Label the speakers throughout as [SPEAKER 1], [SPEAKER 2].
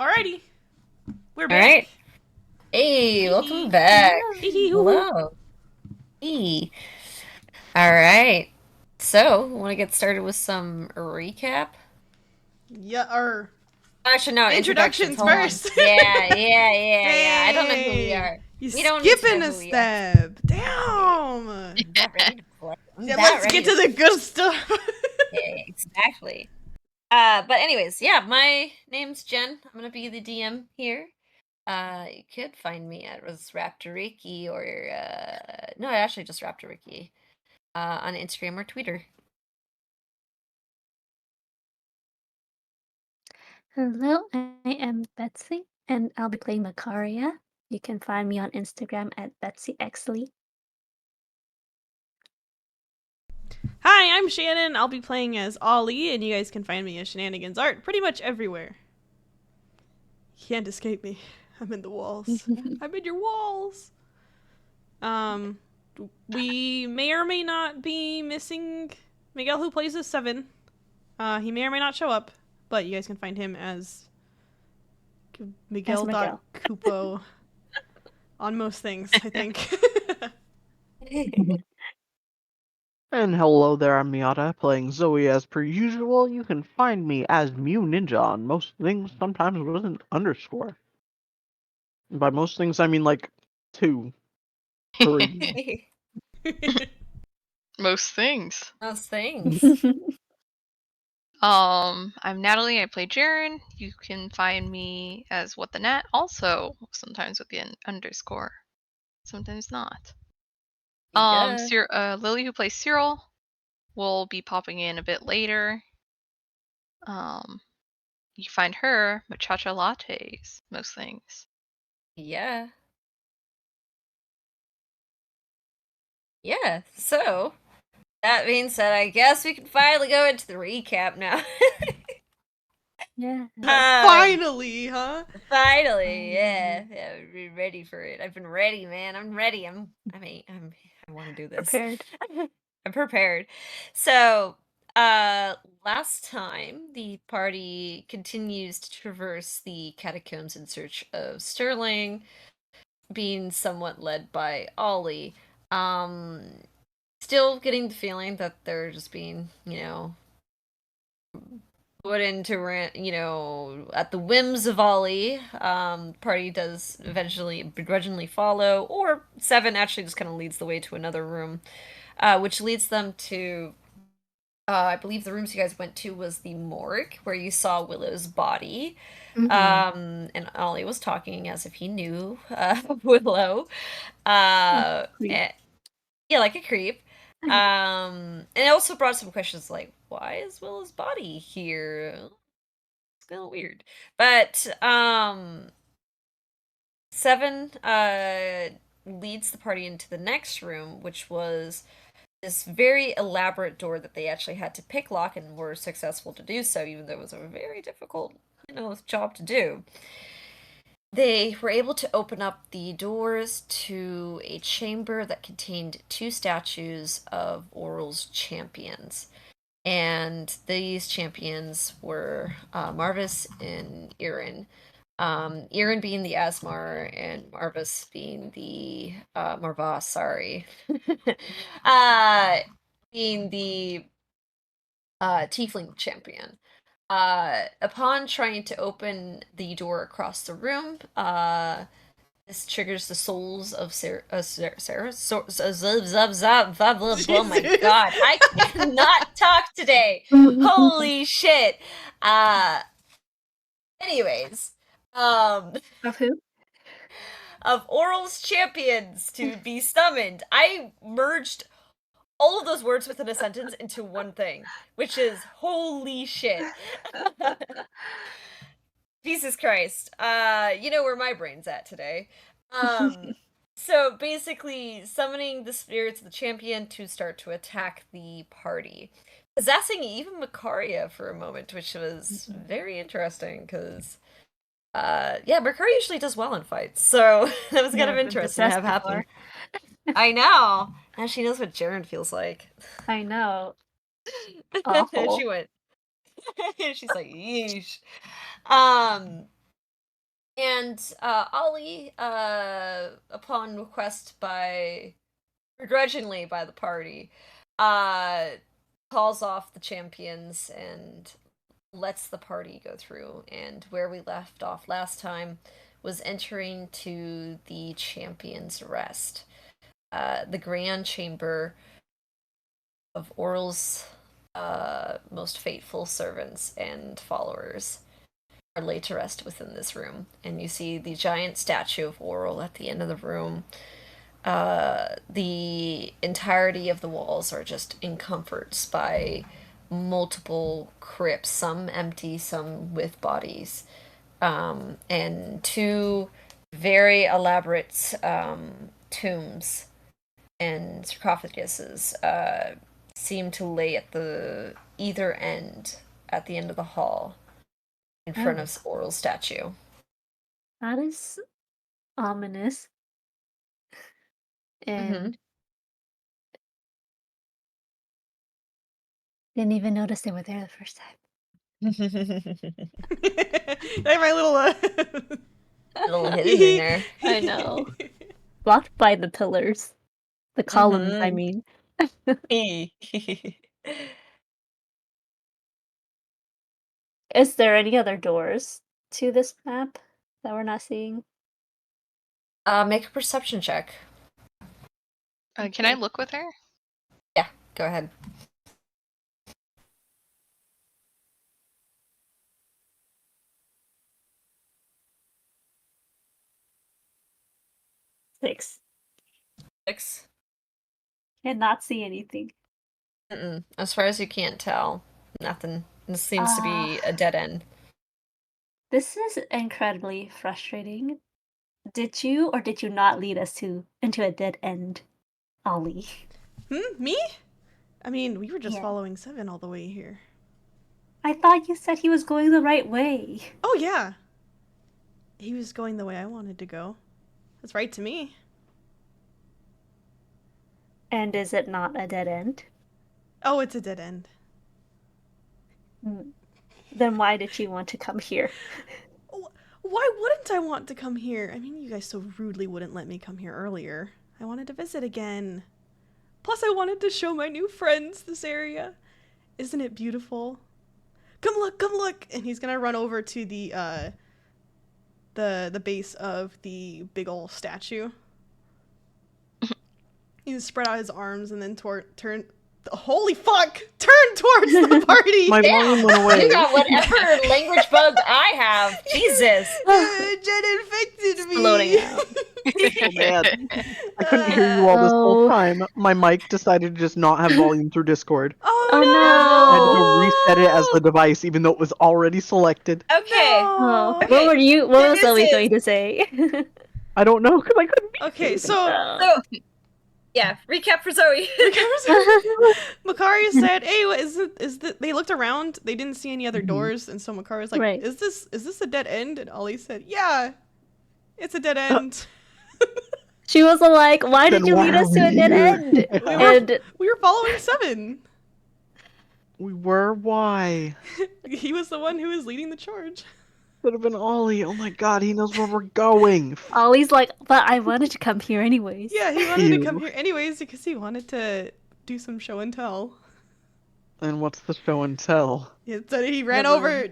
[SPEAKER 1] Alrighty, we're
[SPEAKER 2] All
[SPEAKER 1] back.
[SPEAKER 2] right. Hey, welcome
[SPEAKER 1] Hee
[SPEAKER 2] back.
[SPEAKER 1] hee hoo hoo.
[SPEAKER 2] Hello. Hey. All right. So, want to get started with some recap?
[SPEAKER 1] Yeah, or
[SPEAKER 2] Actually, no, introductions.
[SPEAKER 1] introductions
[SPEAKER 2] Hold on.
[SPEAKER 1] first.
[SPEAKER 2] Yeah. I don't know who we
[SPEAKER 1] Dang,
[SPEAKER 2] are.
[SPEAKER 1] you
[SPEAKER 2] We don't need to know
[SPEAKER 1] skipping a
[SPEAKER 2] who we are.
[SPEAKER 1] step.
[SPEAKER 2] Yeah,
[SPEAKER 1] Damn.
[SPEAKER 2] I'm that ready to play. I'm
[SPEAKER 1] Yeah,
[SPEAKER 2] that
[SPEAKER 1] let's
[SPEAKER 2] ready
[SPEAKER 1] get
[SPEAKER 2] to
[SPEAKER 1] to the
[SPEAKER 2] play.
[SPEAKER 1] good stuff.
[SPEAKER 2] Yeah, exactly. But anyways, yeah, my name's Jen. I'm gonna be the DM here. You could find me at Raptoriki or no, actually just Raptoriki. On Instagram or Twitter.
[SPEAKER 3] Hello, I am Betsy, and I'll be playing Macaria. You can find me on Instagram at BetsyXly.
[SPEAKER 1] Hi, I'm Shannon. I'll be playing as Ollie, and you guys can find me as Shenanigans Art pretty much everywhere. You can't escape me. I'm in the walls. I'm in your walls. Um, we may or may not be missing Miguel, who plays as Seven. He may or may not show up, but you guys can find him as
[SPEAKER 3] As Miguel.
[SPEAKER 1] Miguel.Cupo on most things, I think.
[SPEAKER 4] And hello there, I'm Miata, playing Zoe as per usual. You can find me as Mew Ninja on most things, sometimes with an underscore. And by most things, I mean like 2, 3.
[SPEAKER 5] Most things.
[SPEAKER 2] Those things.
[SPEAKER 5] I'm Natalie. I play Jaren. You can find me as What the Nat, also sometimes with the underscore, sometimes not.
[SPEAKER 2] Yeah.
[SPEAKER 5] Lily, who plays Cyril, will be popping in a bit later. You can find her Machacha Lattes, most things.
[SPEAKER 2] Yeah. Yeah. So, that being said, I guess we can finally go into the recap now.
[SPEAKER 3] Yeah.
[SPEAKER 1] Finally, huh?
[SPEAKER 2] Finally, yeah. We've been ready for it. I've been ready, man. I'm ready. I want to do this.
[SPEAKER 3] Prepared.
[SPEAKER 2] I'm prepared. So, last time the party continues to traverse the catacombs in search of Sterling, being somewhat led by Ollie. Um, Still getting the feeling that they're just being, put into at the whims of Ollie. Party does eventually begrudgingly follow, or Seven actually just kind of leads the way to another room, which leads them to. I believe the rooms you guys went to was the morgue where you saw Willow's body. And Ollie was talking as if he knew Willow.
[SPEAKER 3] Creep.
[SPEAKER 2] Yeah, like a creep. And it also brought some questions like, why is Willow's body here? It's kind of weird. But Seven leads the party into the next room, which was this very elaborate door that they actually had to pick lock and were successful to do so, even though it was a very difficult, job to do. They were able to open up the doors to a chamber that contained two statues of Oral's champions. And these champions were Marvis and Irin. Irin being the Asmar and Marvis being the Marvas, sorry. uh, Being the Tiefling champion. Upon trying to open the door across the room, this triggers the souls of Sarah. Oh my god, I cannot talk today. Holy shit. Uh, Anyways, um,
[SPEAKER 3] Of who?
[SPEAKER 2] of Oral's champions to be summoned. I merged all of those words within a sentence into one thing, which is holy shit. Jesus Christ. You know where my brain's at today. So basically summoning the spirits of the champion to start to attack the party. Possessing even Macaria for a moment, which was very interesting because yeah, Macaria usually does well in fights, so that was kind of
[SPEAKER 3] Never been
[SPEAKER 2] interesting to
[SPEAKER 3] possessed
[SPEAKER 2] have happen.
[SPEAKER 3] before.
[SPEAKER 2] I know. Now she knows what Jaren feels like.
[SPEAKER 3] I know.
[SPEAKER 2] She
[SPEAKER 3] Awful.
[SPEAKER 2] went. She's like, yeesh. Um, And Ollie, upon request begrudgingly by the party, calls off the champions and lets the party go through. And where we left off last time was entering to the champions' rest. The grand chamber of Oral's most faithful servants and followers are laid to rest within this room. And you see the giant statue of Oral at the end of the room. The entirety of the walls are just in comforts by multiple crypts, some empty, some with bodies. And two very elaborate tombs and sarcophaguses seem to lay at either end, at the end of the hall, in front of Oral's statue.
[SPEAKER 3] That is ominous. And didn't even notice they were there the first time.
[SPEAKER 1] I have my little
[SPEAKER 2] little hidden in there.
[SPEAKER 3] I know. Blocked by the pillars. The columns, I mean. Is there any other doors to this map that we're not seeing?
[SPEAKER 2] Make a perception check.
[SPEAKER 5] Can I look with her?
[SPEAKER 2] Yeah, go ahead.
[SPEAKER 3] Six. Cannot see anything.
[SPEAKER 2] As far as you can't tell, nothing. This seems to be a dead end.
[SPEAKER 3] This is incredibly frustrating. Did you or did you not lead us into a dead end, Ollie?
[SPEAKER 1] Me? I mean, we were just
[SPEAKER 3] Yeah.
[SPEAKER 1] following Seven all the way here.
[SPEAKER 3] I thought you said he was going the right way.
[SPEAKER 1] Oh, yeah. He was going the way I wanted to go. That's right to me.
[SPEAKER 3] And is it not a dead end?
[SPEAKER 1] Oh, it's a dead end.
[SPEAKER 3] Then why did you want to come here?
[SPEAKER 1] Why wouldn't I want to come here? I mean, you guys so rudely wouldn't let me come here earlier. I wanted to visit again. Plus, I wanted to show my new friends this area. Isn't it beautiful? Come look! And he's gonna run over to the base of the big ol' statue. He's spread out his arms and then turn. Holy fuck! Turn towards the party!
[SPEAKER 4] My volume went away.
[SPEAKER 2] You got whatever language bug I have. Jesus.
[SPEAKER 1] Jen infected me!
[SPEAKER 3] Loading out.
[SPEAKER 4] Oh, man. I couldn't hear you all this whole time. My mic decided to just not have volume through Discord.
[SPEAKER 1] Oh,
[SPEAKER 3] Oh,
[SPEAKER 1] no!
[SPEAKER 4] I had to reset it as the device, even though it was already selected.
[SPEAKER 2] Okay.
[SPEAKER 3] Oh,
[SPEAKER 2] Okay.
[SPEAKER 3] what was
[SPEAKER 2] This
[SPEAKER 3] Zoe
[SPEAKER 2] is-
[SPEAKER 3] going to say?
[SPEAKER 4] I don't know, because I couldn't be.
[SPEAKER 1] Okay, so
[SPEAKER 2] So, yeah, recap for Zoe.
[SPEAKER 1] Makaria said, "Hey, what is it? They looked around. They didn't see any other doors, and so Makaria was like,
[SPEAKER 3] Right.
[SPEAKER 1] "Is this a dead end?" And Ollie said, "Yeah, it's a dead end."
[SPEAKER 3] She was like, why
[SPEAKER 4] Then
[SPEAKER 3] did you
[SPEAKER 4] why
[SPEAKER 3] lead
[SPEAKER 4] are
[SPEAKER 3] us to
[SPEAKER 4] we
[SPEAKER 3] a dead
[SPEAKER 4] here?
[SPEAKER 3] end?
[SPEAKER 4] Yeah.
[SPEAKER 3] And
[SPEAKER 1] We were following Seven.
[SPEAKER 4] We were? Why?
[SPEAKER 1] He was the one who was leading the charge.
[SPEAKER 4] Could have been Ollie. Oh my god, he knows where we're going.
[SPEAKER 3] Ollie's like, but I wanted to come here anyways.
[SPEAKER 1] Yeah, he wanted to come
[SPEAKER 4] Phew.
[SPEAKER 1] here anyways because he wanted to do some show and tell.
[SPEAKER 4] And what's the show and tell?
[SPEAKER 1] Yeah, so he ran over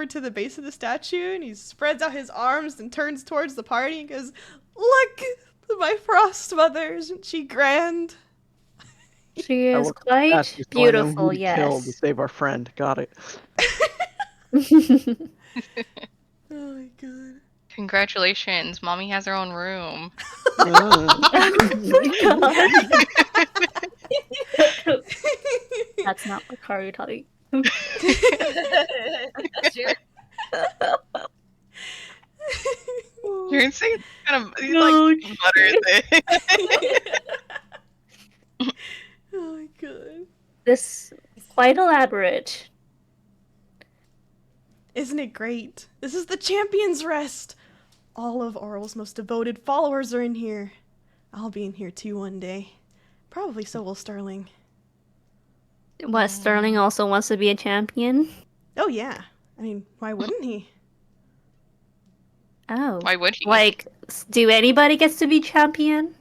[SPEAKER 1] to the base of the statue and he spreads out his arms and turns towards the party and goes, "Look, my frost mother, isn't she grand?"
[SPEAKER 3] She
[SPEAKER 4] I
[SPEAKER 3] is
[SPEAKER 4] look at that,
[SPEAKER 3] quite
[SPEAKER 4] so I know who
[SPEAKER 3] beautiful,
[SPEAKER 4] to kill to
[SPEAKER 3] yes.
[SPEAKER 4] save our friend. Got it.
[SPEAKER 1] Oh my god.
[SPEAKER 5] Congratulations, mommy has her own room.
[SPEAKER 3] That's not what Karu taught me.
[SPEAKER 2] Sure.
[SPEAKER 5] You're insane. Kind of
[SPEAKER 3] No,
[SPEAKER 5] like butter thing.
[SPEAKER 1] Oh my god.
[SPEAKER 3] This quite elaborate.
[SPEAKER 1] Isn't it great? This is the Champion's Rest. All of Oral's most devoted followers are in here. I'll be in here too one day. Probably so will Sterling.
[SPEAKER 3] What, Sterling also wants to be a champion?
[SPEAKER 1] Oh yeah. I mean, why wouldn't he?
[SPEAKER 3] Oh.
[SPEAKER 5] Why would he?
[SPEAKER 3] Like, do anybody gets to be champion?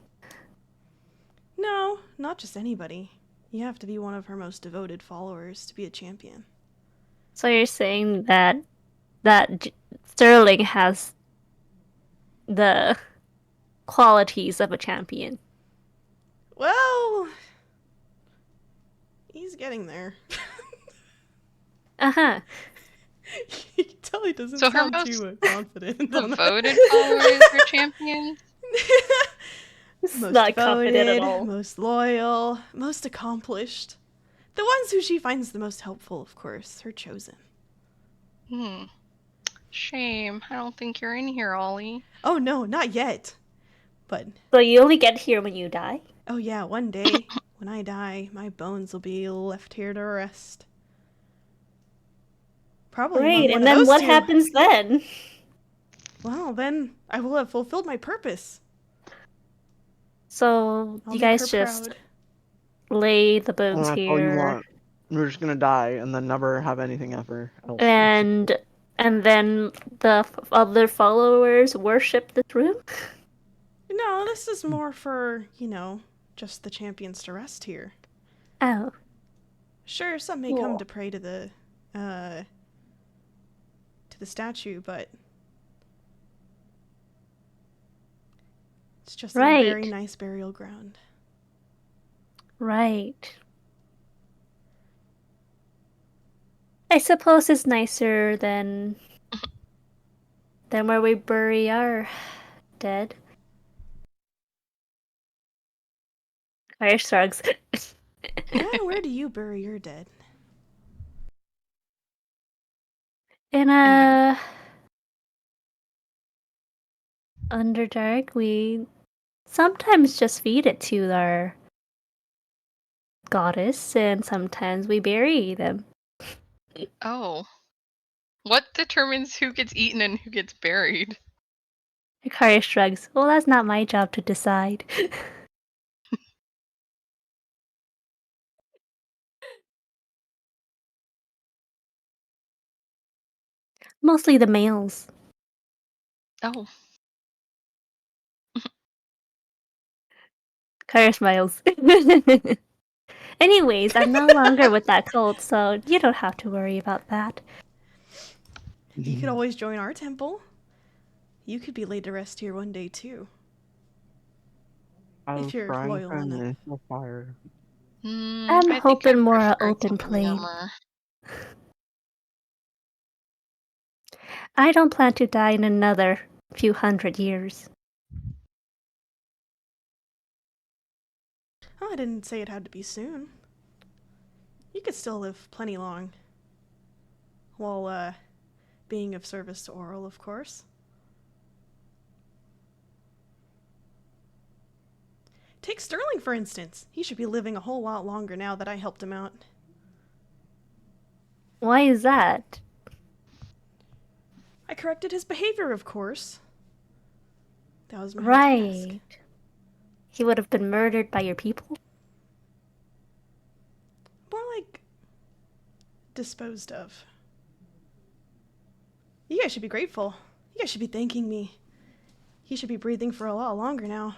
[SPEAKER 1] No, not just anybody. You have to be one of her most devoted followers to be a champion.
[SPEAKER 3] So you're saying that Sterling has the qualities of a champion.
[SPEAKER 1] Well, he's getting there.
[SPEAKER 3] Uh-huh.
[SPEAKER 1] You can tell he doesn't
[SPEAKER 5] So her
[SPEAKER 1] sound
[SPEAKER 5] most
[SPEAKER 1] too confident. on that.
[SPEAKER 5] Devoted followers are champions?
[SPEAKER 1] Most
[SPEAKER 3] Not confident at
[SPEAKER 1] devoted,
[SPEAKER 3] all.
[SPEAKER 1] most loyal, most accomplished. The ones who she finds the most helpful, of course, her chosen.
[SPEAKER 5] Shame. I don't think you're in here, Ollie.
[SPEAKER 1] Oh no, not yet. But,
[SPEAKER 3] So you only get here when you die?
[SPEAKER 1] oh yeah, one day, when I die, my bones will be left here to rest. Probably among
[SPEAKER 3] Great,
[SPEAKER 1] one
[SPEAKER 3] and
[SPEAKER 1] of
[SPEAKER 3] then
[SPEAKER 1] those
[SPEAKER 3] what
[SPEAKER 1] two.
[SPEAKER 3] happens then?
[SPEAKER 1] Well, then I will have fulfilled my purpose.
[SPEAKER 3] So
[SPEAKER 1] I'll
[SPEAKER 3] you
[SPEAKER 1] make
[SPEAKER 3] guys
[SPEAKER 1] her
[SPEAKER 3] just
[SPEAKER 1] proud.
[SPEAKER 3] lay the
[SPEAKER 4] And
[SPEAKER 3] bones
[SPEAKER 4] that's all you
[SPEAKER 3] here,
[SPEAKER 4] want. We're just gonna die and then never have anything ever else.
[SPEAKER 3] and then the other followers worship this room?
[SPEAKER 1] No, this is more for, just the champions to rest here.
[SPEAKER 3] Oh,
[SPEAKER 1] Sure, some may come to pray to the statue, but it's just a
[SPEAKER 3] Right.
[SPEAKER 1] very nice burial ground.
[SPEAKER 3] right. I suppose it's nicer than where we bury our dead. Fire shrugs.
[SPEAKER 1] Where do you bury your dead?
[SPEAKER 3] In a Underdark, we sometimes just feed it to our goddess, and sometimes we bury them.
[SPEAKER 5] Oh. What determines who gets eaten and who gets buried?
[SPEAKER 3] Hikari shrugs. Well, that's not my job to decide. Mostly the males.
[SPEAKER 5] Oh.
[SPEAKER 3] Hikari smiles. Anyways, I'm no longer with that cult, so you don't have to worry about that.
[SPEAKER 1] You could always join our temple. You could be laid to rest here one day, too.
[SPEAKER 4] I
[SPEAKER 1] If
[SPEAKER 4] was
[SPEAKER 1] you're
[SPEAKER 4] frying
[SPEAKER 1] loyal
[SPEAKER 4] pan
[SPEAKER 1] enough.
[SPEAKER 4] and no fire.
[SPEAKER 3] I'm
[SPEAKER 5] I think
[SPEAKER 3] hoping
[SPEAKER 5] I
[SPEAKER 3] more
[SPEAKER 5] prefer
[SPEAKER 3] open
[SPEAKER 5] killing
[SPEAKER 3] plain.
[SPEAKER 5] armor.
[SPEAKER 3] I don't plan to die in another few hundred years.
[SPEAKER 1] Oh, I didn't say it had to be soon. You could still live plenty long. While, being of service to Oral, of course. Take Sterling, for instance. He should be living a whole lot longer now that I helped him out.
[SPEAKER 3] Why is that?
[SPEAKER 1] I corrected his behavior, of course. That was my task.
[SPEAKER 3] Right. He would have been murdered by your people?
[SPEAKER 1] More like disposed of. You guys should be grateful. You guys should be thanking me. He should be breathing for a lot longer now.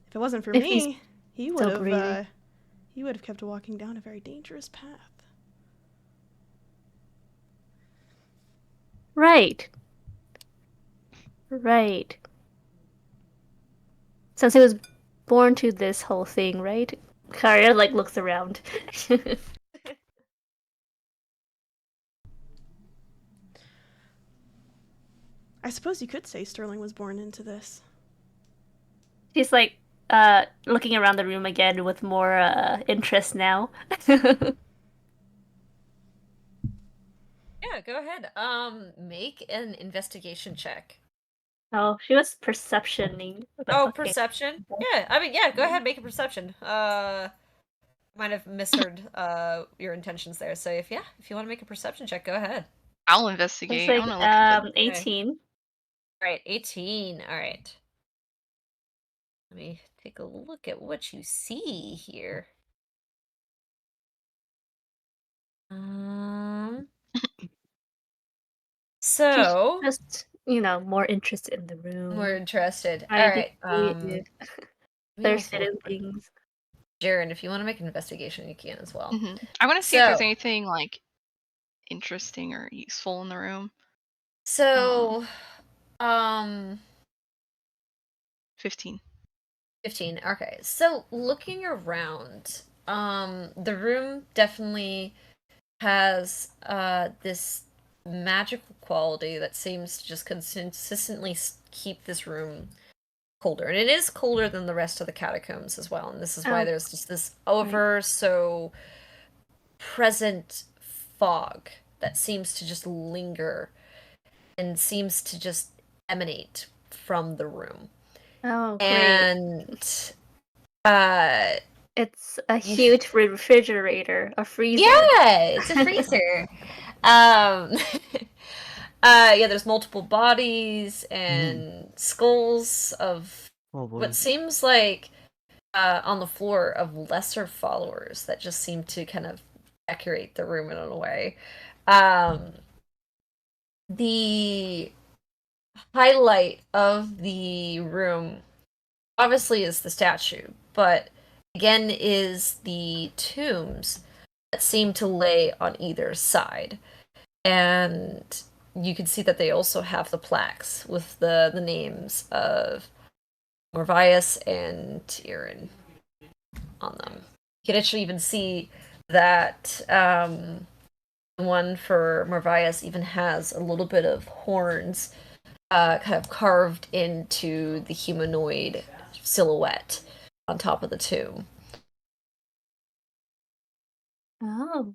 [SPEAKER 1] If it wasn't for
[SPEAKER 3] If he's
[SPEAKER 1] me, he would
[SPEAKER 3] still
[SPEAKER 1] have
[SPEAKER 3] breathing.
[SPEAKER 1] he would have kept walking down a very dangerous path.
[SPEAKER 3] Right. Right. Since he was born to this whole thing, right? Karya looks around.
[SPEAKER 1] I suppose you could say Sterling was born into this.
[SPEAKER 3] She's looking around the room again with more interest now.
[SPEAKER 2] Yeah, go ahead. Make an investigation check.
[SPEAKER 3] Oh, she was perceptioning.
[SPEAKER 2] Oh,
[SPEAKER 3] Okay.
[SPEAKER 2] perception? Yeah, I mean, yeah, go ahead, make a perception. Might have misheard your intentions there. So if you want to make a perception check, go ahead.
[SPEAKER 5] I'll
[SPEAKER 3] It's
[SPEAKER 5] investigate. I want to look at the...
[SPEAKER 3] 18.
[SPEAKER 2] All right, 18. All right. Let me take a look at what you see here. So
[SPEAKER 3] She's just more interested in the room.
[SPEAKER 2] More interested. All
[SPEAKER 3] Trying to
[SPEAKER 2] right.
[SPEAKER 3] see if there's hidden things.
[SPEAKER 2] Jaren, if you want to make an investigation, you can as well.
[SPEAKER 5] I want to see if there's anything like interesting or useful in the room.
[SPEAKER 2] So,
[SPEAKER 5] 15.
[SPEAKER 2] 15. Okay. So, looking around, the room definitely has this magical quality that seems to just consistently keep this room colder. And it is colder than the rest of the catacombs as well. And this is why there's just this so present fog that seems to just linger and seems to just emanate from the room.
[SPEAKER 3] Oh, great.
[SPEAKER 2] And
[SPEAKER 3] it's a huge refrigerator, a freezer.
[SPEAKER 2] Yeah, it's a freezer. There's multiple bodies and skulls of what seems like on the floor of lesser followers that just seem to kind of decorate the room in a way. The highlight of the room obviously is the statue, but again is the tombs that seem to lay on either side. And you can see that they also have the plaques with the names of Morvius and Tyrion on them. You can actually even see that the one for Morvius even has a little bit of horns kind of carved into the humanoid silhouette on top of the tomb.
[SPEAKER 3] Oh.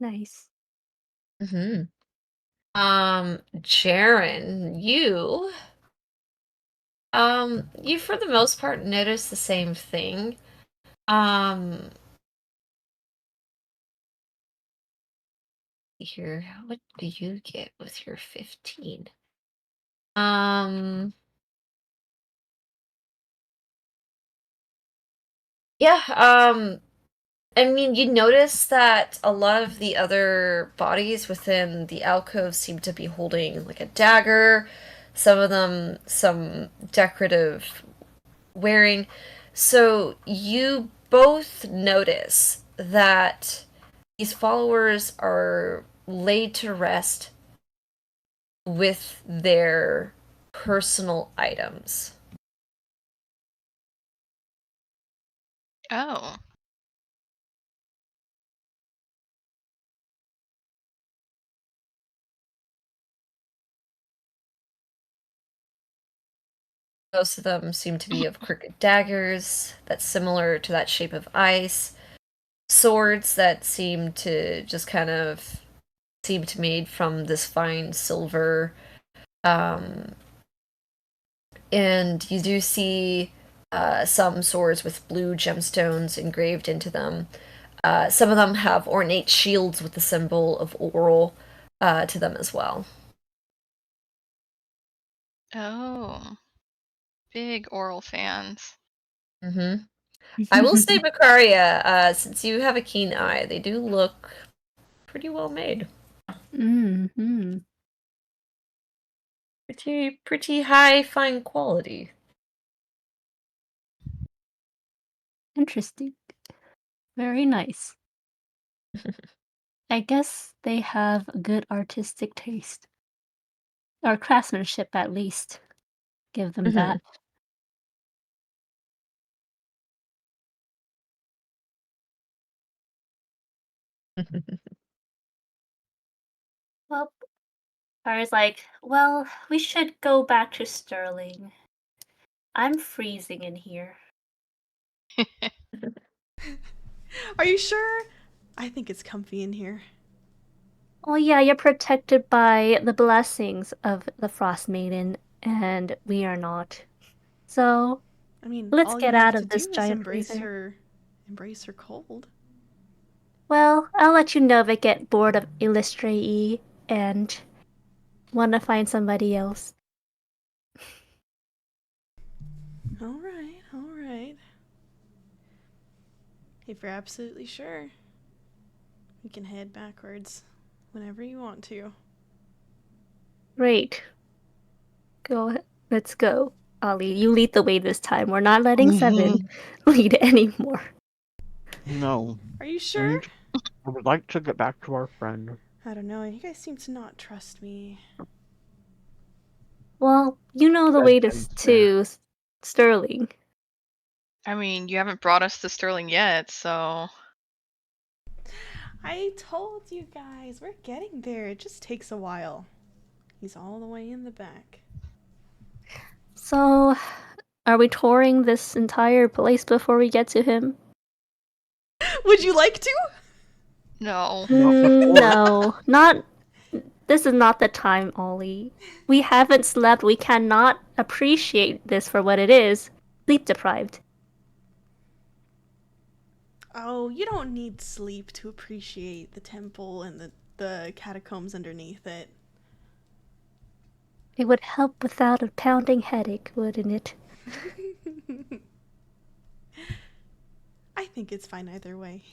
[SPEAKER 3] Nice.
[SPEAKER 2] Jaren, you for the most part notice the same thing. Here, what do you get with your 15? I mean, you notice that a lot of the other bodies within the alcove seem to be holding like a dagger, some of them some decorative wearing. So you both notice that these followers are laid to rest with their personal items.
[SPEAKER 5] Oh.
[SPEAKER 2] Most of them seem to be of crooked daggers that's similar to that shape of ice, swords that seem to just kind of seem to made from this fine silver. And you do see some swords with blue gemstones engraved into them. Some of them have ornate shields with the symbol of Oral to them as well.
[SPEAKER 5] Oh. Big Oral fans.
[SPEAKER 2] I will say, Bakaria, since you have a keen eye, they do look pretty well made. Pretty high, fine quality.
[SPEAKER 3] Interesting. Very nice. I guess they have good artistic taste. Or craftsmanship, at least. Give them that. Well, Kara's like, well, we should go back to Sterling. I'm freezing in here.
[SPEAKER 1] Are you sure? I think it's comfy in here.
[SPEAKER 3] Oh yeah, you're protected by the blessings of the Frost Maiden, and we are not. So,
[SPEAKER 1] I mean,
[SPEAKER 3] let's
[SPEAKER 1] all
[SPEAKER 3] get
[SPEAKER 1] you
[SPEAKER 3] out
[SPEAKER 1] have to
[SPEAKER 3] of this
[SPEAKER 1] do is
[SPEAKER 3] giant freezer.
[SPEAKER 1] embrace her cold.
[SPEAKER 3] Well, I'll let you know if I get bored of Illustrate and want to find somebody else.
[SPEAKER 1] All right. If you're absolutely sure, we can head backwards whenever you want to.
[SPEAKER 3] Great. Go ahead. Let's go. Ollie, you lead the way this time. We're not letting Seven lead anymore.
[SPEAKER 4] No.
[SPEAKER 1] Are you sure?
[SPEAKER 4] I would like to get back to our friend.
[SPEAKER 1] I don't know. You guys seem to not trust me.
[SPEAKER 3] Well, you know the
[SPEAKER 4] That
[SPEAKER 3] way
[SPEAKER 4] is fair.
[SPEAKER 3] to Sterling.
[SPEAKER 5] I mean, you haven't brought us to Sterling yet, so
[SPEAKER 1] I told you guys, we're getting there. It just takes a while. He's all the way in the back.
[SPEAKER 3] So, are we touring this entire place before we get to him?
[SPEAKER 1] Would you like to?
[SPEAKER 5] no.
[SPEAKER 3] No, not. This is not the time, Ollie. We haven't slept. We cannot appreciate this for what it is. Sleep deprived.
[SPEAKER 1] Oh, you don't need sleep to appreciate the temple and the catacombs underneath it.
[SPEAKER 3] It would help without a pounding headache, wouldn't it?
[SPEAKER 1] I think it's fine either way.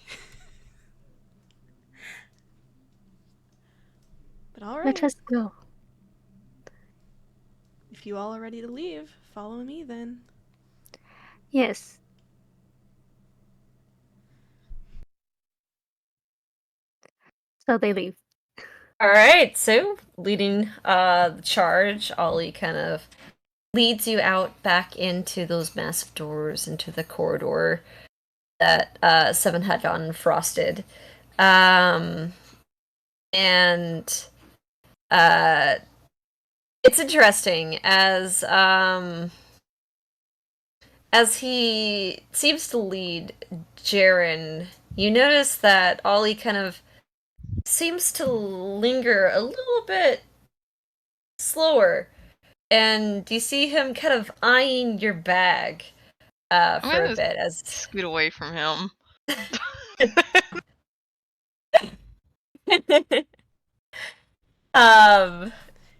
[SPEAKER 1] But alright.
[SPEAKER 3] Let us go.
[SPEAKER 1] If you all are ready to leave, follow me then.
[SPEAKER 3] Yes. So they leave.
[SPEAKER 2] Alright, so leading the charge, Ollie kind of leads you out back into those massive doors, into the corridor that Seven had gotten frosted. And it's interesting as he seems to lead Jaren, you notice that Ollie kind of seems to linger a little bit slower, and you see him kind of eyeing your bag for a bit as
[SPEAKER 5] Scoot away from him.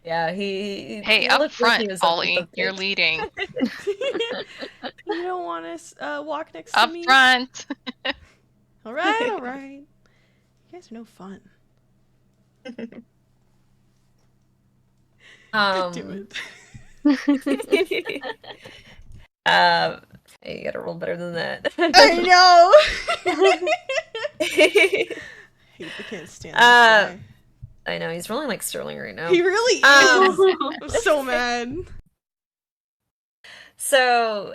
[SPEAKER 2] Yeah, he
[SPEAKER 5] Hey,
[SPEAKER 2] looked
[SPEAKER 5] up
[SPEAKER 2] like
[SPEAKER 5] front,
[SPEAKER 2] he was up with
[SPEAKER 5] Ollie.
[SPEAKER 2] the
[SPEAKER 5] You're
[SPEAKER 2] pace.
[SPEAKER 5] leading.
[SPEAKER 1] You don't want to walk next
[SPEAKER 5] Up
[SPEAKER 1] to me?
[SPEAKER 5] front.
[SPEAKER 1] Alright, alright. You guys are no fun. Do it.
[SPEAKER 2] Hey, you gotta roll better than that.
[SPEAKER 1] I know! I can't stand this guy.
[SPEAKER 2] I know, he's rolling like Sterling right now.
[SPEAKER 1] He really is! I'm so mad.
[SPEAKER 2] So,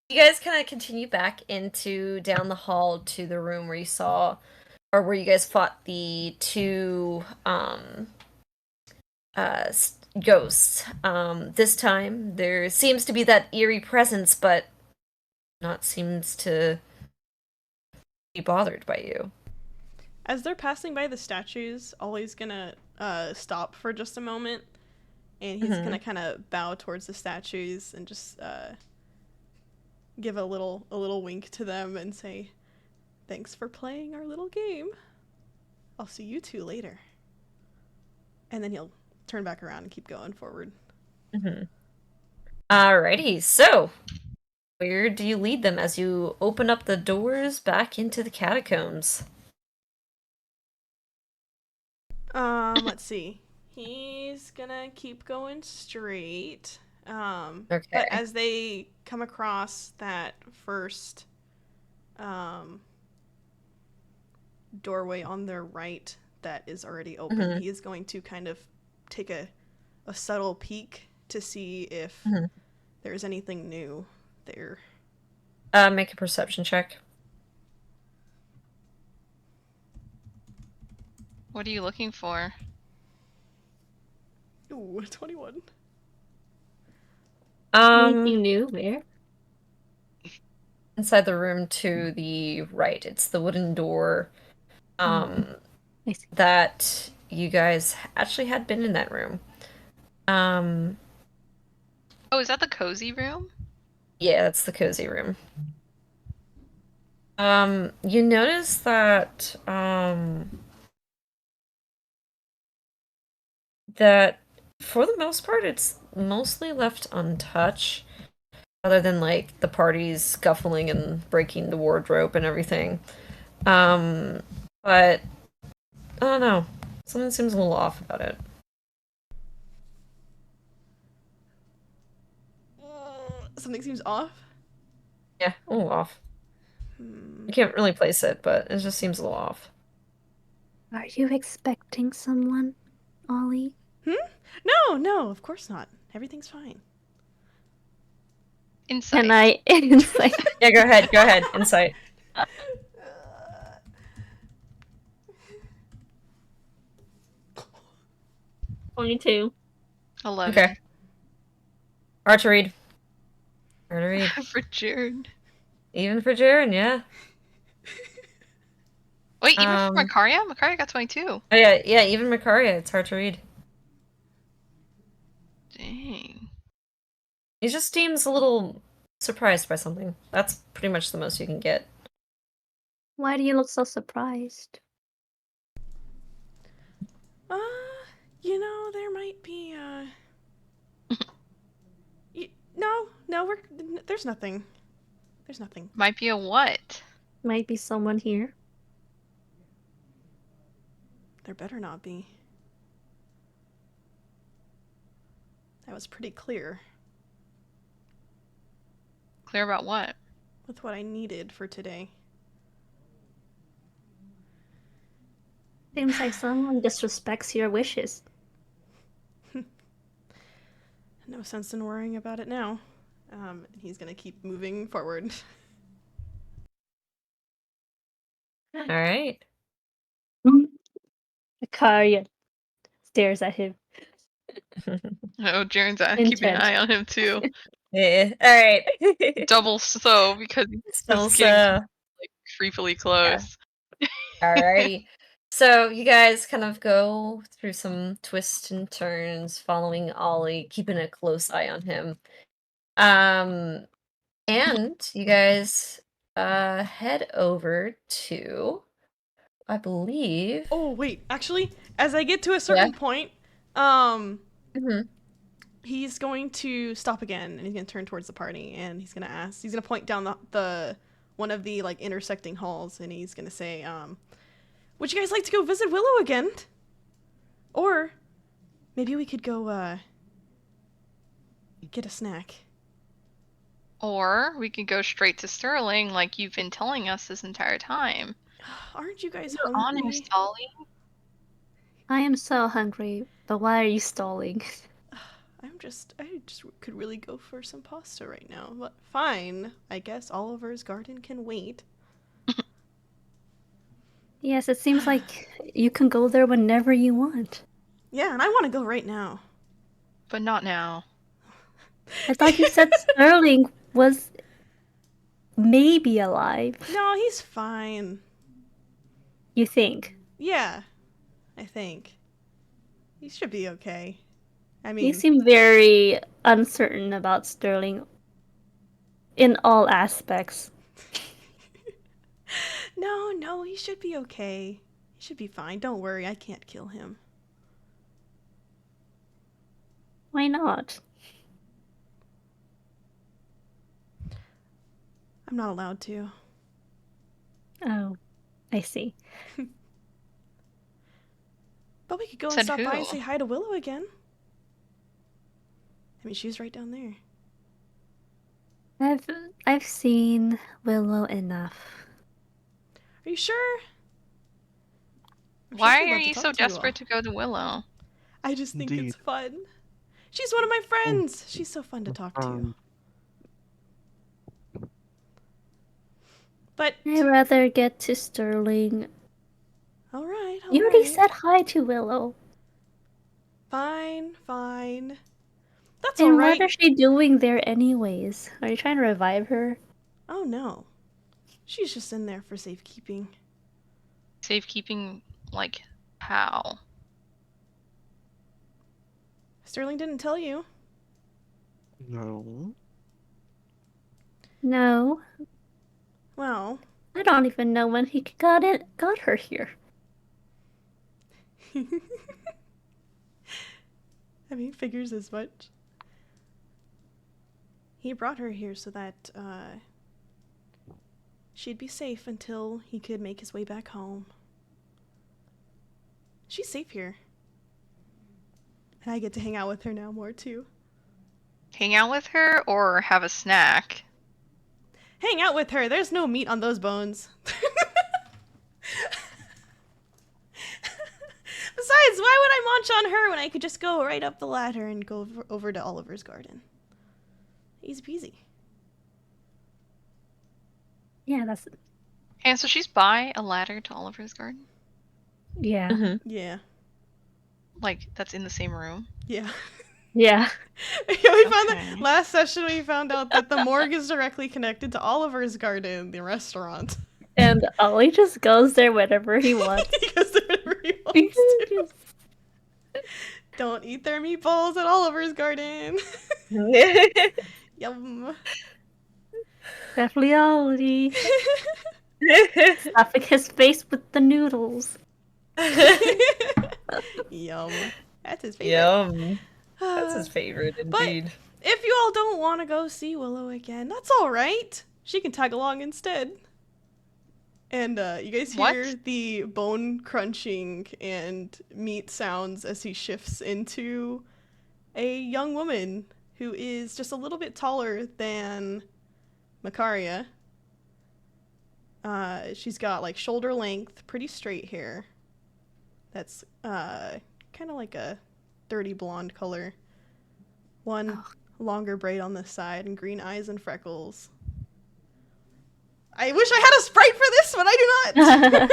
[SPEAKER 2] you guys kind of continue back down the hall to the room where you saw, or where you guys fought the two, ghosts. This time, there seems to be that eerie presence, but not seems to be bothered by you.
[SPEAKER 1] As they're passing by the statues, Ollie's gonna stop for just a moment, and he's gonna kind of bow towards the statues and just give a little wink to them and say, "Thanks for playing our little game. I'll see you two later." And then he'll turn back around and keep going forward.
[SPEAKER 2] Alrighty, so where do you lead them as you open up the doors back into the catacombs?
[SPEAKER 1] Let's see. He's gonna keep going straight.
[SPEAKER 2] Okay.
[SPEAKER 1] But as they come across that first doorway on their right that is already open, he is going to kind of take a subtle peek to see if there's anything new there.
[SPEAKER 2] Make a perception check.
[SPEAKER 5] What are you looking for?
[SPEAKER 1] Ooh, 21.
[SPEAKER 3] You knew where?
[SPEAKER 2] Inside the room to the right. It's the wooden door
[SPEAKER 3] I see.
[SPEAKER 2] that you guys actually had been in that room.
[SPEAKER 5] Oh, is that the cozy room?
[SPEAKER 2] Yeah, that's the cozy room. You notice that that for the most part it's mostly left untouched, other than like the parties scuffling and breaking the wardrobe and everything. But I don't know. Something seems a little off about it.
[SPEAKER 1] Something seems off.
[SPEAKER 2] Yeah, a little off.
[SPEAKER 1] Hmm.
[SPEAKER 2] You can't really place it, but it just seems a little off.
[SPEAKER 3] Are you expecting someone, Ollie?
[SPEAKER 1] No, of course not. Everything's fine.
[SPEAKER 5] Insight.
[SPEAKER 3] Can I insight?
[SPEAKER 2] Yeah, go ahead. Insight.
[SPEAKER 3] 22.
[SPEAKER 5] 11.
[SPEAKER 2] Okay. Hard to read. Hard to read.
[SPEAKER 5] For Jared.
[SPEAKER 2] Even for Jaren, yeah.
[SPEAKER 5] Wait, even for Makaria? Makaria got 22.
[SPEAKER 2] Oh yeah, even Makaria, it's hard to read.
[SPEAKER 5] Dang.
[SPEAKER 2] He just seems a little surprised by something. That's pretty much the most you can get.
[SPEAKER 3] Why do you look so surprised?
[SPEAKER 1] There might be, no, there's nothing. There's nothing.
[SPEAKER 5] Might be a what?
[SPEAKER 3] Might be someone here.
[SPEAKER 1] There better not be. That was pretty clear
[SPEAKER 5] Clear about what?
[SPEAKER 1] with what I needed for today.
[SPEAKER 3] Seems like someone disrespects your wishes.
[SPEAKER 1] No sense in worrying about it now. He's gonna keep moving forward.
[SPEAKER 2] Alright.
[SPEAKER 3] Akaria stares at him.
[SPEAKER 5] Oh, Jaren's keeping an
[SPEAKER 3] Intent.
[SPEAKER 5] eye on him too.
[SPEAKER 2] Yeah. Alright.
[SPEAKER 5] Double so because
[SPEAKER 2] Still
[SPEAKER 5] he's getting
[SPEAKER 2] so.
[SPEAKER 5] like creepily close.
[SPEAKER 2] Alrighty. So you guys kind of go through some twists and turns, following Ollie, keeping a close eye on him. And you guys head over to, I believe.
[SPEAKER 1] Oh wait, actually, as I get to a certain point, he's going to stop again, and he's gonna turn towards the party, and he's gonna point down the one of the like intersecting halls, and he's gonna say, would you guys like to go visit Willow again? Or maybe we could go get a snack.
[SPEAKER 5] Or we could go straight to Sterling like you've been telling us this entire time.
[SPEAKER 1] Aren't you guys
[SPEAKER 5] You're
[SPEAKER 1] hungry?
[SPEAKER 5] honest, Ollie.
[SPEAKER 3] I am so hungry, but why are you stalling?
[SPEAKER 1] I just could really go for some pasta right now. But fine, I guess Oliver's garden can wait.
[SPEAKER 3] Yes, it seems like you can go there whenever you want.
[SPEAKER 1] Yeah, and I want to go right now.
[SPEAKER 5] But not now.
[SPEAKER 3] I thought you said Sterling was maybe alive.
[SPEAKER 1] No, he's fine.
[SPEAKER 3] You think?
[SPEAKER 1] Yeah, I think. He should be okay. I mean,
[SPEAKER 3] You seem very uncertain about Sterling in all aspects.
[SPEAKER 1] No, he should be okay. He should be fine. Don't worry, I can't kill him.
[SPEAKER 3] Why not?
[SPEAKER 1] I'm not allowed to.
[SPEAKER 3] Oh, I see.
[SPEAKER 1] But we could go and
[SPEAKER 5] Said
[SPEAKER 1] stop by and
[SPEAKER 5] who?
[SPEAKER 1] say hi to Willow again. I mean, she's right down there.
[SPEAKER 3] I've seen Willow enough.
[SPEAKER 1] Are you sure?
[SPEAKER 5] Why
[SPEAKER 1] She'd
[SPEAKER 5] are
[SPEAKER 1] love to
[SPEAKER 5] you
[SPEAKER 1] talk
[SPEAKER 5] so
[SPEAKER 1] to you all.
[SPEAKER 5] desperate to go to Willow?
[SPEAKER 1] I just think
[SPEAKER 4] Indeed.
[SPEAKER 1] it's fun. She's one of my friends. She's so fun to talk to. But
[SPEAKER 3] I'd rather get to Sterling.
[SPEAKER 1] all right.
[SPEAKER 3] You already said hi to Willow.
[SPEAKER 1] Fine. That's
[SPEAKER 3] And
[SPEAKER 1] all
[SPEAKER 3] what
[SPEAKER 1] right.
[SPEAKER 3] is she doing there anyways? Are you trying to revive her?
[SPEAKER 1] Oh no, she's just in there for safekeeping.
[SPEAKER 5] Safekeeping, like, how?
[SPEAKER 1] Sterling didn't tell you.
[SPEAKER 4] No.
[SPEAKER 3] No.
[SPEAKER 1] Well,
[SPEAKER 3] I don't even know when he got her here.
[SPEAKER 1] I mean, figures as much. He brought her here so that she'd be safe until he could make his way back home. She's safe here. And I get to hang out with her now more too.
[SPEAKER 5] hang out with her or have a snack?
[SPEAKER 1] Hang out with her. There's no meat on those bones. Besides, why would I munch on her when I could just go right up the ladder and go over to Oliver's garden? Easy peasy.
[SPEAKER 3] Yeah, that's
[SPEAKER 5] And so she's by a ladder to Oliver's garden?
[SPEAKER 3] yeah.
[SPEAKER 2] Mhm.
[SPEAKER 1] Yeah.
[SPEAKER 5] Like, that's in the same room?
[SPEAKER 1] Yeah.
[SPEAKER 3] Yeah.
[SPEAKER 1] We found that
[SPEAKER 5] Okay.
[SPEAKER 1] last session we found out that the morgue is directly connected to Oliver's garden, the restaurant.
[SPEAKER 3] And Ollie just goes there whenever he wants.
[SPEAKER 1] He goes there whenever he wants to.
[SPEAKER 3] Just-
[SPEAKER 1] Don't eat their meatballs at Oliver's garden. Yum.
[SPEAKER 3] Definitely Ollie. Stuffing his face with the noodles.
[SPEAKER 1] Yum. That's his favorite.
[SPEAKER 2] Yum. That's his favorite,
[SPEAKER 1] But-
[SPEAKER 2] indeed.
[SPEAKER 1] If you all don't want to go see Willow again, that's all right. She can tag along instead. And you guys hear
[SPEAKER 5] What?
[SPEAKER 1] the bone crunching and meat sounds as he shifts into a young woman who is just a little bit taller than Makaria. She's got like shoulder length, pretty straight hair. That's kind of like a dirty blonde color. One longer braid on the side and green eyes and freckles. I wish I had a sprite for this, but I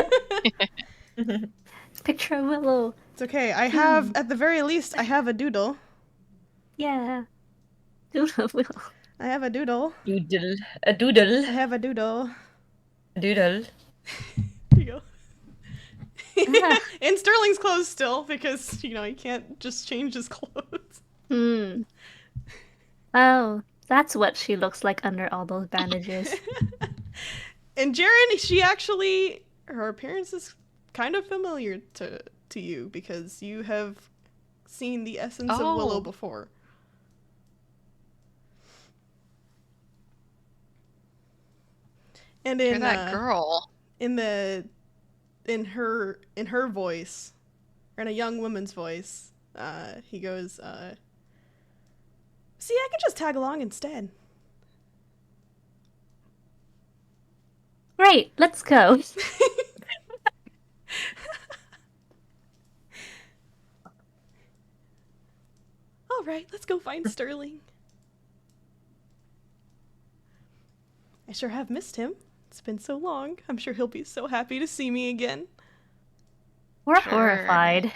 [SPEAKER 1] do not.
[SPEAKER 3] Picture of Willow.
[SPEAKER 1] It's okay. I have, at the very least, I have a doodle.
[SPEAKER 3] Yeah. Doodle Willow.
[SPEAKER 1] I have a doodle.
[SPEAKER 2] Doodle. A doodle.
[SPEAKER 1] I have a doodle.
[SPEAKER 2] A doodle.
[SPEAKER 1] There you go. And Sterling's clothes still, because, you know, he can't just change his clothes.
[SPEAKER 3] Hmm. Oh, that's what she looks like under all those bandages.
[SPEAKER 1] And Jaren, she actually, her appearance is kind of familiar to you, because you have seen the essence of Willow
[SPEAKER 5] Oh.
[SPEAKER 1] before. And
[SPEAKER 5] You're
[SPEAKER 1] in
[SPEAKER 5] that girl.
[SPEAKER 1] in her voice, or in a young woman's voice, he goes, see, I could just tag along instead.
[SPEAKER 3] Great, let's go.
[SPEAKER 1] All right, let's go find Sterling. I sure have missed him. It's been so long. I'm sure he'll be so happy to see me again.
[SPEAKER 3] We're
[SPEAKER 5] Sure.
[SPEAKER 3] horrified.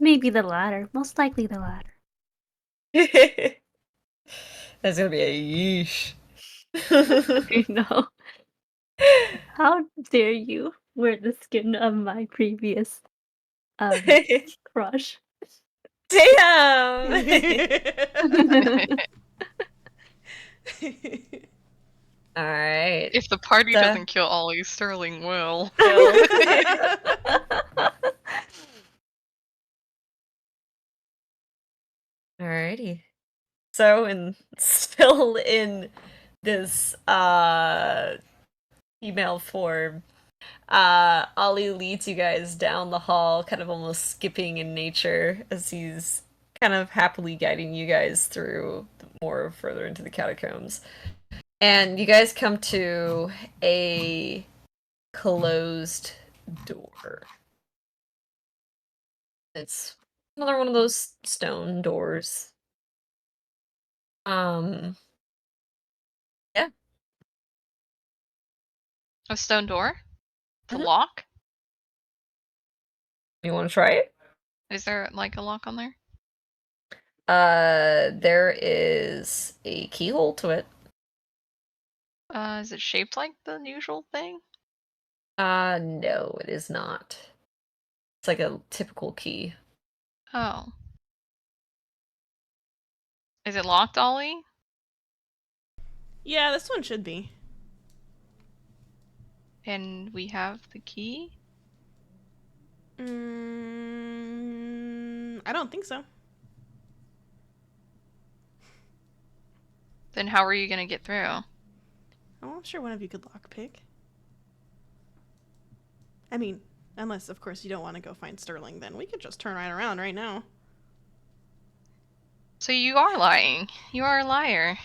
[SPEAKER 3] Maybe the latter. Most likely the latter.
[SPEAKER 2] That's gonna be a yeesh.
[SPEAKER 3] You know. How dare you wear the skin of my previous crush?
[SPEAKER 2] Damn! Alright.
[SPEAKER 5] If the party
[SPEAKER 2] The-
[SPEAKER 5] doesn't kill Ollie, Sterling will.
[SPEAKER 2] Alrighty. So, still in this email form, Ollie leads you guys down the hall, kind of almost skipping in nature as he's kind of happily guiding you guys through more further into the catacombs. And you guys come to a closed door. It's another one of those stone doors. Yeah.
[SPEAKER 5] A stone door? The
[SPEAKER 2] Mhm.
[SPEAKER 5] lock?
[SPEAKER 2] You want to try it?
[SPEAKER 5] Is there like a lock on there?
[SPEAKER 2] There is a keyhole to it.
[SPEAKER 5] Is it shaped like the usual thing?
[SPEAKER 2] No, it is not. It's like a typical key.
[SPEAKER 5] Oh. Is it locked, Ollie?
[SPEAKER 1] Yeah, this one should be.
[SPEAKER 5] And we have the key?
[SPEAKER 1] I don't think so.
[SPEAKER 5] Then how are you gonna get through?
[SPEAKER 1] Oh, I'm sure one of you could lockpick. I mean, unless, of course, you don't want to go find Sterling, then we could just turn right around right now.
[SPEAKER 5] So you are lying. You are a liar.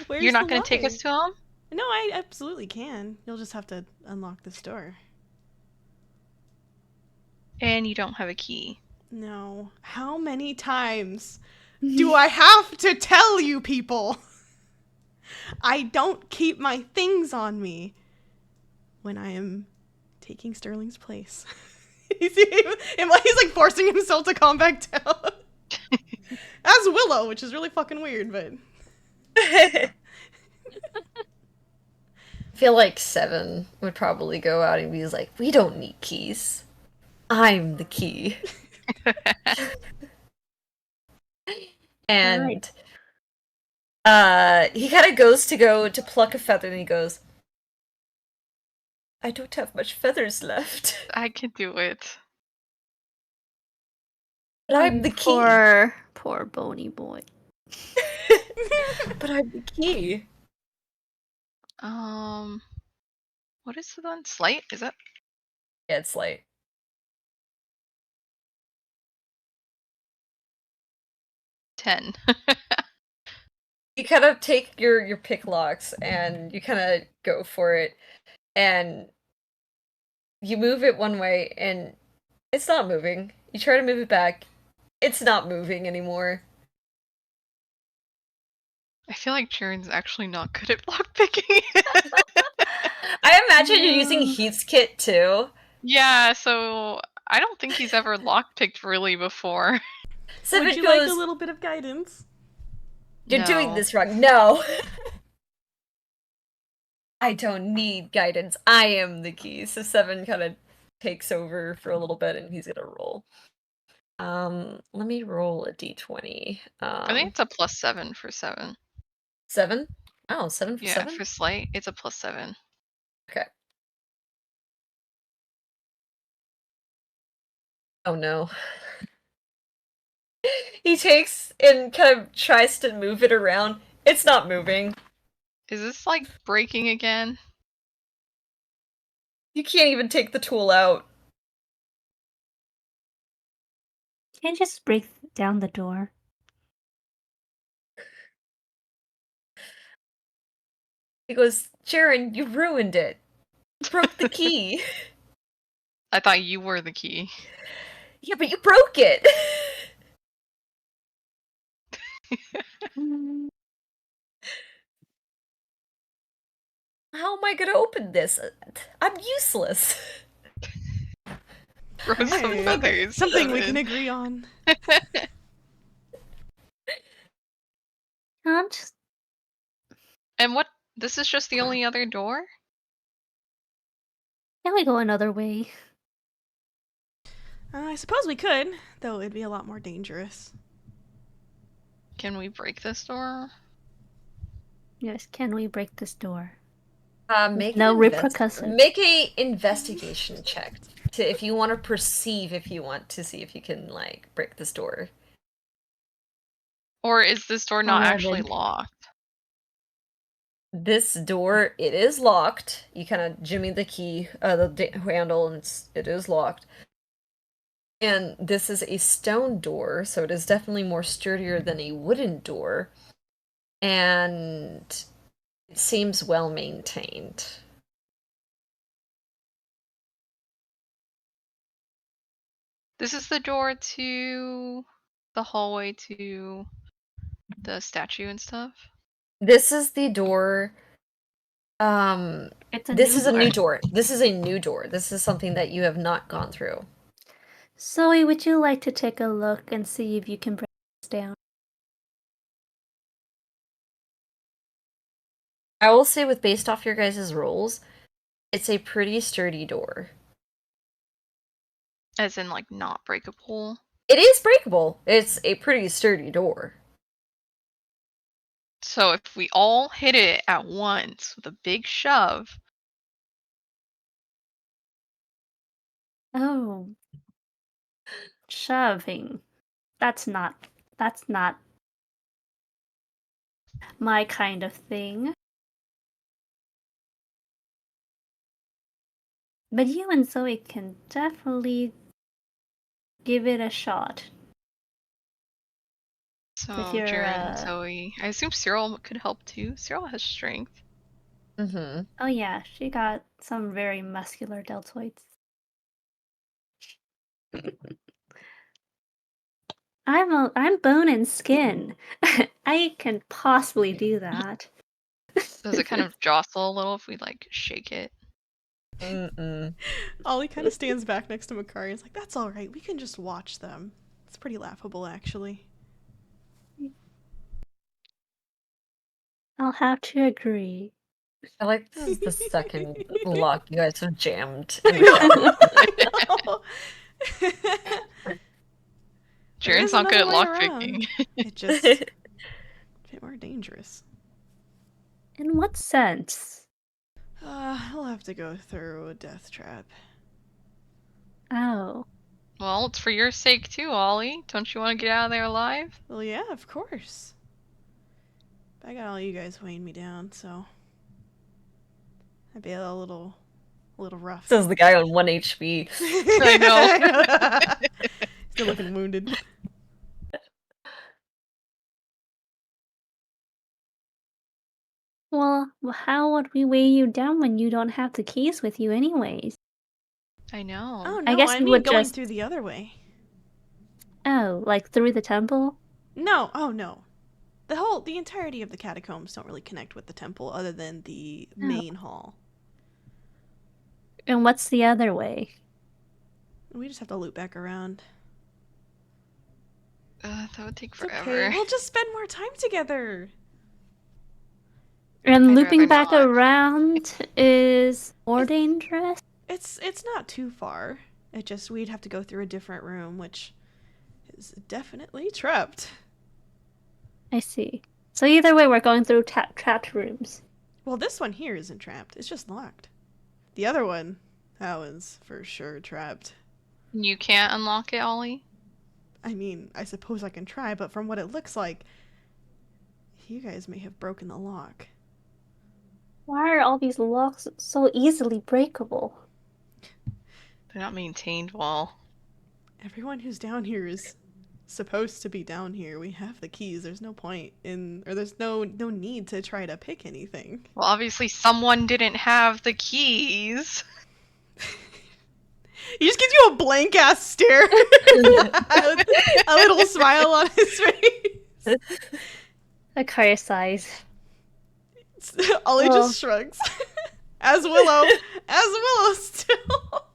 [SPEAKER 1] Where's
[SPEAKER 5] You're not
[SPEAKER 1] the
[SPEAKER 5] going to take
[SPEAKER 1] lie?
[SPEAKER 5] us to him?
[SPEAKER 1] No, I absolutely can. You'll just have to unlock this door.
[SPEAKER 5] And you don't have a key.
[SPEAKER 1] No. How many times do I have to tell you people? I don't keep my things on me when I am taking Sterling's place. he's like forcing himself to calm back down. As Willow, which is really fucking weird, but...
[SPEAKER 2] I feel like 7 would probably go out and be like, we don't need keys. I'm the key. And he kind of goes to pluck a feather and he goes, I don't have much feathers left.
[SPEAKER 5] I can do it.
[SPEAKER 2] But I'm the key.
[SPEAKER 3] Poor bony boy.
[SPEAKER 2] But I'm the key.
[SPEAKER 5] What is the one? Slight? Is that?
[SPEAKER 2] Yeah, it's like
[SPEAKER 5] 10.
[SPEAKER 2] you kind of take your pick locks and you kind of go for it, and you move it one way and it's not moving. You try to move it back, it's not moving anymore.
[SPEAKER 5] I feel like Sharon's actually not good at lockpicking.
[SPEAKER 2] I imagine you're using Heath's kit too.
[SPEAKER 5] Yeah, so I don't think he's ever lockpicked really before.
[SPEAKER 2] So
[SPEAKER 1] Would
[SPEAKER 2] it
[SPEAKER 1] you
[SPEAKER 2] goes,
[SPEAKER 1] like a little bit of guidance?
[SPEAKER 2] you're doing
[SPEAKER 5] No.
[SPEAKER 2] this wrong. No. I don't need guidance. I am the key. So 7 kind of takes over for a little bit and he's gonna roll. Let me roll a d20.
[SPEAKER 5] I think it's a +7 for 7.
[SPEAKER 2] 7? Oh, 7 for
[SPEAKER 5] Yeah,
[SPEAKER 2] 7?
[SPEAKER 5] for Slight, it's a +7.
[SPEAKER 2] Okay. Oh no. He takes and kind of tries to move it around. It's not moving.
[SPEAKER 5] Is this like breaking again?
[SPEAKER 2] You can't even take the tool out.
[SPEAKER 3] Can't just break down the door.
[SPEAKER 2] He goes, Sharon, you ruined it. You broke the key.
[SPEAKER 5] I thought you were the key.
[SPEAKER 2] Yeah, but you broke it.
[SPEAKER 3] Mm,
[SPEAKER 2] How am I gonna open this? I'm useless.
[SPEAKER 5] Throw some
[SPEAKER 1] Hey,
[SPEAKER 5] feathers.
[SPEAKER 1] Something we
[SPEAKER 5] Seven.
[SPEAKER 1] can agree on.
[SPEAKER 3] I'm just
[SPEAKER 5] And what? This is just the only other door?
[SPEAKER 3] Can we go another way?
[SPEAKER 1] I suppose we could, though it'd be a lot more dangerous.
[SPEAKER 5] Can we break this door?
[SPEAKER 3] Yes, can we break this door?
[SPEAKER 2] Make
[SPEAKER 3] No
[SPEAKER 2] an
[SPEAKER 3] repercussions.
[SPEAKER 2] Make a investigation check to if you want to perceive, if you want to see if you can like break this door.
[SPEAKER 5] Or is this door not actually
[SPEAKER 3] 11.
[SPEAKER 5] locked?
[SPEAKER 2] This door, it is locked. You kind of jimmy the key, the handle, and it is locked. And this is a stone door, so it is definitely more sturdier than a wooden door. And it seems well maintained.
[SPEAKER 5] This is the door to the hallway to the statue and stuff?
[SPEAKER 2] This is the door.
[SPEAKER 3] It's a
[SPEAKER 2] This
[SPEAKER 3] new
[SPEAKER 2] is a
[SPEAKER 3] door.
[SPEAKER 2] new door. This is a new door. This is something that you have not gone through.
[SPEAKER 3] Zoe, would you like to take a look and see if you can break this down?
[SPEAKER 2] I will say, with based off your guys' rolls, it's a pretty sturdy door.
[SPEAKER 5] As in, like, not breakable?
[SPEAKER 2] It is breakable. It's a pretty sturdy door.
[SPEAKER 5] So if we all hit it at once with a big shove,
[SPEAKER 3] Oh. Shoving. That's not my kind of thing. But you and Zoe can definitely give it a shot.
[SPEAKER 5] So,
[SPEAKER 3] With your,
[SPEAKER 5] Jaren, Zoe. I assume Cyril could help too. Cyril has strength.
[SPEAKER 2] Mm-hmm.
[SPEAKER 3] Oh yeah, she got some very muscular deltoids. I'm bone and skin. I can possibly do that.
[SPEAKER 5] Does it kind of jostle a little if we like shake it?
[SPEAKER 2] Mm-mm.
[SPEAKER 1] Ollie kind of stands back next to Makari and is like, that's alright, we can just watch them. It's pretty laughable, actually.
[SPEAKER 3] I'll have to agree.
[SPEAKER 2] I like this is the second lock you guys have jammed in the shower.
[SPEAKER 1] There is
[SPEAKER 5] Jaren's not good at
[SPEAKER 1] another way around.
[SPEAKER 5] lockpicking.
[SPEAKER 1] It just a bit more dangerous.
[SPEAKER 3] In what sense?
[SPEAKER 1] I'll have to go through a death trap.
[SPEAKER 3] Oh.
[SPEAKER 5] Well, it's for your sake too, Ollie. Don't you want to get out of there alive?
[SPEAKER 1] Well, yeah, of course. But I got all you guys weighing me down, so I'd be a little rough.
[SPEAKER 2] Says the guy on 1 HP.
[SPEAKER 5] I know.
[SPEAKER 1] Still looking wounded.
[SPEAKER 3] Well, how would we weigh you down when you don't have the keys with you anyways?
[SPEAKER 5] I know.
[SPEAKER 1] Oh
[SPEAKER 3] I
[SPEAKER 1] no,
[SPEAKER 3] guess
[SPEAKER 1] I
[SPEAKER 3] you
[SPEAKER 1] mean
[SPEAKER 3] would
[SPEAKER 1] going
[SPEAKER 3] just-
[SPEAKER 1] through the other way.
[SPEAKER 3] Oh, like through the temple?
[SPEAKER 1] No, oh no. The entirety of the catacombs don't really connect with the temple other than the main hall.
[SPEAKER 3] And what's the other way?
[SPEAKER 1] We just have to loop back around.
[SPEAKER 5] That would take
[SPEAKER 1] It's
[SPEAKER 5] forever.
[SPEAKER 1] okay, we'll just spend more time together.
[SPEAKER 3] And
[SPEAKER 5] I'd
[SPEAKER 3] looping
[SPEAKER 5] rather
[SPEAKER 3] back
[SPEAKER 5] not.
[SPEAKER 3] around is more dangerous?
[SPEAKER 1] It's not too far. It just we'd have to go through a different room, which is definitely trapped.
[SPEAKER 3] I see. So either way, we're going through trapped rooms.
[SPEAKER 1] Well, this one here isn't trapped. It's just locked. The other one, that one's for sure trapped.
[SPEAKER 5] You can't unlock it, Ollie?
[SPEAKER 1] I mean, I suppose I can try, but from what it looks like, you guys may have broken the lock.
[SPEAKER 3] Why are all these locks so easily breakable?
[SPEAKER 5] They're not maintained well.
[SPEAKER 1] Everyone who's down here is supposed to be down here. We have the keys. There's no point in, or there's no need to try to pick anything.
[SPEAKER 5] Well, obviously someone didn't have the keys.
[SPEAKER 1] He just gives you a blank ass stare. A little smile on his face.
[SPEAKER 3] Akari sighs.
[SPEAKER 1] Ollie
[SPEAKER 3] Well.
[SPEAKER 1] just shrugs. As Willow still.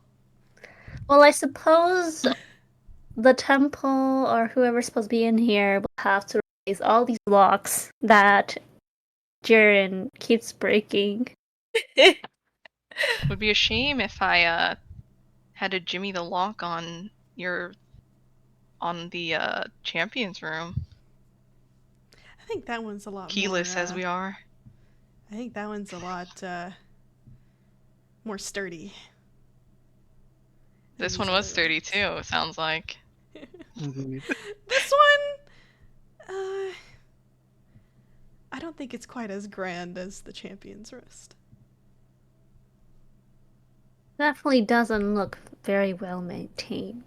[SPEAKER 3] Well, I suppose the temple or whoever's supposed to be in here will have to raise all these locks that Jaren keeps breaking.
[SPEAKER 5] It would be a shame if I had to jimmy the lock on the champions room.
[SPEAKER 1] I think that one's a lot
[SPEAKER 5] Keyless
[SPEAKER 1] more,
[SPEAKER 5] as we are.
[SPEAKER 1] I think that one's a lot more sturdy. than
[SPEAKER 5] This
[SPEAKER 1] these
[SPEAKER 5] one was
[SPEAKER 1] other
[SPEAKER 5] sturdy
[SPEAKER 1] ones.
[SPEAKER 5] too, it sounds like.
[SPEAKER 4] Indeed.
[SPEAKER 1] This one, I don't think it's quite as grand as the Champion's Wrist.
[SPEAKER 3] Definitely doesn't look very well maintained.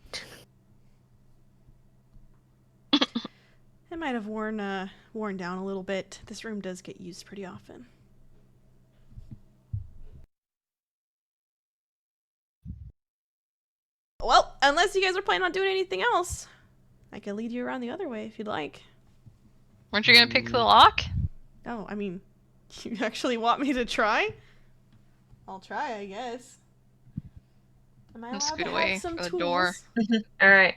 [SPEAKER 1] It might have worn down a little bit. This room does get used pretty often. Well, unless you guys are planning on doing anything else, I can lead you around the other way if you'd like.
[SPEAKER 5] Weren't you gonna pick the lock?
[SPEAKER 1] Oh, I mean, you actually want me to try? I'll try, I guess. Am I
[SPEAKER 5] I'll
[SPEAKER 1] allowed
[SPEAKER 5] scoot
[SPEAKER 1] to
[SPEAKER 5] away
[SPEAKER 1] have some
[SPEAKER 5] for the
[SPEAKER 1] tools?
[SPEAKER 5] door.
[SPEAKER 2] Alright.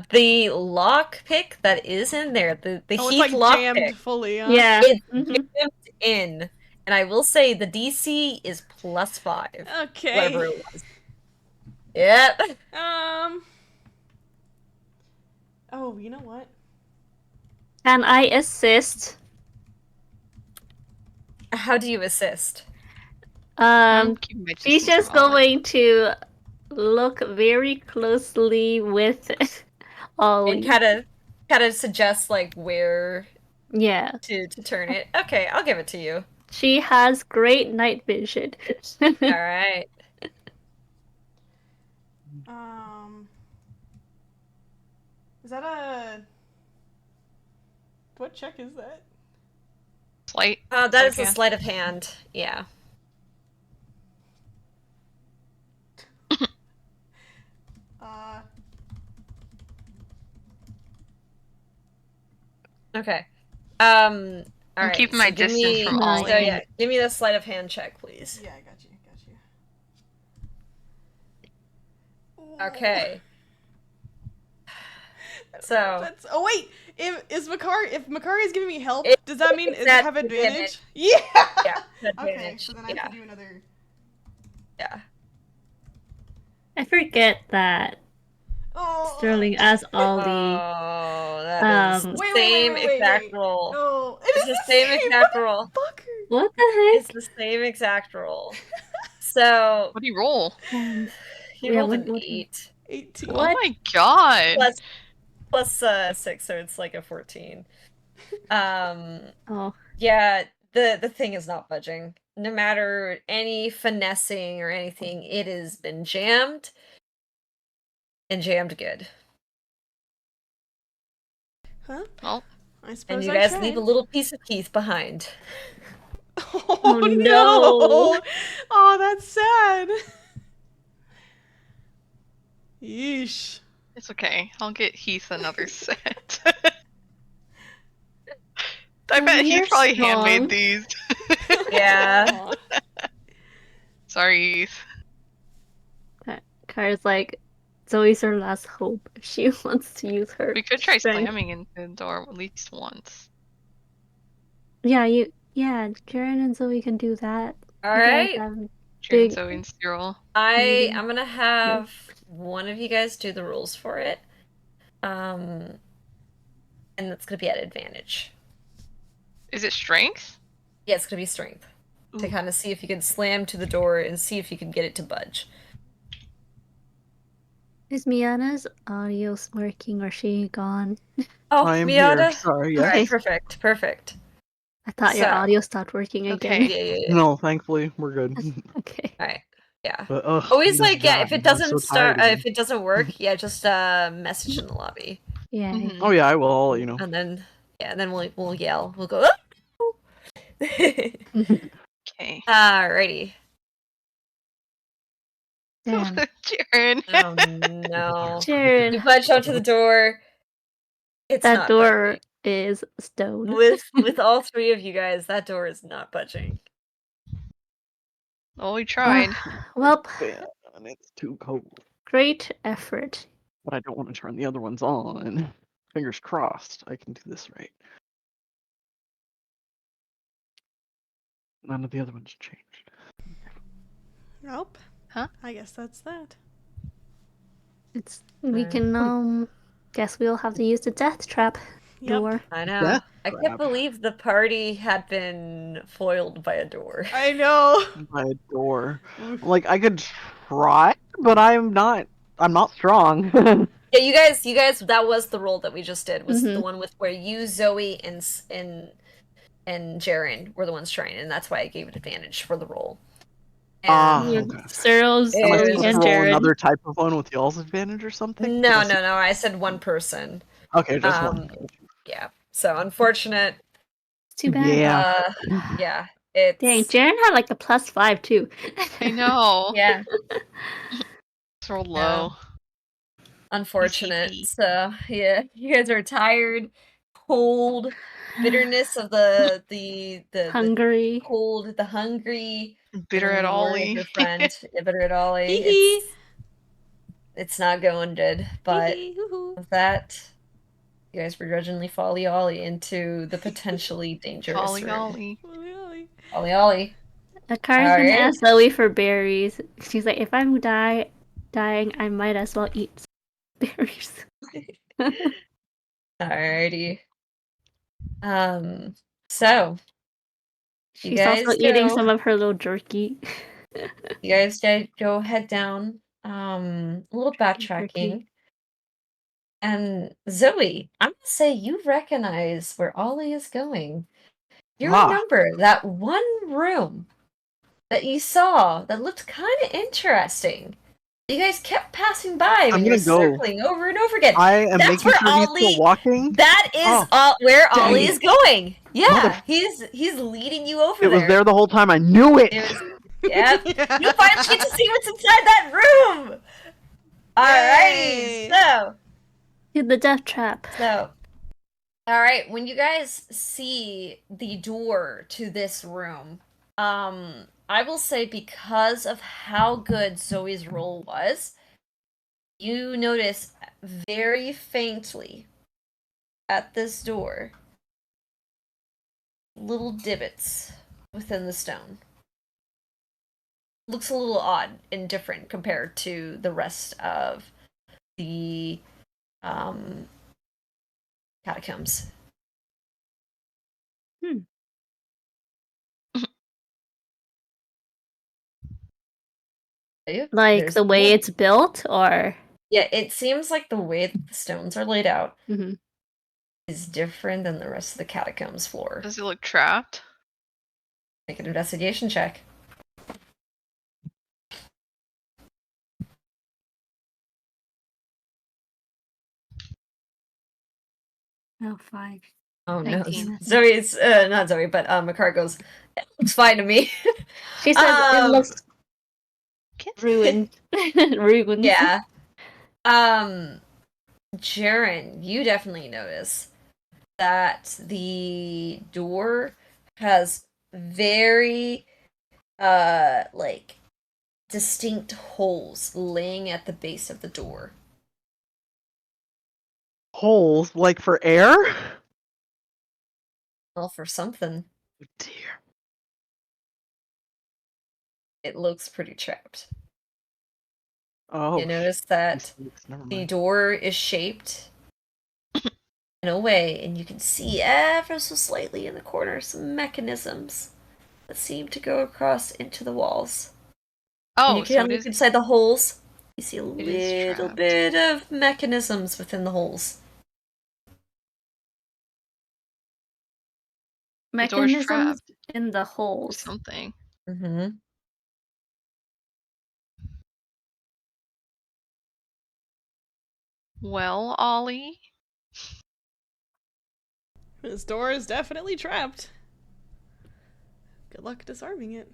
[SPEAKER 2] The lock pick that is in there, the
[SPEAKER 1] Oh,
[SPEAKER 2] heat
[SPEAKER 1] it's like
[SPEAKER 2] lock
[SPEAKER 1] jammed
[SPEAKER 2] pick,
[SPEAKER 1] fully, huh?
[SPEAKER 3] Yeah.
[SPEAKER 2] it's
[SPEAKER 3] Mhm.
[SPEAKER 2] jammed in. And I will say the DC is +5.
[SPEAKER 1] Okay.
[SPEAKER 2] Whatever it was. Yep.
[SPEAKER 1] Oh, you know what?
[SPEAKER 3] Can I assist?
[SPEAKER 2] How do you assist?
[SPEAKER 5] I'm keeping my
[SPEAKER 3] She's
[SPEAKER 5] distance
[SPEAKER 3] just
[SPEAKER 5] from Ollie.
[SPEAKER 3] going to look very closely with Ollie.
[SPEAKER 2] And kind of suggest like where
[SPEAKER 3] Yeah.
[SPEAKER 2] to turn it. Okay, I'll give it to you.
[SPEAKER 3] She has great night vision.
[SPEAKER 2] Alright.
[SPEAKER 1] Is that a... What check is that?
[SPEAKER 5] Slight.
[SPEAKER 2] That is a
[SPEAKER 5] hand.
[SPEAKER 2] sleight of hand. Yeah.
[SPEAKER 1] Okay.
[SPEAKER 2] Okay. All
[SPEAKER 5] I'm
[SPEAKER 2] right.
[SPEAKER 5] keeping my
[SPEAKER 2] give
[SPEAKER 5] distance
[SPEAKER 2] me,
[SPEAKER 5] from
[SPEAKER 3] Nice.
[SPEAKER 5] Ollie.
[SPEAKER 2] So yeah, give me the sleight of hand check, please.
[SPEAKER 1] Yeah, I got you.
[SPEAKER 2] Okay.
[SPEAKER 1] That's...
[SPEAKER 2] So
[SPEAKER 1] Oh wait, if Makari is giving me help,
[SPEAKER 2] It-
[SPEAKER 1] does that mean
[SPEAKER 2] it's
[SPEAKER 1] I
[SPEAKER 2] that
[SPEAKER 1] have
[SPEAKER 2] advantage.
[SPEAKER 1] advantage? Yeah.
[SPEAKER 2] Yeah,
[SPEAKER 1] Okay,
[SPEAKER 2] advantage.
[SPEAKER 1] so then I
[SPEAKER 2] Yeah.
[SPEAKER 1] have to do another.
[SPEAKER 2] Yeah.
[SPEAKER 3] I forget that
[SPEAKER 1] Oh.
[SPEAKER 3] Sterling as Ollie.
[SPEAKER 2] Oh, that is the same exact roll.
[SPEAKER 1] No,
[SPEAKER 2] It's the same exact roll.
[SPEAKER 1] Fucker.
[SPEAKER 3] What the heck?
[SPEAKER 2] It's the same exact roll. So
[SPEAKER 5] What do you roll?
[SPEAKER 2] he
[SPEAKER 3] Yeah,
[SPEAKER 2] rolled
[SPEAKER 3] what-
[SPEAKER 2] an
[SPEAKER 3] what-
[SPEAKER 2] 8
[SPEAKER 1] 18.
[SPEAKER 5] Oh
[SPEAKER 3] What?
[SPEAKER 5] my god!
[SPEAKER 2] plus 6, so it's like a 14.
[SPEAKER 3] Oh,
[SPEAKER 2] Yeah, the thing is not budging. No matter any finessing or anything, it has been jammed. And jammed good.
[SPEAKER 1] Huh?
[SPEAKER 5] Oh,
[SPEAKER 1] I suppose
[SPEAKER 2] And you
[SPEAKER 1] I
[SPEAKER 2] guys
[SPEAKER 1] tried.
[SPEAKER 2] leave a little piece of Keith behind.
[SPEAKER 1] Oh
[SPEAKER 3] no.
[SPEAKER 1] no! Oh, that's sad. Yeesh.
[SPEAKER 5] it's okay. I'll get Heath another set. I bet he
[SPEAKER 3] you're
[SPEAKER 5] probably
[SPEAKER 3] strong.
[SPEAKER 5] handmade these.
[SPEAKER 2] Yeah.
[SPEAKER 1] Aw.
[SPEAKER 5] Sorry, Heath.
[SPEAKER 3] Kara's like, Zoe's her last hope if she wants to use her.
[SPEAKER 5] We could try
[SPEAKER 3] strength.
[SPEAKER 5] slamming into the door at least once.
[SPEAKER 3] Yeah, Jaren and Zoe can do that.
[SPEAKER 2] All
[SPEAKER 3] You guys
[SPEAKER 2] right.
[SPEAKER 3] have
[SPEAKER 5] Jaren,
[SPEAKER 3] big-
[SPEAKER 5] Zoe, and Cyril.
[SPEAKER 2] I'm gonna have one of you guys do the rules for it. And that's gonna be at advantage.
[SPEAKER 5] Is it strength?
[SPEAKER 2] Yeah, it's gonna be strength. To kind of see if you can slam to the door and see if you can get it to budge.
[SPEAKER 3] Is Miana's audio working or is she gone?
[SPEAKER 2] Oh,
[SPEAKER 4] I am
[SPEAKER 2] Miata.
[SPEAKER 4] here. Sorry,
[SPEAKER 2] All
[SPEAKER 4] yes.
[SPEAKER 2] right, perfect.
[SPEAKER 3] I thought your
[SPEAKER 2] So-
[SPEAKER 3] audio stopped working again.
[SPEAKER 5] Okay.
[SPEAKER 2] Yeah.
[SPEAKER 4] No, thankfully we're good.
[SPEAKER 3] Okay.
[SPEAKER 2] All right. Yeah.
[SPEAKER 4] But
[SPEAKER 2] Always
[SPEAKER 4] this
[SPEAKER 2] like, yeah,
[SPEAKER 4] job,
[SPEAKER 2] if it
[SPEAKER 4] I'm
[SPEAKER 2] doesn't
[SPEAKER 4] so
[SPEAKER 2] start,
[SPEAKER 4] tired again.
[SPEAKER 2] if it doesn't work, yeah, just message in the lobby,
[SPEAKER 3] Yeah.
[SPEAKER 5] Mhm.
[SPEAKER 4] Oh yeah, I will. I'll let you know.
[SPEAKER 2] and then we'll yell. We'll go. "Oh!"
[SPEAKER 5] Okay.
[SPEAKER 2] Alrighty.
[SPEAKER 3] Damn.
[SPEAKER 5] Jaren.
[SPEAKER 2] Oh no.
[SPEAKER 3] Jaren,
[SPEAKER 2] You budge onto the door. It's
[SPEAKER 3] that
[SPEAKER 2] not
[SPEAKER 3] door is stone.
[SPEAKER 2] budging. With all three of you guys, that door is not budging.
[SPEAKER 5] Well, we tried.
[SPEAKER 3] Well,
[SPEAKER 4] Yeah, and it's too cold.
[SPEAKER 3] great effort.
[SPEAKER 4] But I don't want to turn the other ones on. Fingers crossed I can do this right. None of the other ones changed.
[SPEAKER 1] Nope.
[SPEAKER 5] Huh?
[SPEAKER 1] I guess that's that.
[SPEAKER 3] We can guess we'll have to use the death trap
[SPEAKER 1] Yep.
[SPEAKER 3] door.
[SPEAKER 2] I know.
[SPEAKER 4] Death
[SPEAKER 2] I
[SPEAKER 4] trap.
[SPEAKER 2] can't believe the party had been foiled by a door.
[SPEAKER 1] I know.
[SPEAKER 4] By a door. Like I could try, but I'm not strong.
[SPEAKER 2] Yeah, you guys, that was the roll that we just did. Was the one with where you, Zoe, and Jaren were the ones trying, and that's why I gave it advantage for the roll. And
[SPEAKER 4] Okay.
[SPEAKER 3] Cyril's,
[SPEAKER 2] Am
[SPEAKER 4] Am I
[SPEAKER 3] Zoe,
[SPEAKER 4] supposed to
[SPEAKER 3] and
[SPEAKER 4] roll
[SPEAKER 3] Jaren.
[SPEAKER 4] another type of one with y'all's advantage or something?
[SPEAKER 2] No. I said one person.
[SPEAKER 4] Okay, just one.
[SPEAKER 2] Yeah. So unfortunate.
[SPEAKER 3] Too bad.
[SPEAKER 4] Yeah.
[SPEAKER 2] Yeah. It's
[SPEAKER 3] Dang, Jaren had like a +5 too.
[SPEAKER 5] I know.
[SPEAKER 2] yeah.
[SPEAKER 5] It's rolled low.
[SPEAKER 2] Unfortunate.
[SPEAKER 5] ECP.
[SPEAKER 2] So yeah, you guys are tired, cold, bitterness of the
[SPEAKER 3] Hungry.
[SPEAKER 2] cold, the hungry,
[SPEAKER 5] Bitter
[SPEAKER 2] and
[SPEAKER 5] at
[SPEAKER 2] the worry of
[SPEAKER 5] Ollie.
[SPEAKER 2] your friend. Yeah, bitter at Ollie.
[SPEAKER 1] Hee hee.
[SPEAKER 2] It's not going good, but
[SPEAKER 1] Hee hee, hoo hoo.
[SPEAKER 2] with that, you guys begrudgingly folly Ollie into the potentially dangerous
[SPEAKER 5] Ollie,
[SPEAKER 2] room.
[SPEAKER 5] Ollie.
[SPEAKER 2] Ollie.
[SPEAKER 3] Akari's gonna
[SPEAKER 2] Alright.
[SPEAKER 3] ask Zoe for berries. She's like, if I'm dying, I might as well eat some berries.
[SPEAKER 2] Alrighty. So
[SPEAKER 3] She's
[SPEAKER 2] guys
[SPEAKER 3] also eating
[SPEAKER 2] go-
[SPEAKER 3] some of her little jerky.
[SPEAKER 2] you guys go head down. A little backtracking.
[SPEAKER 3] Jerky.
[SPEAKER 2] And Zoe, I'm gonna say you recognize where Ollie is going. You
[SPEAKER 4] Ah.
[SPEAKER 2] remember that one room that you saw that looked kind of interesting. You guys kept passing by when
[SPEAKER 4] I'm
[SPEAKER 2] you're
[SPEAKER 4] gonna go.
[SPEAKER 2] circling over and over again.
[SPEAKER 4] I am
[SPEAKER 2] That's
[SPEAKER 4] making
[SPEAKER 2] where
[SPEAKER 4] sure he's
[SPEAKER 2] Ollie.
[SPEAKER 4] still walking.
[SPEAKER 2] That is
[SPEAKER 4] Oh,
[SPEAKER 2] where
[SPEAKER 4] dang
[SPEAKER 2] Ollie
[SPEAKER 4] it.
[SPEAKER 2] is going. Yeah,
[SPEAKER 4] Mother-
[SPEAKER 2] he's leading you over
[SPEAKER 4] It
[SPEAKER 2] there.
[SPEAKER 4] was there the whole time. I knew it.
[SPEAKER 2] It was, yeah. You finally get to see what's inside that room. Alrighty,
[SPEAKER 1] Yay.
[SPEAKER 3] To the death trap.
[SPEAKER 2] so alright, when you guys see the door to this room, I will say because of how good Zoe's roll was, you notice very faintly at this door little divots within the stone. Looks a little odd and different compared to the rest of the catacombs.
[SPEAKER 3] Like
[SPEAKER 2] There's
[SPEAKER 3] the way
[SPEAKER 2] no-
[SPEAKER 3] it's built, or
[SPEAKER 2] Yeah, it seems like the way that the stones are laid out
[SPEAKER 3] Mhm.
[SPEAKER 2] is different than the rest of the catacombs floor.
[SPEAKER 5] Does it look trapped?
[SPEAKER 2] Make an investigation check.
[SPEAKER 3] oh, 5.
[SPEAKER 2] Oh no,
[SPEAKER 5] 19.
[SPEAKER 2] Zoe's not Zoe, but Makar goes, "It looks fine to me."
[SPEAKER 3] She says it looks ruined. Ruined.
[SPEAKER 2] Yeah. Jaren, you definitely notice that the door has very like distinct holes laying at the base of the door.
[SPEAKER 4] Holes like for air.
[SPEAKER 2] Well, for something,
[SPEAKER 4] Oh, dear.
[SPEAKER 2] it looks pretty trapped.
[SPEAKER 4] Oh.
[SPEAKER 2] You notice that
[SPEAKER 4] Never
[SPEAKER 2] the
[SPEAKER 4] mind.
[SPEAKER 2] door is shaped in a way, and you can see ever so slightly in the corner some mechanisms that seem to go across into the walls. And
[SPEAKER 5] Oh,
[SPEAKER 2] you
[SPEAKER 5] so
[SPEAKER 2] can
[SPEAKER 5] it
[SPEAKER 2] look
[SPEAKER 5] is.
[SPEAKER 2] inside the holes. You see a
[SPEAKER 5] It is
[SPEAKER 2] little
[SPEAKER 5] trapped.
[SPEAKER 2] bit of mechanisms within the holes.
[SPEAKER 5] The door's
[SPEAKER 3] Mechanisms
[SPEAKER 5] trapped.
[SPEAKER 3] in the
[SPEAKER 5] Or
[SPEAKER 3] holes.
[SPEAKER 5] something.
[SPEAKER 2] Mm-hmm.
[SPEAKER 5] Well, Ollie.
[SPEAKER 1] This door is definitely trapped. Good luck disarming it.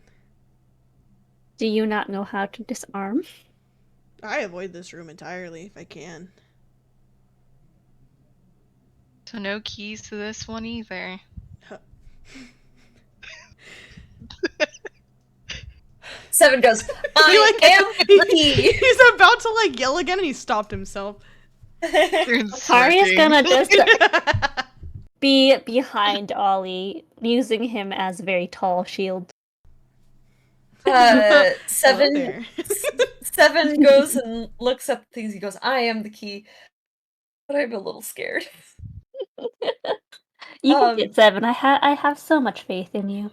[SPEAKER 3] Do you not know how to disarm?
[SPEAKER 1] I avoid this room entirely if I can.
[SPEAKER 5] So no keys to this one either.
[SPEAKER 2] Seven goes, I am the key!
[SPEAKER 1] He's about to like yell again and he stopped himself.
[SPEAKER 3] Kari's gonna just be behind Ollie, using him as a very tall shield.
[SPEAKER 1] Hello
[SPEAKER 2] Seven
[SPEAKER 1] there.
[SPEAKER 2] Seven goes and looks up things. He goes, I am the key. But I'm a little scared.
[SPEAKER 3] You can get 7. I have so much faith in you.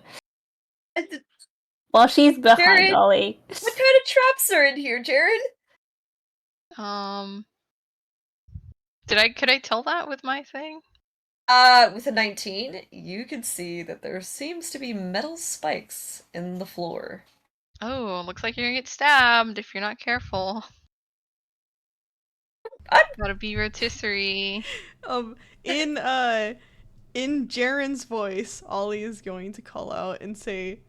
[SPEAKER 3] While she's behind
[SPEAKER 2] Jared,
[SPEAKER 3] Ollie.
[SPEAKER 2] What kind of traps are in here, Jared?
[SPEAKER 5] Could I tell that with my thing?
[SPEAKER 2] With a 19, you can see that there seems to be metal spikes in the floor.
[SPEAKER 5] Oh, looks like you're gonna get stabbed if you're not careful. Gotta be rotisserie.
[SPEAKER 1] In Jaren's voice, Ollie is going to call out and say,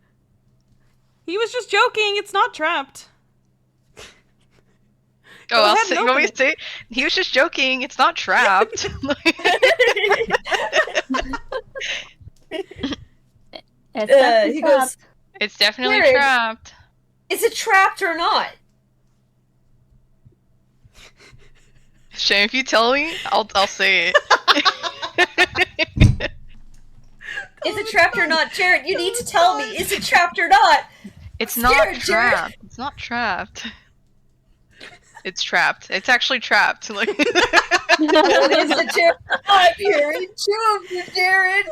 [SPEAKER 1] "He was just joking. It's not trapped."
[SPEAKER 5] Oh, I'll
[SPEAKER 1] ahead
[SPEAKER 5] say,
[SPEAKER 1] and
[SPEAKER 5] you want me
[SPEAKER 1] open
[SPEAKER 5] to say? He was just joking. It's not trapped.
[SPEAKER 3] It's definitely
[SPEAKER 2] He goes,
[SPEAKER 3] trapped.
[SPEAKER 5] It's definitely
[SPEAKER 2] Jared.
[SPEAKER 5] trapped.
[SPEAKER 2] is it trapped or not?
[SPEAKER 5] Shane, if you tell me, I'll say it.
[SPEAKER 2] Is it trapped or not? Jared, you need to tell me, is it trapped or not?
[SPEAKER 5] It's
[SPEAKER 2] I'm
[SPEAKER 5] not
[SPEAKER 2] scared, Jared.
[SPEAKER 5] trapped. It's not trapped. It's trapped. It's actually trapped. Like
[SPEAKER 2] What is it, Jared? I'm hearing two of you, Jared.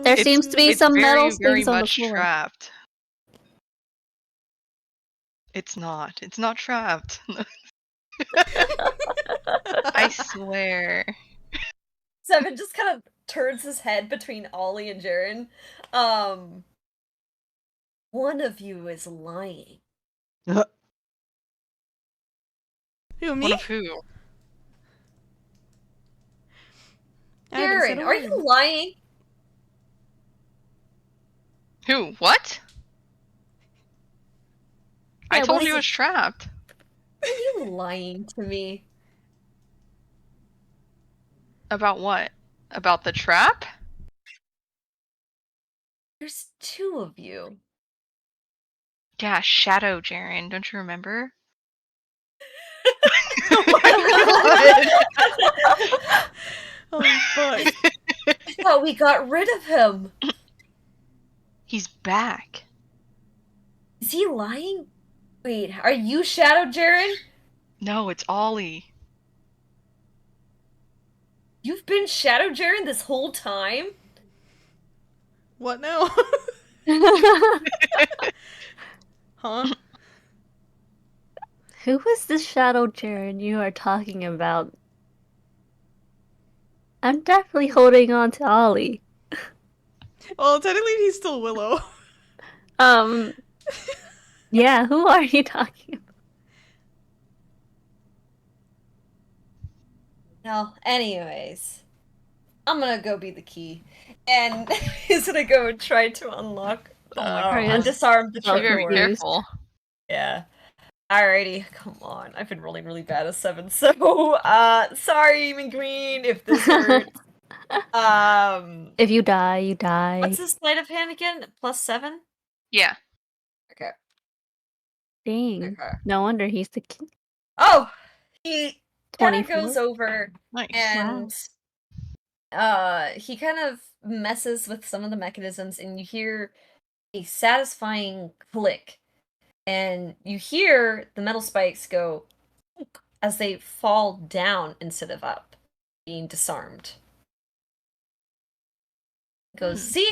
[SPEAKER 3] There seems to be
[SPEAKER 5] it's
[SPEAKER 3] some metal
[SPEAKER 5] very, very
[SPEAKER 3] things on the
[SPEAKER 5] much
[SPEAKER 3] floor.
[SPEAKER 5] trapped. It's not. It's not trapped. I swear.
[SPEAKER 2] Seven just kind of turns his head between Ollie and Jaren. One of you is lying.
[SPEAKER 1] Who, me?
[SPEAKER 5] One of who?
[SPEAKER 1] I haven't said
[SPEAKER 2] Karen,
[SPEAKER 1] a
[SPEAKER 2] are you
[SPEAKER 1] word.
[SPEAKER 2] lying?
[SPEAKER 5] Who? What? I
[SPEAKER 3] Yeah,
[SPEAKER 5] told
[SPEAKER 2] what
[SPEAKER 5] you
[SPEAKER 2] is
[SPEAKER 5] it
[SPEAKER 2] it?
[SPEAKER 5] was trapped.
[SPEAKER 2] Are you lying to me?
[SPEAKER 5] About what? About the trap?
[SPEAKER 2] There's two of you.
[SPEAKER 5] Yeah, Shadow Jaren, don't you remember?
[SPEAKER 2] Oh my god!
[SPEAKER 1] Holy fuck.
[SPEAKER 2] I thought we got rid of him.
[SPEAKER 5] He's back.
[SPEAKER 2] Is he lying? Wait, are you Shadow Jaren?
[SPEAKER 5] No, it's Ollie.
[SPEAKER 2] You've been Shadow Jaren this whole time?
[SPEAKER 1] What now? Huh?
[SPEAKER 3] Who is this Shadow Jaren you are talking about? I'm definitely holding on to Ollie.
[SPEAKER 1] Well, technically he's still Willow.
[SPEAKER 3] Yeah, who are you talking about?
[SPEAKER 2] No, anyways. I'm gonna go be the key. And he's gonna go and try to unlock
[SPEAKER 5] Oh my God.
[SPEAKER 2] and disarm the
[SPEAKER 3] Oh,
[SPEAKER 5] You better be
[SPEAKER 2] trapdoor.
[SPEAKER 3] confused.
[SPEAKER 5] careful.
[SPEAKER 2] Yeah. Alrighty, come on. I've been rolling really bad at 7, so sorry, McQueen, if this hurts.
[SPEAKER 3] If you die, you die.
[SPEAKER 2] What's the sleight of hand again? +7?
[SPEAKER 5] Yeah.
[SPEAKER 2] Okay.
[SPEAKER 3] Dang.
[SPEAKER 2] Okay.
[SPEAKER 3] No wonder he's the king.
[SPEAKER 2] Oh! He kind of
[SPEAKER 3] 24?
[SPEAKER 2] goes over
[SPEAKER 5] Nice.
[SPEAKER 2] and he kind of messes with some of the mechanisms, and you hear a satisfying click. And you hear the metal spikes go as they fall down instead of up, being disarmed. He goes, see?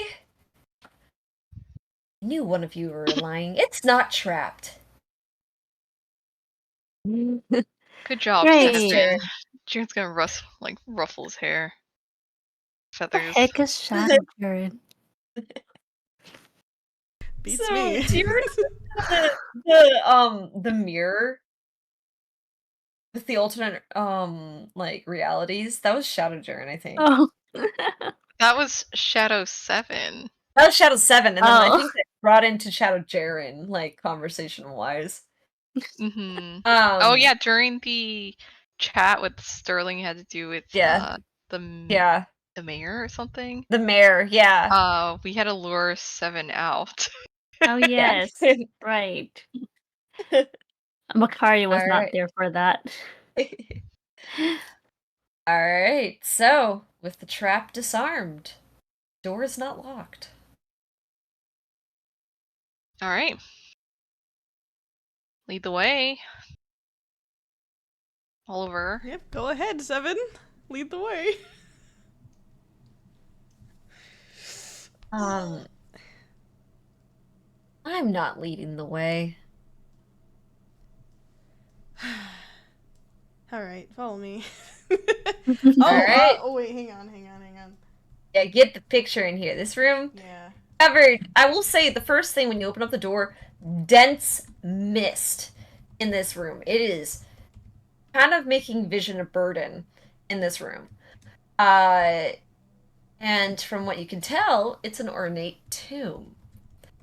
[SPEAKER 2] I knew one of you were lying. It's not trapped.
[SPEAKER 5] Good job,
[SPEAKER 3] Great.
[SPEAKER 5] Seven. Jaren's gonna ruffle his hair.
[SPEAKER 3] The
[SPEAKER 5] Feathers.
[SPEAKER 3] heck is Shadow Jaren?
[SPEAKER 1] Beats
[SPEAKER 2] So,
[SPEAKER 1] me.
[SPEAKER 2] do you remember the mirror with the alternate realities? That was Shadow Jaren, I think.
[SPEAKER 3] Oh.
[SPEAKER 5] That was Shadow 7.
[SPEAKER 2] That was Shadow 7, and then I
[SPEAKER 3] Oh.
[SPEAKER 2] think they brought into Shadow Jaren, like conversation wise.
[SPEAKER 5] Mm-hmm. Oh yeah, during the chat with Sterling had to do with
[SPEAKER 2] Yeah.
[SPEAKER 5] the mayor or something.
[SPEAKER 2] The mayor, yeah.
[SPEAKER 5] We had to lure 7 out.
[SPEAKER 3] Oh yes, right. Makari was not
[SPEAKER 2] Alright.
[SPEAKER 3] there for that.
[SPEAKER 2] Alright, so with the trap disarmed, door is not locked.
[SPEAKER 5] All right. Lead the way. Oliver.
[SPEAKER 1] Yep, go ahead, Seven. Lead the way.
[SPEAKER 2] I'm not leading the way.
[SPEAKER 1] Alright, follow me.
[SPEAKER 2] Alright.
[SPEAKER 1] Oh, wait, hang on.
[SPEAKER 2] Yeah, get the picture in here. This room
[SPEAKER 1] Yeah.
[SPEAKER 2] covered. I will say the first thing when you open up the door, dense mist in this room. It is kind of making vision a burden in this room. And from what you can tell, it's an ornate tomb.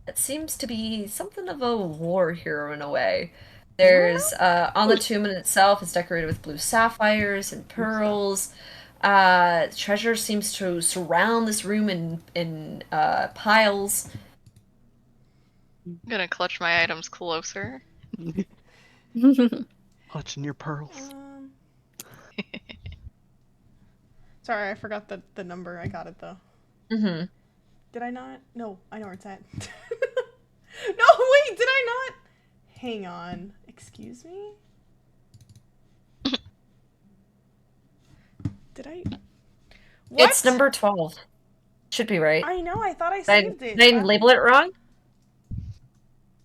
[SPEAKER 2] It seems to be something of a war hero in a way. There's on the tomb in itself is decorated with blue sapphires and pearls. Treasure seems to surround this room in piles.
[SPEAKER 5] I'm gonna clutch my items closer.
[SPEAKER 4] Clutching your pearls.
[SPEAKER 1] Sorry, I forgot the number. I got it though.
[SPEAKER 2] Mm-hmm.
[SPEAKER 1] Did I not? No, I know where it's at. No, wait, did I not? Hang on. Excuse me? Did I? What?
[SPEAKER 2] It's number 12. Should be right.
[SPEAKER 1] I know, I thought I saved it.
[SPEAKER 2] Did I label it wrong?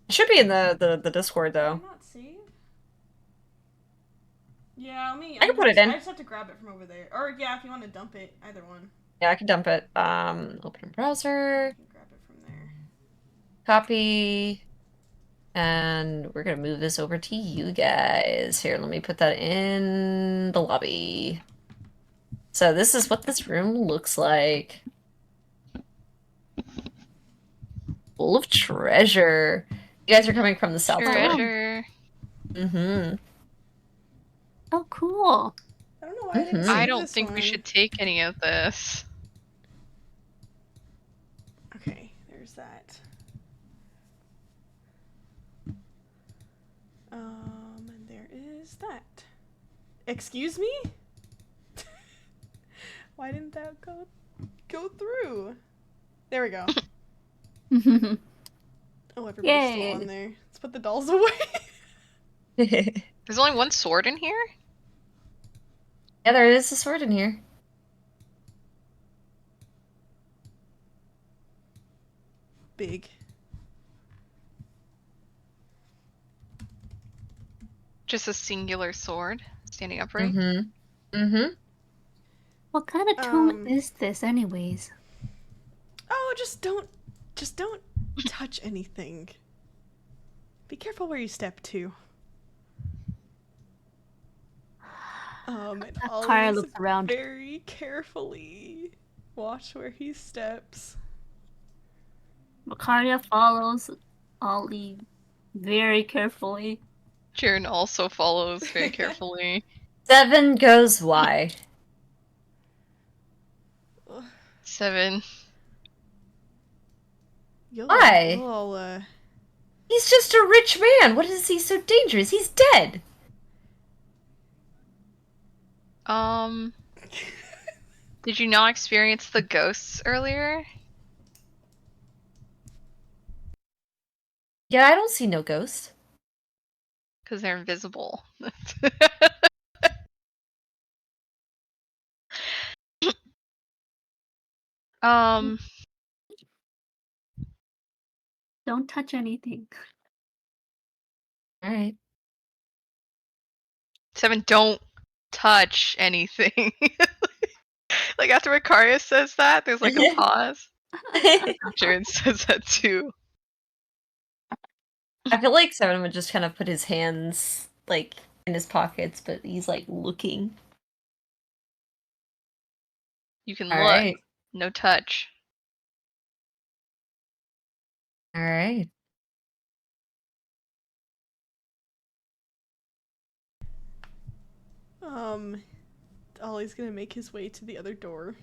[SPEAKER 2] It should be in the Discord
[SPEAKER 1] Did I
[SPEAKER 2] though.
[SPEAKER 1] not save? Yeah, let me.
[SPEAKER 2] I can put it in.
[SPEAKER 1] I just have to grab it from over there. Or yeah, if you want to dump it, either one.
[SPEAKER 2] Yeah, I can dump it. Open a browser.
[SPEAKER 1] I can grab it from there.
[SPEAKER 2] Copy. And we're gonna move this over to you guys. Here, let me put that in the lobby. So this is what this room looks like. Full of treasure. You guys are coming from the south door.
[SPEAKER 5] Treasure.
[SPEAKER 2] Mm-hmm.
[SPEAKER 3] Oh, cool.
[SPEAKER 1] I don't know why I didn't
[SPEAKER 2] Mhm.
[SPEAKER 1] see
[SPEAKER 5] I don't
[SPEAKER 1] this
[SPEAKER 5] think we
[SPEAKER 1] one.
[SPEAKER 5] should take any of this.
[SPEAKER 1] Okay, there's that. And there is that. Excuse me? Why didn't that go through? There we go. Oh, everybody's still
[SPEAKER 3] Yay.
[SPEAKER 1] on there. Let's put the dolls away.
[SPEAKER 5] There's only one sword in here?
[SPEAKER 2] Yeah, there is a sword in here.
[SPEAKER 1] Big.
[SPEAKER 5] Just a singular sword standing upright?
[SPEAKER 2] Mm-hmm. Mm-hmm.
[SPEAKER 3] What kind of tomb
[SPEAKER 1] Um,
[SPEAKER 3] is this, anyways?
[SPEAKER 1] Oh, just don't touch anything. Be careful where you step to. And
[SPEAKER 3] Kara
[SPEAKER 1] always
[SPEAKER 3] looks around.
[SPEAKER 1] very carefully watch where he steps.
[SPEAKER 3] Makaria follows Ollie very carefully.
[SPEAKER 5] Jaren also follows very carefully.
[SPEAKER 2] 7 goes wide.
[SPEAKER 5] 7.
[SPEAKER 2] Why?
[SPEAKER 1] You'll
[SPEAKER 2] He's just a rich man. What is he so dangerous? He's dead.
[SPEAKER 5] Did you not experience the ghosts earlier?
[SPEAKER 2] Yeah, I don't see no ghost.
[SPEAKER 5] Because they're invisible.
[SPEAKER 3] Don't touch anything.
[SPEAKER 2] Alright.
[SPEAKER 5] 7, don't touch anything. Like after Makaria says that, there's like a pause. Jaren says that too.
[SPEAKER 2] I feel like 7 would just kind of put his hands, like, in his pockets, but he's, like, looking.
[SPEAKER 5] You can
[SPEAKER 2] Alright.
[SPEAKER 5] look. No touch.
[SPEAKER 2] Alright.
[SPEAKER 1] Ollie's gonna make his way to the other door.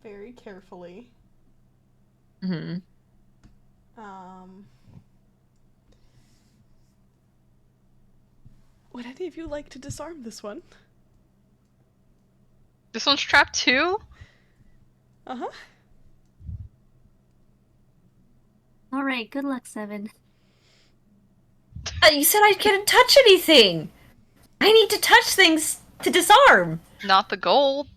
[SPEAKER 1] Very carefully.
[SPEAKER 2] Mm-hmm.
[SPEAKER 1] Would any of you like to disarm this one?
[SPEAKER 5] This one's trapped too?
[SPEAKER 1] Uh-huh.
[SPEAKER 3] Alright, good luck, 7.
[SPEAKER 2] You said I couldn't touch anything! I need to touch things to disarm!
[SPEAKER 5] Not the gold.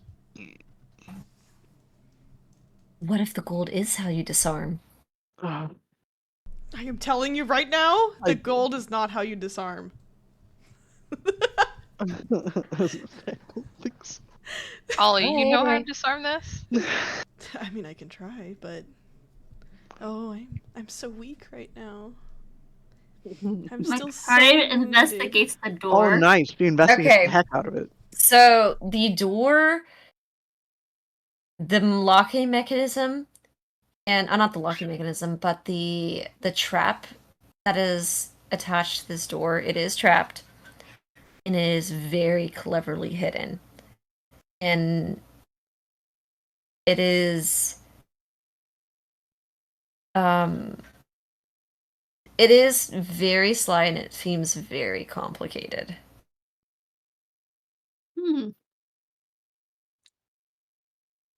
[SPEAKER 2] What if the gold is how you disarm?
[SPEAKER 1] I am telling you right now, the gold is not how you disarm.
[SPEAKER 4] I don't think so.
[SPEAKER 5] Ollie, you know how to disarm this?
[SPEAKER 1] I mean, I can try, but I'm so weak right now. I'm still so
[SPEAKER 3] Makaria
[SPEAKER 1] wounded.
[SPEAKER 3] investigates the
[SPEAKER 4] Oh,
[SPEAKER 3] door.
[SPEAKER 4] nice. She investigates
[SPEAKER 2] Okay.
[SPEAKER 4] the heck out of it.
[SPEAKER 2] So, the door, the locking mechanism, and not the locking mechanism, but the trap that is attached to this door, it is trapped. And it is very cleverly hidden. And it is very sly and it seems very complicated.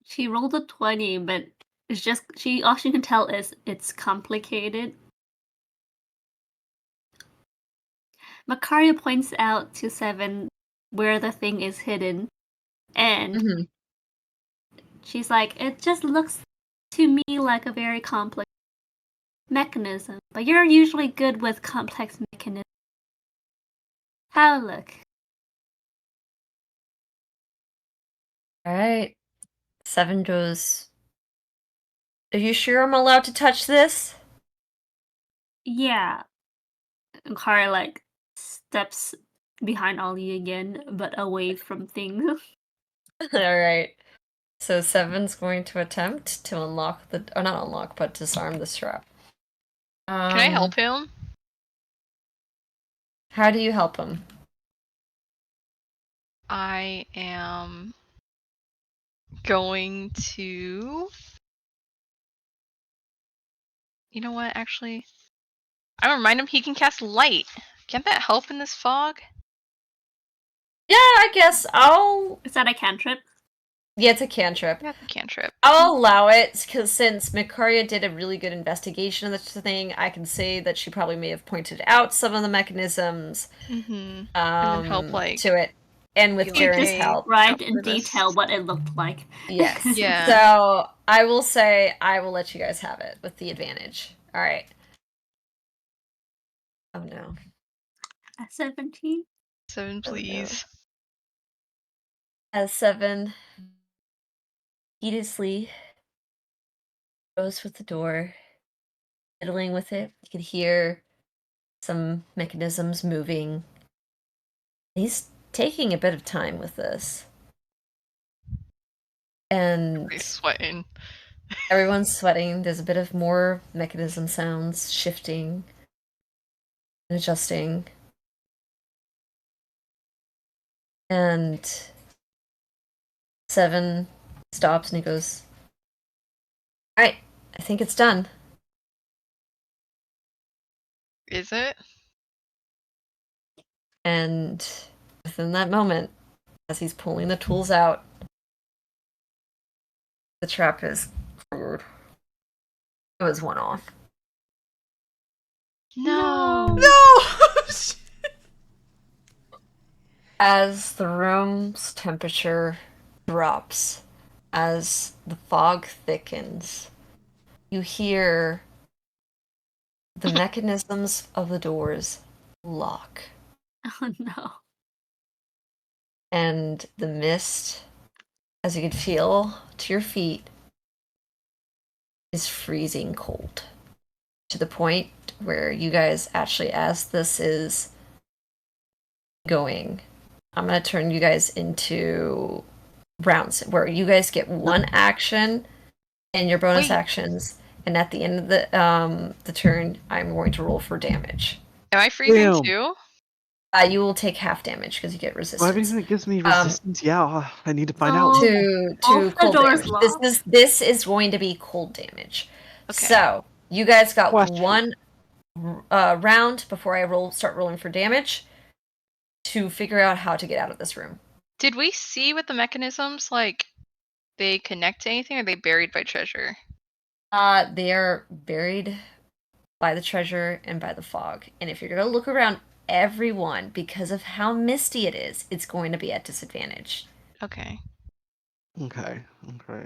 [SPEAKER 3] She rolled a 20, but it's just all she can tell is it's complicated. Makaria points out to 7 where the thing is hidden, and she's like, it just looks to me like a very complex mechanism, but you're usually good with complex mechanisms. Have a look.
[SPEAKER 2] Alright. 7 goes, are you sure I'm allowed to touch this?
[SPEAKER 3] Yeah, Kara like steps behind Ollie again, but away from things.
[SPEAKER 2] Alright. So 7's going to attempt to unlock the... Or not unlock, but disarm the trap.
[SPEAKER 5] Can I help him?
[SPEAKER 2] How do you help him?
[SPEAKER 5] I am going to... You know what, actually? I remind him he can cast light. Can't that help in this fog?
[SPEAKER 2] Yeah, I guess I'll...
[SPEAKER 3] Is that a cantrip?
[SPEAKER 2] Yeah, it's a cantrip.
[SPEAKER 5] Yeah, the cantrip.
[SPEAKER 2] I'll allow it, because since Mikaria did a really good investigation of this thing, I can say that she probably may have pointed out some of the mechanisms
[SPEAKER 5] And then help, like...
[SPEAKER 2] to it. And with
[SPEAKER 5] be
[SPEAKER 2] Jaren's
[SPEAKER 5] like,
[SPEAKER 2] help.
[SPEAKER 3] Right in
[SPEAKER 5] for this.
[SPEAKER 3] detail what it looked like.
[SPEAKER 2] Yes.
[SPEAKER 5] Yeah.
[SPEAKER 2] So, I will say I will let you guys have it with the advantage. Alright. Oh no.
[SPEAKER 3] A 17?
[SPEAKER 5] 7, please.
[SPEAKER 2] As 7 heedlessly goes with the door, fiddling with it. You can hear some mechanisms moving. He's taking a bit of time with this. And
[SPEAKER 5] He's sweating.
[SPEAKER 2] everyone's sweating. There's a bit of more mechanism sounds shifting and adjusting. And 7 stops and he goes, "Alright, I think it's done."
[SPEAKER 5] Is it?
[SPEAKER 2] And within that moment, as he's pulling the tools out, the trap is cleared. It was one off.
[SPEAKER 5] No.
[SPEAKER 1] No!
[SPEAKER 2] As the room's temperature drops, as the fog thickens, you hear the mechanisms of the doors lock.
[SPEAKER 3] Oh no.
[SPEAKER 2] And the mist, as you can feel to your feet, is freezing cold. To the point where you guys actually, as this is going, I'm going to turn you guys into rounds where you guys get one action and your bonus
[SPEAKER 5] Wait.
[SPEAKER 2] actions, and at the end of the turn, I'm going to roll for damage.
[SPEAKER 5] Am I freezing
[SPEAKER 4] Damn.
[SPEAKER 5] too?
[SPEAKER 2] You will take half damage because you get
[SPEAKER 4] Well,
[SPEAKER 2] resistance.
[SPEAKER 4] everything that gives me resistance, yeah, I need to find
[SPEAKER 3] Oh.
[SPEAKER 4] out.
[SPEAKER 2] To
[SPEAKER 3] Both the
[SPEAKER 2] cold
[SPEAKER 3] doors
[SPEAKER 2] damage.
[SPEAKER 3] locked.
[SPEAKER 2] This is going to be cold damage.
[SPEAKER 5] Okay.
[SPEAKER 2] So you guys got
[SPEAKER 4] Question.
[SPEAKER 2] one round before I start rolling for damage to figure out how to get out of this room.
[SPEAKER 5] Did we see what the mechanisms, like, they connect to anything, or are they buried by treasure?
[SPEAKER 2] They are buried by the treasure and by the fog. And if you're going to look around everyone, because of how misty it is, it's going to be at disadvantage.
[SPEAKER 5] Okay.
[SPEAKER 4] Okay.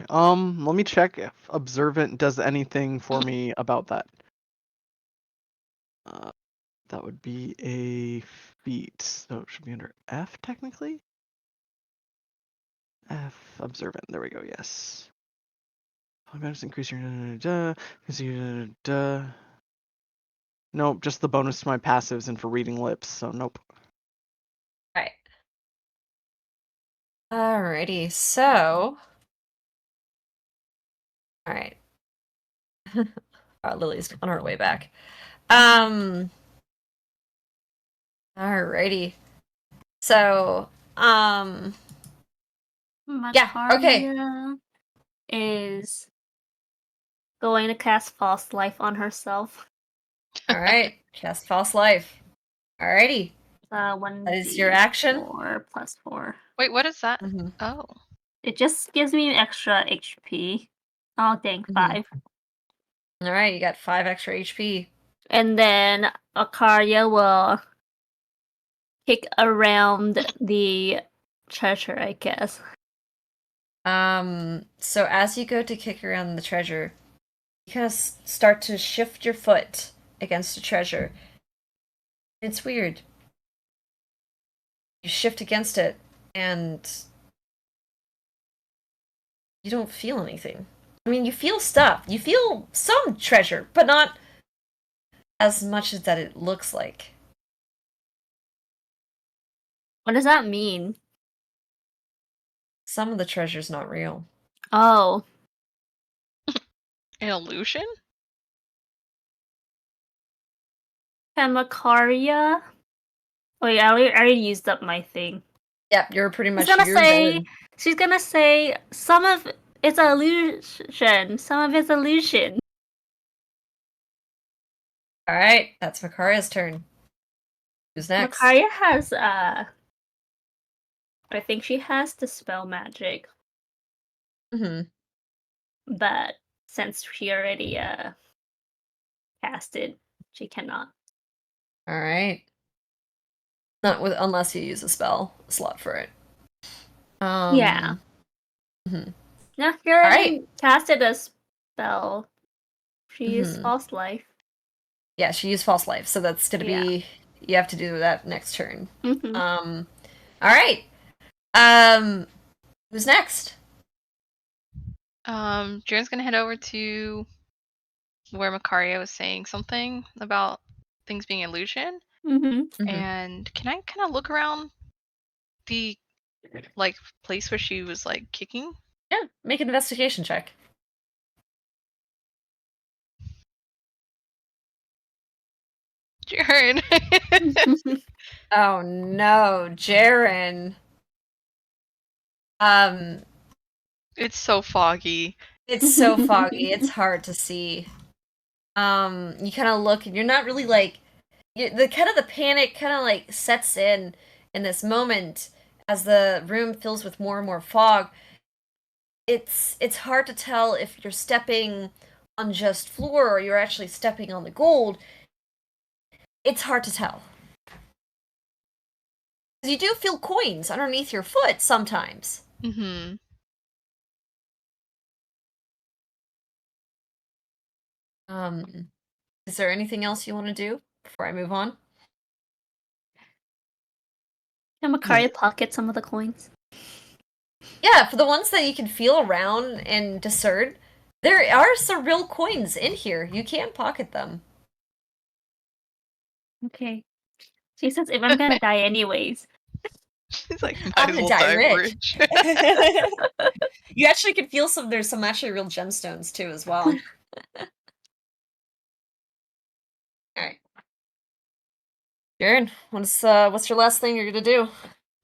[SPEAKER 4] Let me check if Observant does anything for me about that. That would be a feat, so it should be under F technically. F Observant. There we go. Yes. Increase your Nope, just the bonus to my passives and for reading lips. So nope.
[SPEAKER 2] Right. Alrighty, so... Alright. Lily's on her way back. Alrighty. So, yeah, okay.
[SPEAKER 3] Mataria is going to cast False Life on herself.
[SPEAKER 2] Alright, cast False Life. Alrighty.
[SPEAKER 3] That
[SPEAKER 2] is your action?
[SPEAKER 3] 4 plus 4.
[SPEAKER 5] Wait, what is that?
[SPEAKER 2] Mhm.
[SPEAKER 5] Oh.
[SPEAKER 3] It just gives me an extra HP. Oh, dang,
[SPEAKER 2] Mhm.
[SPEAKER 3] 5.
[SPEAKER 2] Alright, you got 5 extra HP.
[SPEAKER 3] And then Akaria will kick around the treasure, I guess.
[SPEAKER 2] So as you go to kick around the treasure, you kind of start to shift your foot against the treasure. It's weird. You shift against it, and you don't feel anything. I mean, you feel stuff. You feel some treasure, but not as much as that it looks like.
[SPEAKER 3] What does that mean?
[SPEAKER 2] Some of the treasure's not real.
[SPEAKER 3] Oh.
[SPEAKER 5] An illusion?
[SPEAKER 3] Hemakaria? Oh yeah, I already used up my thing.
[SPEAKER 2] Yep, you're pretty much.
[SPEAKER 3] She's gonna say some of it's an illusion, some of it's illusion.
[SPEAKER 2] All right, that's Makaria's turn. Who's next?
[SPEAKER 3] Makaria has I think she has the spell magic,
[SPEAKER 2] Mm-hmm.
[SPEAKER 3] but since she already cast it, she cannot.
[SPEAKER 2] All right. Not with unless you use a spell slot for it.
[SPEAKER 3] Yeah.
[SPEAKER 2] Mhm.
[SPEAKER 3] No, she already
[SPEAKER 2] Alright.
[SPEAKER 3] casted a spell. She used
[SPEAKER 2] Mhm.
[SPEAKER 3] false life.
[SPEAKER 2] Yeah, she used false life, so that's gonna be. You have to do that next turn.
[SPEAKER 3] Mm-hmm.
[SPEAKER 2] All right. Who's next?
[SPEAKER 5] Jaren's gonna head over to where Makaria was saying something about things being illusion.
[SPEAKER 3] Mm-hmm.
[SPEAKER 5] And can I kind of look around the like place where she was like kicking?
[SPEAKER 2] Yeah, make an investigation check.
[SPEAKER 5] Jaren.
[SPEAKER 2] Oh no, Jaren.
[SPEAKER 5] It's so foggy.
[SPEAKER 2] It's so foggy. It's hard to see. You kind of look, and you're not really like the kind of the panic kind of like sets in this moment as the room fills with more and more fog. It's hard to tell if you're stepping on just floor or you're actually stepping on the gold. It's hard to tell. You do feel coins underneath your foot sometimes.
[SPEAKER 5] Mm-hmm.
[SPEAKER 2] Is there anything else you want to do before I move on?
[SPEAKER 3] Can Makaria pocket some of the coins?
[SPEAKER 2] Yeah, for the ones that you can feel around and discern, there are some real coins in here. You can pocket them.
[SPEAKER 3] Okay. She says if I'm gonna die anyways.
[SPEAKER 5] She's like, might
[SPEAKER 2] I'm
[SPEAKER 5] as
[SPEAKER 2] gonna
[SPEAKER 5] well
[SPEAKER 2] die
[SPEAKER 5] die
[SPEAKER 2] rich.
[SPEAKER 5] rich.
[SPEAKER 2] You actually can feel there's some actually real gemstones too as well. Alright. Jaren, what's your last thing you're gonna do?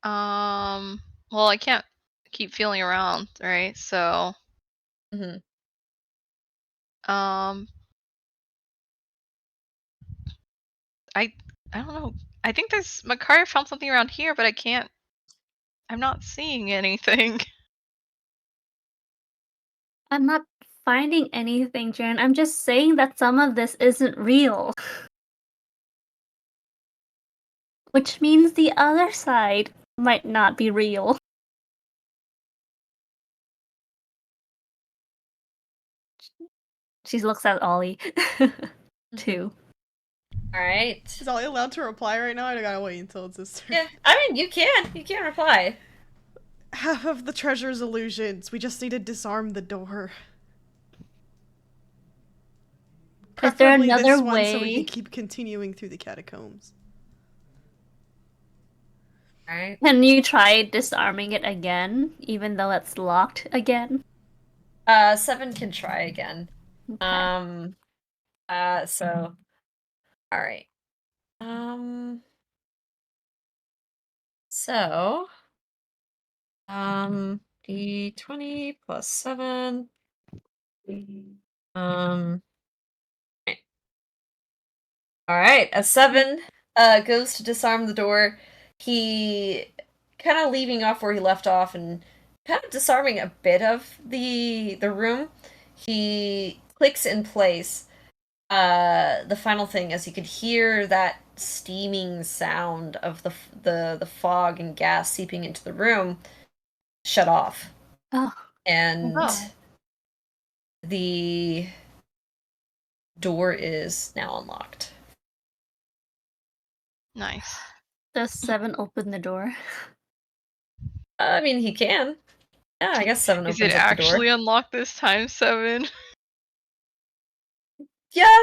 [SPEAKER 5] Well, I can't keep feeling around, right? So,
[SPEAKER 2] Mm-hmm.
[SPEAKER 5] I don't know. I think there's Makaria found something around here, but I'm not seeing anything.
[SPEAKER 3] I'm not finding anything, Jaren. I'm just saying that some of this isn't real. Which means the other side might not be real. She looks at Ollie. Too.
[SPEAKER 2] Alright.
[SPEAKER 1] Is Ollie allowed to reply right now? I gotta wait until it's his turn.
[SPEAKER 2] Yeah, I mean, you can reply.
[SPEAKER 1] Half of the treasure's illusions. We just need to disarm the door.
[SPEAKER 3] Is there
[SPEAKER 1] Preferably
[SPEAKER 3] another
[SPEAKER 1] this one so we
[SPEAKER 3] way?
[SPEAKER 1] can keep continuing through the catacombs.
[SPEAKER 2] Alright.
[SPEAKER 3] Can you try disarming it again, even though it's locked again?
[SPEAKER 2] 7 can try again.
[SPEAKER 3] Okay.
[SPEAKER 2] So alright. So D20 plus 7. Alright, a 7 goes to disarm the door. He kind of leaving off where he left off and kind of disarming a bit of the room. He clicks in place. The final thing is you could hear that steaming sound of the fog and gas seeping into the room shut off.
[SPEAKER 3] Oh.
[SPEAKER 2] And
[SPEAKER 5] Oh.
[SPEAKER 2] the door is now unlocked.
[SPEAKER 5] Nice.
[SPEAKER 3] Does 7 open the door?
[SPEAKER 2] I mean, he can. Yeah, I guess 7
[SPEAKER 5] Is
[SPEAKER 2] opens
[SPEAKER 5] it
[SPEAKER 2] up the door.
[SPEAKER 5] actually unlocked this time, 7?
[SPEAKER 2] Yeah,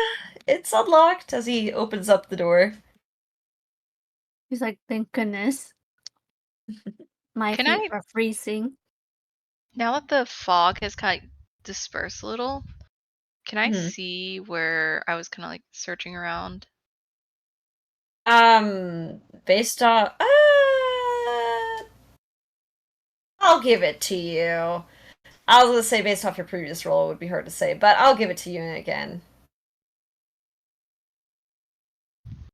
[SPEAKER 2] it's unlocked as he opens up the door.
[SPEAKER 3] He's like, thank goodness. My
[SPEAKER 5] Can
[SPEAKER 3] feet
[SPEAKER 5] I-
[SPEAKER 3] are freezing.
[SPEAKER 5] Now that the fog has kind of dispersed a little, can I
[SPEAKER 2] Mhm.
[SPEAKER 5] see where I was kind of like searching around?
[SPEAKER 2] Based on I'll give it to you. I was gonna say based off your previous roll, it would be hard to say, but I'll give it to you again.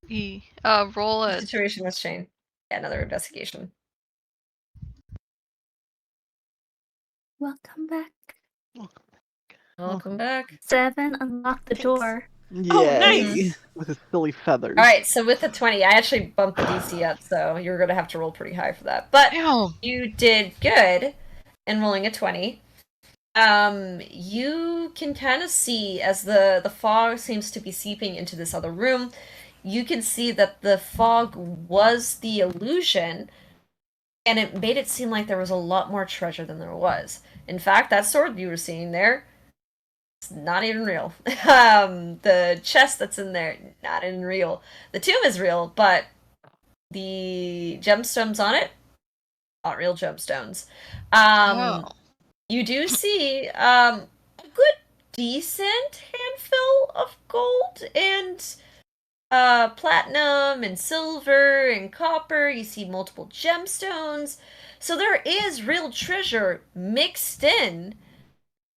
[SPEAKER 5] Roll
[SPEAKER 2] The
[SPEAKER 5] a.
[SPEAKER 2] situation with Shane. Yeah, another investigation.
[SPEAKER 3] Welcome back.
[SPEAKER 2] Welcome back.
[SPEAKER 3] 7, unlock the
[SPEAKER 1] Thanks.
[SPEAKER 3] door.
[SPEAKER 1] Oh,
[SPEAKER 4] Yay!
[SPEAKER 1] nice!
[SPEAKER 4] With his silly feathers.
[SPEAKER 2] Alright, so with the 20, I actually bumped the DC up, so you're gonna have to roll pretty high for that. But
[SPEAKER 5] Damn.
[SPEAKER 2] you did good in rolling a 20. You can kind of see as the fog seems to be seeping into this other room, you can see that the fog was the illusion, and it made it seem like there was a lot more treasure than there was. In fact, that sword you were seeing there, it's not even real. The chest that's in there, not even real. The tomb is real, but the gemstones on it, not real gemstones.
[SPEAKER 5] Oh.
[SPEAKER 2] You do see a good decent handful of gold and platinum and silver and copper. You see multiple gemstones. So there is real treasure mixed in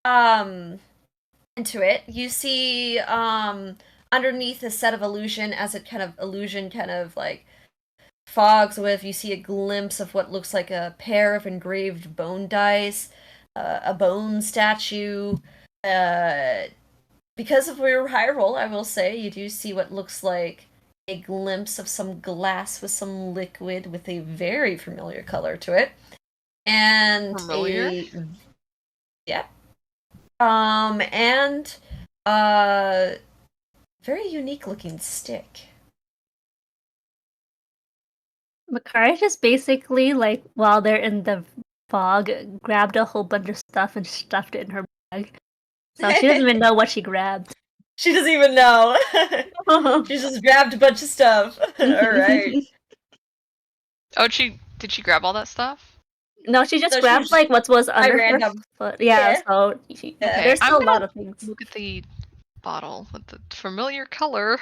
[SPEAKER 2] into it. You see underneath a set of illusion as it illusion kind of like fogs with, you see a glimpse of what looks like a pair of engraved bone dice, a bone statue. Because of your high roll, I will say you do see what looks like a glimpse of some glass with some liquid with a very familiar color to it, and
[SPEAKER 5] Familiar?
[SPEAKER 2] yeah, and a very unique looking stick.
[SPEAKER 3] Makari just basically, like, while they're in the fog, grabbed a whole bunch of stuff and stuffed it in her bag. So she doesn't even know what she grabbed.
[SPEAKER 2] She doesn't even know. She just grabbed a bunch of stuff. All right.
[SPEAKER 5] Oh, did she grab all that stuff?
[SPEAKER 3] No, she just
[SPEAKER 2] So she
[SPEAKER 3] grabbed
[SPEAKER 2] was
[SPEAKER 3] like what was under her
[SPEAKER 2] random.
[SPEAKER 3] foot. Yeah,
[SPEAKER 2] Yeah.
[SPEAKER 3] so
[SPEAKER 2] Yeah.
[SPEAKER 5] Okay,
[SPEAKER 3] there's
[SPEAKER 5] I'm
[SPEAKER 3] still a lot
[SPEAKER 5] gonna
[SPEAKER 3] of things.
[SPEAKER 5] look at the bottle with the familiar color.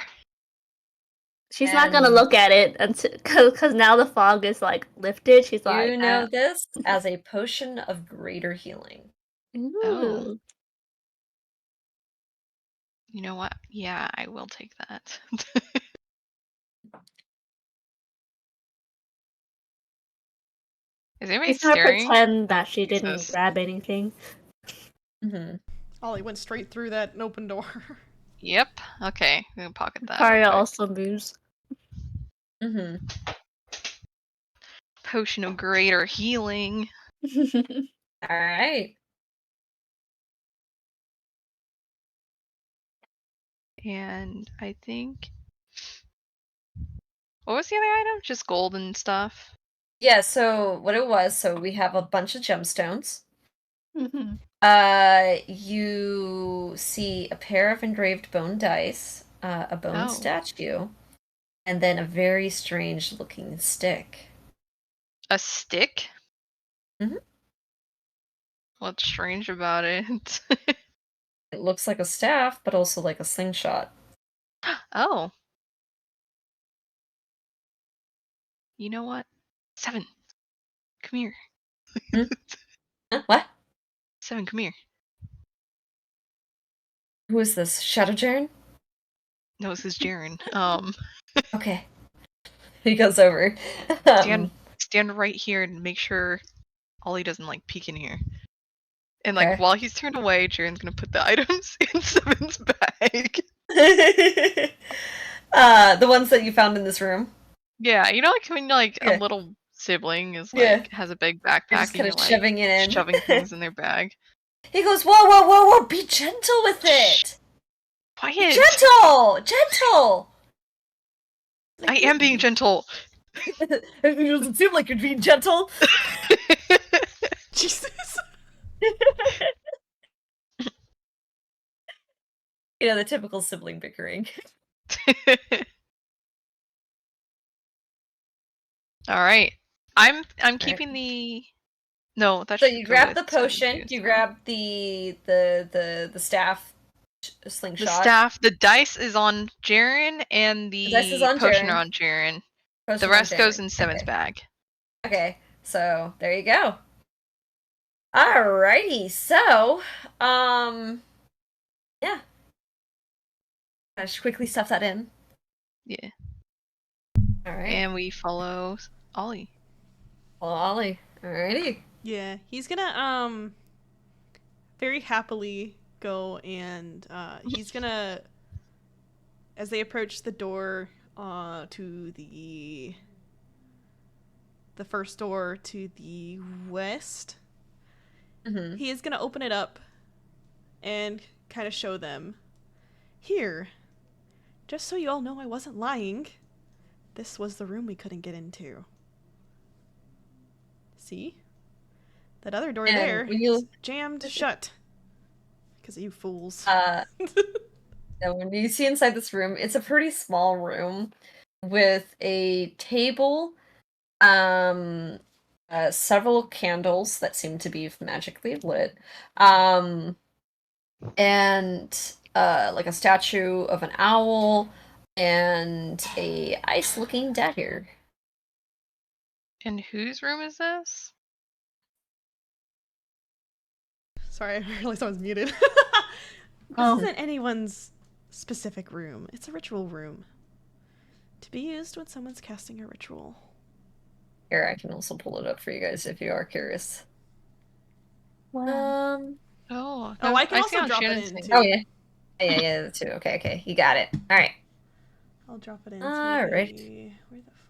[SPEAKER 3] She's not gonna
[SPEAKER 2] And
[SPEAKER 3] look at it until because now the fog is like lifted. She's like,
[SPEAKER 2] you know this as a potion of greater healing.
[SPEAKER 3] Ooh.
[SPEAKER 5] Oh. You know what? Yeah, I will take that. Is anybody
[SPEAKER 3] She's gonna
[SPEAKER 5] staring?
[SPEAKER 3] pretend that she didn't
[SPEAKER 5] Jesus.
[SPEAKER 3] grab anything.
[SPEAKER 2] Mm-hmm.
[SPEAKER 1] Ollie went straight through that open door.
[SPEAKER 5] Yep. Okay, I'm gonna pocket that.
[SPEAKER 3] Karia
[SPEAKER 5] real quick.
[SPEAKER 3] also moves.
[SPEAKER 2] Mm-hmm.
[SPEAKER 5] Potion of greater healing.
[SPEAKER 2] All right.
[SPEAKER 5] And I think. What was the other item? Just gold and stuff.
[SPEAKER 2] Yeah, so what it was, so we have a bunch of gemstones.
[SPEAKER 3] Mhm.
[SPEAKER 2] You see a pair of engraved bone dice, a bone
[SPEAKER 5] Oh.
[SPEAKER 2] statue, and then a very strange looking stick.
[SPEAKER 5] A stick?
[SPEAKER 2] Mhm.
[SPEAKER 5] What's strange about it?
[SPEAKER 2] It looks like a staff, but also like a slingshot.
[SPEAKER 5] Oh. You know what? 7. Come here.
[SPEAKER 2] Huh? What?
[SPEAKER 5] 7, come here.
[SPEAKER 2] Who is this? Shadow Jaren?
[SPEAKER 5] No, this is Jaren.
[SPEAKER 2] Okay. He goes over.
[SPEAKER 5] Stand right here and make sure Ollie doesn't like peek in here. And like
[SPEAKER 2] Okay.
[SPEAKER 5] while he's turned away, Jaren's gonna put the items in Seven's bag.
[SPEAKER 2] The ones that you found in this room.
[SPEAKER 5] Yeah, you know, like when like
[SPEAKER 2] Yeah.
[SPEAKER 5] a little sibling is
[SPEAKER 2] Yeah.
[SPEAKER 5] like has a big
[SPEAKER 2] You're
[SPEAKER 5] backpack
[SPEAKER 2] just
[SPEAKER 5] and
[SPEAKER 2] kind
[SPEAKER 5] you're
[SPEAKER 2] of
[SPEAKER 5] like
[SPEAKER 2] shoving it in.
[SPEAKER 5] shoving things in their bag.
[SPEAKER 2] He goes, whoa, whoa, whoa, whoa, be gentle with it! Be
[SPEAKER 5] Quiet!
[SPEAKER 2] gentle! Gentle!
[SPEAKER 5] I am being gentle.
[SPEAKER 2] It doesn't seem like you're being gentle.
[SPEAKER 1] Jesus.
[SPEAKER 2] You know, the typical sibling bickering.
[SPEAKER 5] All right. I'm keeping the. No, that
[SPEAKER 2] So
[SPEAKER 5] should
[SPEAKER 2] you
[SPEAKER 5] go
[SPEAKER 2] grab
[SPEAKER 5] with
[SPEAKER 2] the potion,
[SPEAKER 5] 7 too,
[SPEAKER 2] you
[SPEAKER 5] so.
[SPEAKER 2] grab the staff
[SPEAKER 5] The
[SPEAKER 2] slingshot.
[SPEAKER 5] staff, the dice is on Jaren, and
[SPEAKER 2] The dice is
[SPEAKER 5] the
[SPEAKER 2] on
[SPEAKER 5] potion
[SPEAKER 2] Jaren.
[SPEAKER 5] are on Jaren.
[SPEAKER 2] Potion
[SPEAKER 5] The
[SPEAKER 2] on
[SPEAKER 5] rest goes
[SPEAKER 2] Jaren.
[SPEAKER 5] in Seven's
[SPEAKER 2] Okay.
[SPEAKER 5] bag.
[SPEAKER 2] Okay, so there you go. Alrighty, so yeah. I just quickly stuff that in.
[SPEAKER 5] Yeah.
[SPEAKER 2] Alright.
[SPEAKER 5] And we follow Ollie.
[SPEAKER 2] Well, Ollie. Alrighty.
[SPEAKER 1] Yeah, he's gonna very happily go and he's gonna, as they approach the door to the first door to the west,
[SPEAKER 2] Mm-hmm.
[SPEAKER 1] he is gonna open it up and kind of show them, here, just so you all know I wasn't lying, this was the room we couldn't get into. See? That other door
[SPEAKER 2] And
[SPEAKER 1] there
[SPEAKER 2] when you-
[SPEAKER 1] is jammed shut. Because of you fools.
[SPEAKER 2] And when you see inside this room, it's a pretty small room with a table, several candles that seem to be magically lit, and like a statue of an owl and a ice-looking dagger.
[SPEAKER 5] And whose room is this?
[SPEAKER 1] Sorry, I realized I was muted. This
[SPEAKER 3] Oh.
[SPEAKER 1] isn't anyone's specific room. It's a ritual room. To be used when someone's casting a ritual.
[SPEAKER 2] Here, I can also pull it up for you guys if you are curious.
[SPEAKER 3] Wow.
[SPEAKER 5] Oh,
[SPEAKER 1] I can
[SPEAKER 5] see
[SPEAKER 1] also
[SPEAKER 5] on
[SPEAKER 1] drop it
[SPEAKER 5] Shannon's
[SPEAKER 1] in,
[SPEAKER 5] thing.
[SPEAKER 1] too.
[SPEAKER 2] Oh yeah, yeah, the two. Okay, you got it. All right.
[SPEAKER 1] I'll drop it in.
[SPEAKER 2] Alright.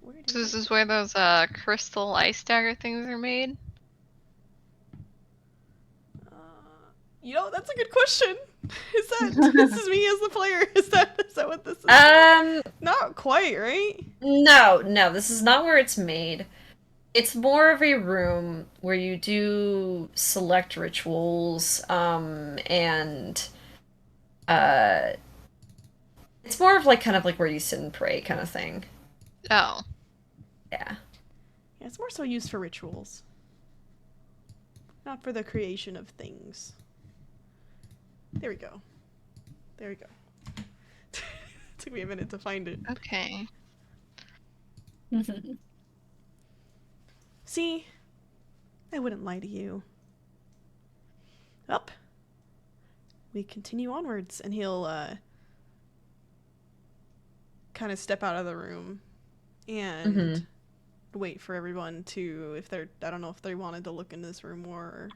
[SPEAKER 1] Where did
[SPEAKER 5] So this
[SPEAKER 1] it
[SPEAKER 5] is where those crystal ice dagger things are made?
[SPEAKER 1] that's a good question. Is that this is me as the player? Is that what this is? Not quite, right?
[SPEAKER 2] No, this is not where it's made. It's more of a room where you do select rituals, and it's more of like kind of like where you sit and pray kind of thing.
[SPEAKER 5] Oh.
[SPEAKER 2] Yeah.
[SPEAKER 1] Yeah, it's more so used for rituals. Not for the creation of things. There we go. Took me a minute to find it.
[SPEAKER 5] Okay.
[SPEAKER 1] See? I wouldn't lie to you. Up. We continue onwards, and he'll kind of step out of the room and wait for everyone to, if they're, I don't know if they wanted to look into this room more or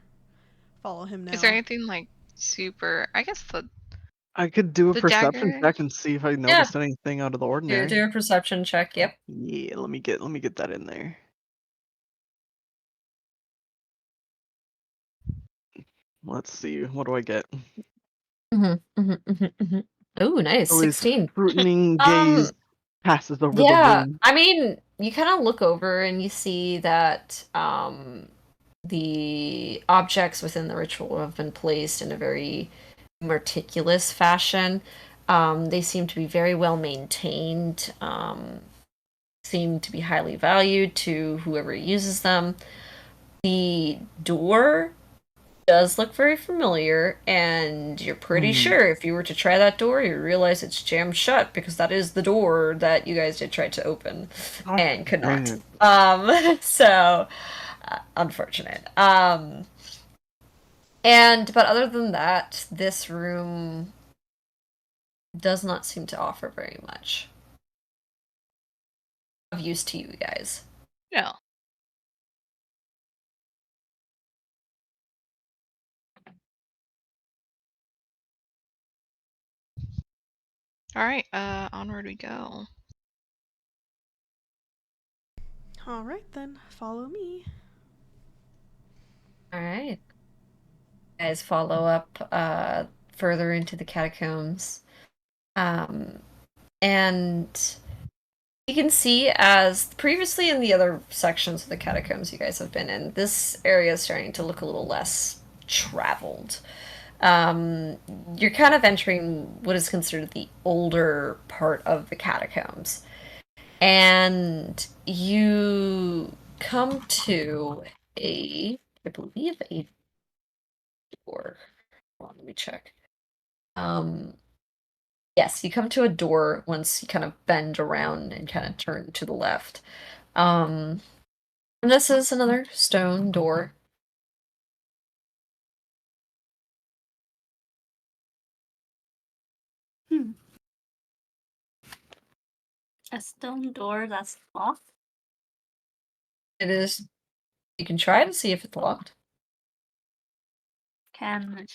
[SPEAKER 1] follow him now.
[SPEAKER 5] Is there anything like super? I guess
[SPEAKER 4] I could do a
[SPEAKER 5] The
[SPEAKER 4] perception
[SPEAKER 5] dagger?
[SPEAKER 4] check and see if I noticed anything out of the ordinary.
[SPEAKER 2] Do a perception check. Yep.
[SPEAKER 4] Yeah, let me get that in there. Let's see, what do I get?
[SPEAKER 2] Oh, nice.
[SPEAKER 4] So his
[SPEAKER 2] 16.
[SPEAKER 4] scrutinizing gaze passes over the room.
[SPEAKER 2] I mean, you kind of look over and you see that the objects within the ritual have been placed in a very meticulous fashion. They seem to be very well maintained, seem to be highly valued to whoever uses them. The door does look very familiar, and you're pretty sure if you were to try that door, you realize it's jammed shut because that is the door that you guys did try to open and could not. So unfortunate. But other than that, this room does not seem to offer very much of use to you guys.
[SPEAKER 5] No. All right, onward we go.
[SPEAKER 1] All right, then. Follow me.
[SPEAKER 2] All right. Guys follow up further into the catacombs. And you can see, as previously in the other sections of the catacombs you guys have been in, this area is starting to look a little less traveled. You're kind of entering what is considered the older part of the catacombs. And you come to I believe a door. Hold on, let me check. Yes, you come to a door once you kind of bend around and kind of turn to the left. And this is another stone door.
[SPEAKER 3] A stone door that's locked?
[SPEAKER 2] It is. You can try to see if it's locked.
[SPEAKER 3] Can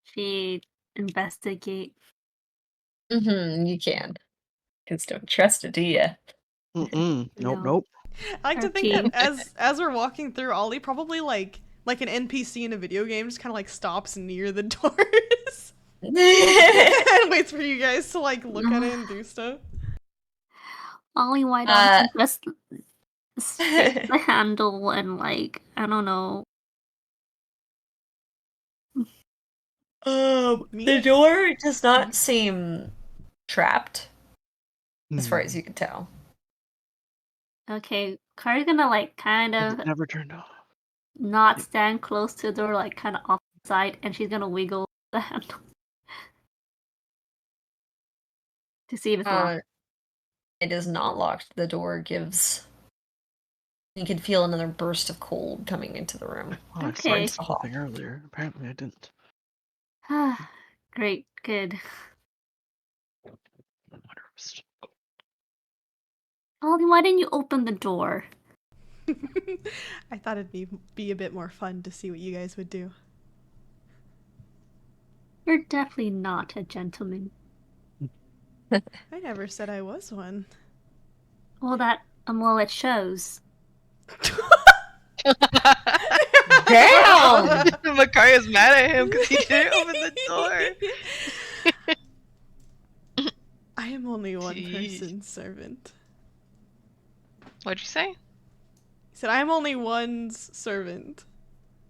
[SPEAKER 3] she investigate?
[SPEAKER 2] You can. Just don't trust it, do you?
[SPEAKER 4] Nope,
[SPEAKER 3] No.
[SPEAKER 4] nope.
[SPEAKER 1] I like to think
[SPEAKER 3] RP.
[SPEAKER 1] that as we're walking through, Ollie probably like an NPC in a video game just kind of like stops near the doors and waits for you guys to like look at it and do stuff.
[SPEAKER 3] Ollie, why don't you just stick the handle and like, I don't know.
[SPEAKER 2] The door does not seem trapped, as far as
[SPEAKER 4] Hmm.
[SPEAKER 2] you can tell.
[SPEAKER 3] Okay, Kari's gonna like kind
[SPEAKER 4] It
[SPEAKER 3] of
[SPEAKER 4] never turned off.
[SPEAKER 3] not stand close to the door, like kind of off the side, and she's gonna wiggle the handle to see if it's locked.
[SPEAKER 2] It is not locked. The door gives. You can feel another burst of cold coming into the room.
[SPEAKER 4] Oh, I
[SPEAKER 3] Okay.
[SPEAKER 4] sensed something earlier. Apparently I didn't.
[SPEAKER 3] Great, good. Ollie, why didn't you open the door?
[SPEAKER 1] I thought it'd be a bit more fun to see what you guys would do.
[SPEAKER 3] You're definitely not a gentleman.
[SPEAKER 1] I never said I was one.
[SPEAKER 3] Well, it shows.
[SPEAKER 2] Damn!
[SPEAKER 5] Makaria's mad at him because he didn't open the door.
[SPEAKER 1] I am only one
[SPEAKER 5] Jeez.
[SPEAKER 1] person's servant.
[SPEAKER 5] What'd you say?
[SPEAKER 1] He said I'm only one's servant.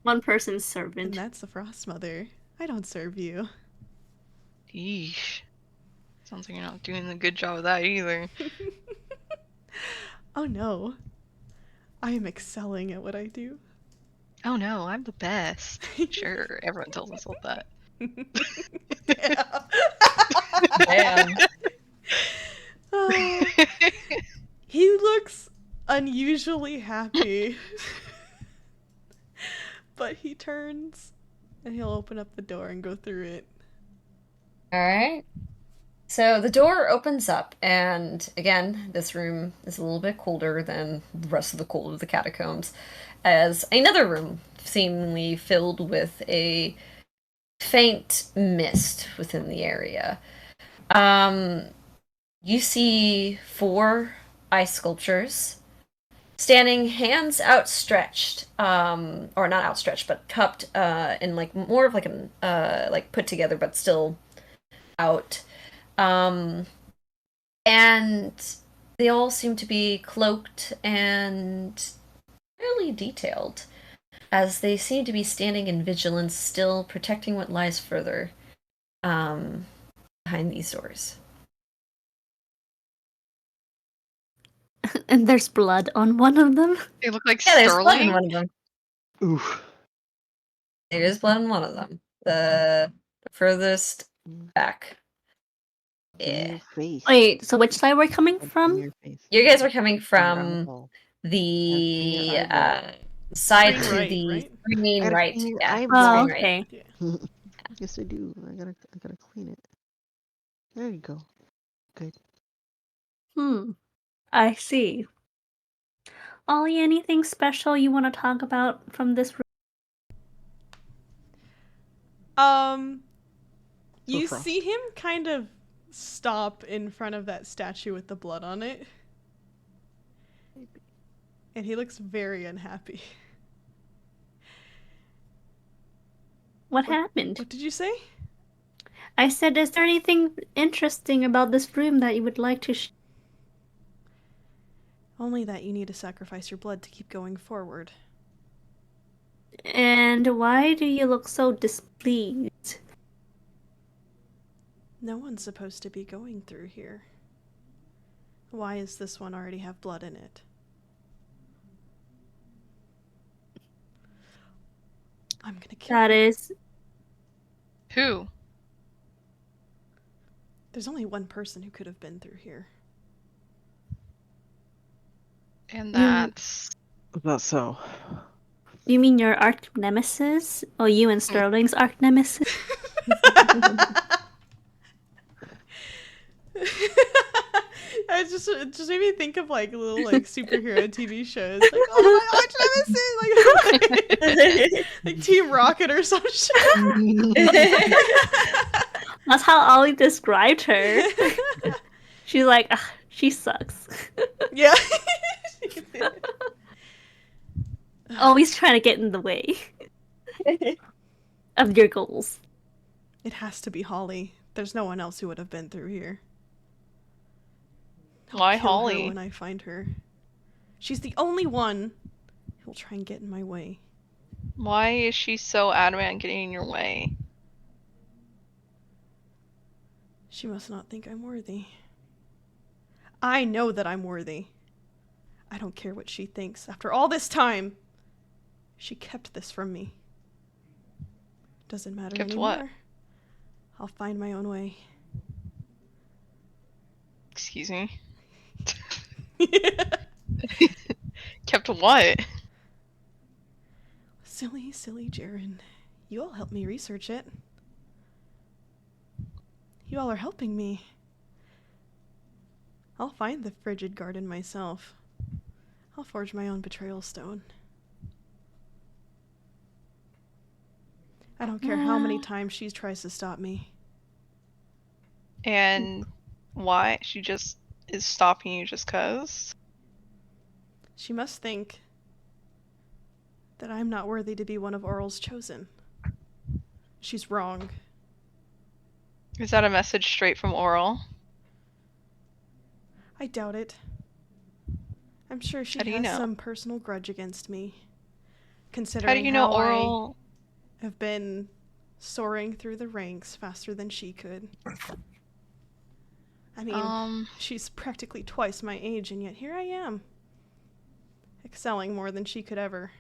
[SPEAKER 3] One person's
[SPEAKER 1] And
[SPEAKER 3] servant.
[SPEAKER 1] that's the Frost Mother. I don't serve you.
[SPEAKER 5] Yeesh. Sounds like you're not doing a good job of that either.
[SPEAKER 1] Oh no. I am excelling at what I do.
[SPEAKER 5] Oh no, I'm the best. Sure, everyone tells us all that.
[SPEAKER 2] Damn.
[SPEAKER 1] Oh, he looks unusually happy. But he turns and he'll open up the door and go through it.
[SPEAKER 2] Alright. So the door opens up, and again, this room is a little bit colder than the rest of the cold of the catacombs, as another room, seemingly filled with a faint mist within the area. You see 4 ice sculptures standing, hands outstretched, or not outstretched, but cupped, in like more of like an like put together, but still out. And they all seem to be cloaked and fairly detailed, as they seem to be standing in vigilance, still protecting what lies further behind these doors.
[SPEAKER 3] And there's blood on one of them.
[SPEAKER 5] They look like
[SPEAKER 2] Yeah, there's blood in
[SPEAKER 5] Sterling.
[SPEAKER 2] one of them.
[SPEAKER 4] Oof.
[SPEAKER 2] There is blood in one of them. The furthest back.
[SPEAKER 4] In
[SPEAKER 2] Yeah.
[SPEAKER 4] your face.
[SPEAKER 3] Wait, so which side we're coming
[SPEAKER 4] In
[SPEAKER 3] from?
[SPEAKER 4] your face.
[SPEAKER 2] You guys are coming
[SPEAKER 4] In your
[SPEAKER 2] from
[SPEAKER 4] eyeball.
[SPEAKER 2] the
[SPEAKER 4] Your eyeball.
[SPEAKER 2] side
[SPEAKER 1] Screen
[SPEAKER 2] to
[SPEAKER 1] right,
[SPEAKER 2] the
[SPEAKER 1] right?
[SPEAKER 2] screen
[SPEAKER 4] I gotta
[SPEAKER 2] right.
[SPEAKER 4] clean your
[SPEAKER 2] Yeah,
[SPEAKER 4] eyeball.
[SPEAKER 3] Oh,
[SPEAKER 2] screen right.
[SPEAKER 3] okay.
[SPEAKER 1] Yeah.
[SPEAKER 4] Yes, I do. I gotta clean it. There you go. Good.
[SPEAKER 3] I see. Ollie, anything special you want to talk about from this room?
[SPEAKER 1] You
[SPEAKER 4] Frost.
[SPEAKER 1] see him kind of stop in front of that statue with the blood on it. And he looks very unhappy.
[SPEAKER 3] What happened?
[SPEAKER 1] What did you say?
[SPEAKER 3] I said, is there anything interesting about this room that you would like to
[SPEAKER 1] Only that you need to sacrifice your blood to keep going forward.
[SPEAKER 3] And why do you look so displeased?
[SPEAKER 1] No one's supposed to be going through here. Why does this one already have blood in it? I'm gonna kill
[SPEAKER 3] That
[SPEAKER 1] her.
[SPEAKER 3] is.
[SPEAKER 5] Who?
[SPEAKER 1] There's only one person who could have been through here.
[SPEAKER 5] And
[SPEAKER 3] You-
[SPEAKER 5] that's
[SPEAKER 4] That's so.
[SPEAKER 3] You mean your arch nemesis? Or you and Sterling's arch nemesis?
[SPEAKER 1] It just made me think of like little like superhero TV shows, like oh my arch nemesis, like Team Rocket or some shit.
[SPEAKER 3] That's how Ollie described her. She's like, "Ah, she sucks.
[SPEAKER 1] Yeah.
[SPEAKER 3] Always trying to get in the way of your goals.
[SPEAKER 1] It has to be Holly. There's no one else who would have been through here. I'll
[SPEAKER 5] why
[SPEAKER 1] kill her
[SPEAKER 5] Holly?
[SPEAKER 1] when I find her. She's the only one who will try and get in my way.
[SPEAKER 5] Why is she so adamant on getting in your way?
[SPEAKER 1] She must not think I'm worthy. I know that I'm worthy. I don't care what she thinks. After all this time, she kept this from me. Doesn't matter
[SPEAKER 5] Kept
[SPEAKER 1] anymore.
[SPEAKER 5] what?
[SPEAKER 1] I'll find my own way.
[SPEAKER 5] Excuse me? Kept what?
[SPEAKER 1] Silly, silly Jaren. You all helped me research it. You all are helping me. I'll find the frigid garden myself. I'll forge my own betrayal stone. I don't care how many times she tries to stop me.
[SPEAKER 5] And why? She just is stopping you just 'cause?
[SPEAKER 1] She must think that I'm not worthy to be one of Oral's chosen. She's wrong.
[SPEAKER 5] Is that a message straight from Oral?
[SPEAKER 1] I doubt it. I'm sure she
[SPEAKER 5] How do you
[SPEAKER 1] has
[SPEAKER 5] know?
[SPEAKER 1] some personal grudge against me. Considering
[SPEAKER 5] How do you know
[SPEAKER 1] I
[SPEAKER 5] Oral?
[SPEAKER 1] have been soaring through the ranks faster than she could. I mean, she's practically twice my age, and yet here I am, excelling more than she could ever.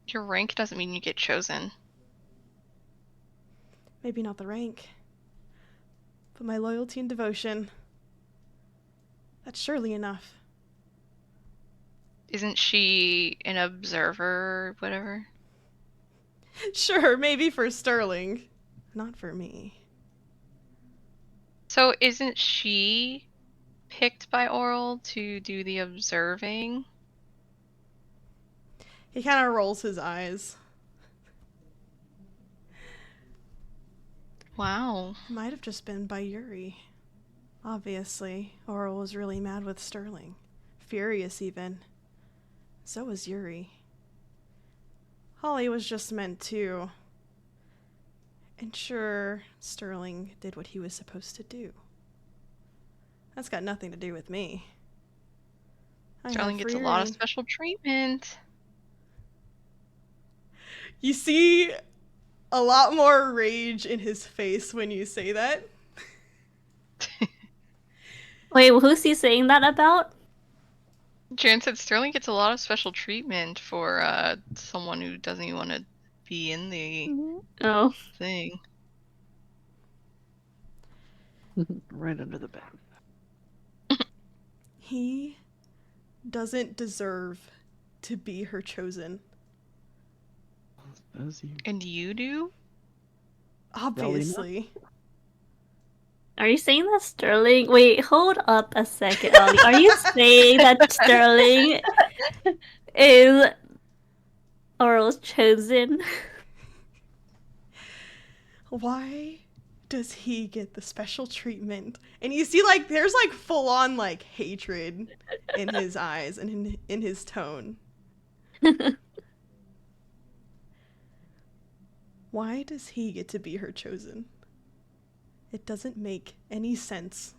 [SPEAKER 5] Your rank doesn't mean you get chosen.
[SPEAKER 1] Maybe not the rank, but my loyalty and devotion. That's surely enough.
[SPEAKER 5] Isn't she an observer or whatever?
[SPEAKER 1] Sure, maybe for Sterling, not for me.
[SPEAKER 5] So isn't she picked by Oral to do the observing?
[SPEAKER 1] He kind of rolls his eyes.
[SPEAKER 5] Wow.
[SPEAKER 1] Might have just been by Yuri. Obviously, Oral was really mad with Sterling. Furious, even. So was Yuri. Holly was just meant to ensure Sterling did what he was supposed to do. That's got nothing to do with me.
[SPEAKER 5] Sterling gets a lot of special treatment.
[SPEAKER 1] You see a lot more rage in his face when you say that.
[SPEAKER 3] Wait, who's he saying that about?
[SPEAKER 5] Jaren said Sterling gets a lot of special treatment for someone who doesn't even want to be in the
[SPEAKER 3] Oh.
[SPEAKER 5] thing.
[SPEAKER 4] Right under the bed.
[SPEAKER 1] He doesn't deserve to be her chosen.
[SPEAKER 4] As you.
[SPEAKER 5] And you do?
[SPEAKER 1] Obviously.
[SPEAKER 3] Are you saying that Sterling... Wait, hold up a second, Ollie. Are you saying that Sterling is Oral's chosen?
[SPEAKER 1] Why does he get the special treatment? And you see, like, there's, like, full-on, like, hatred in his eyes and in his tone. Why does he get to be her chosen? It doesn't make any sense.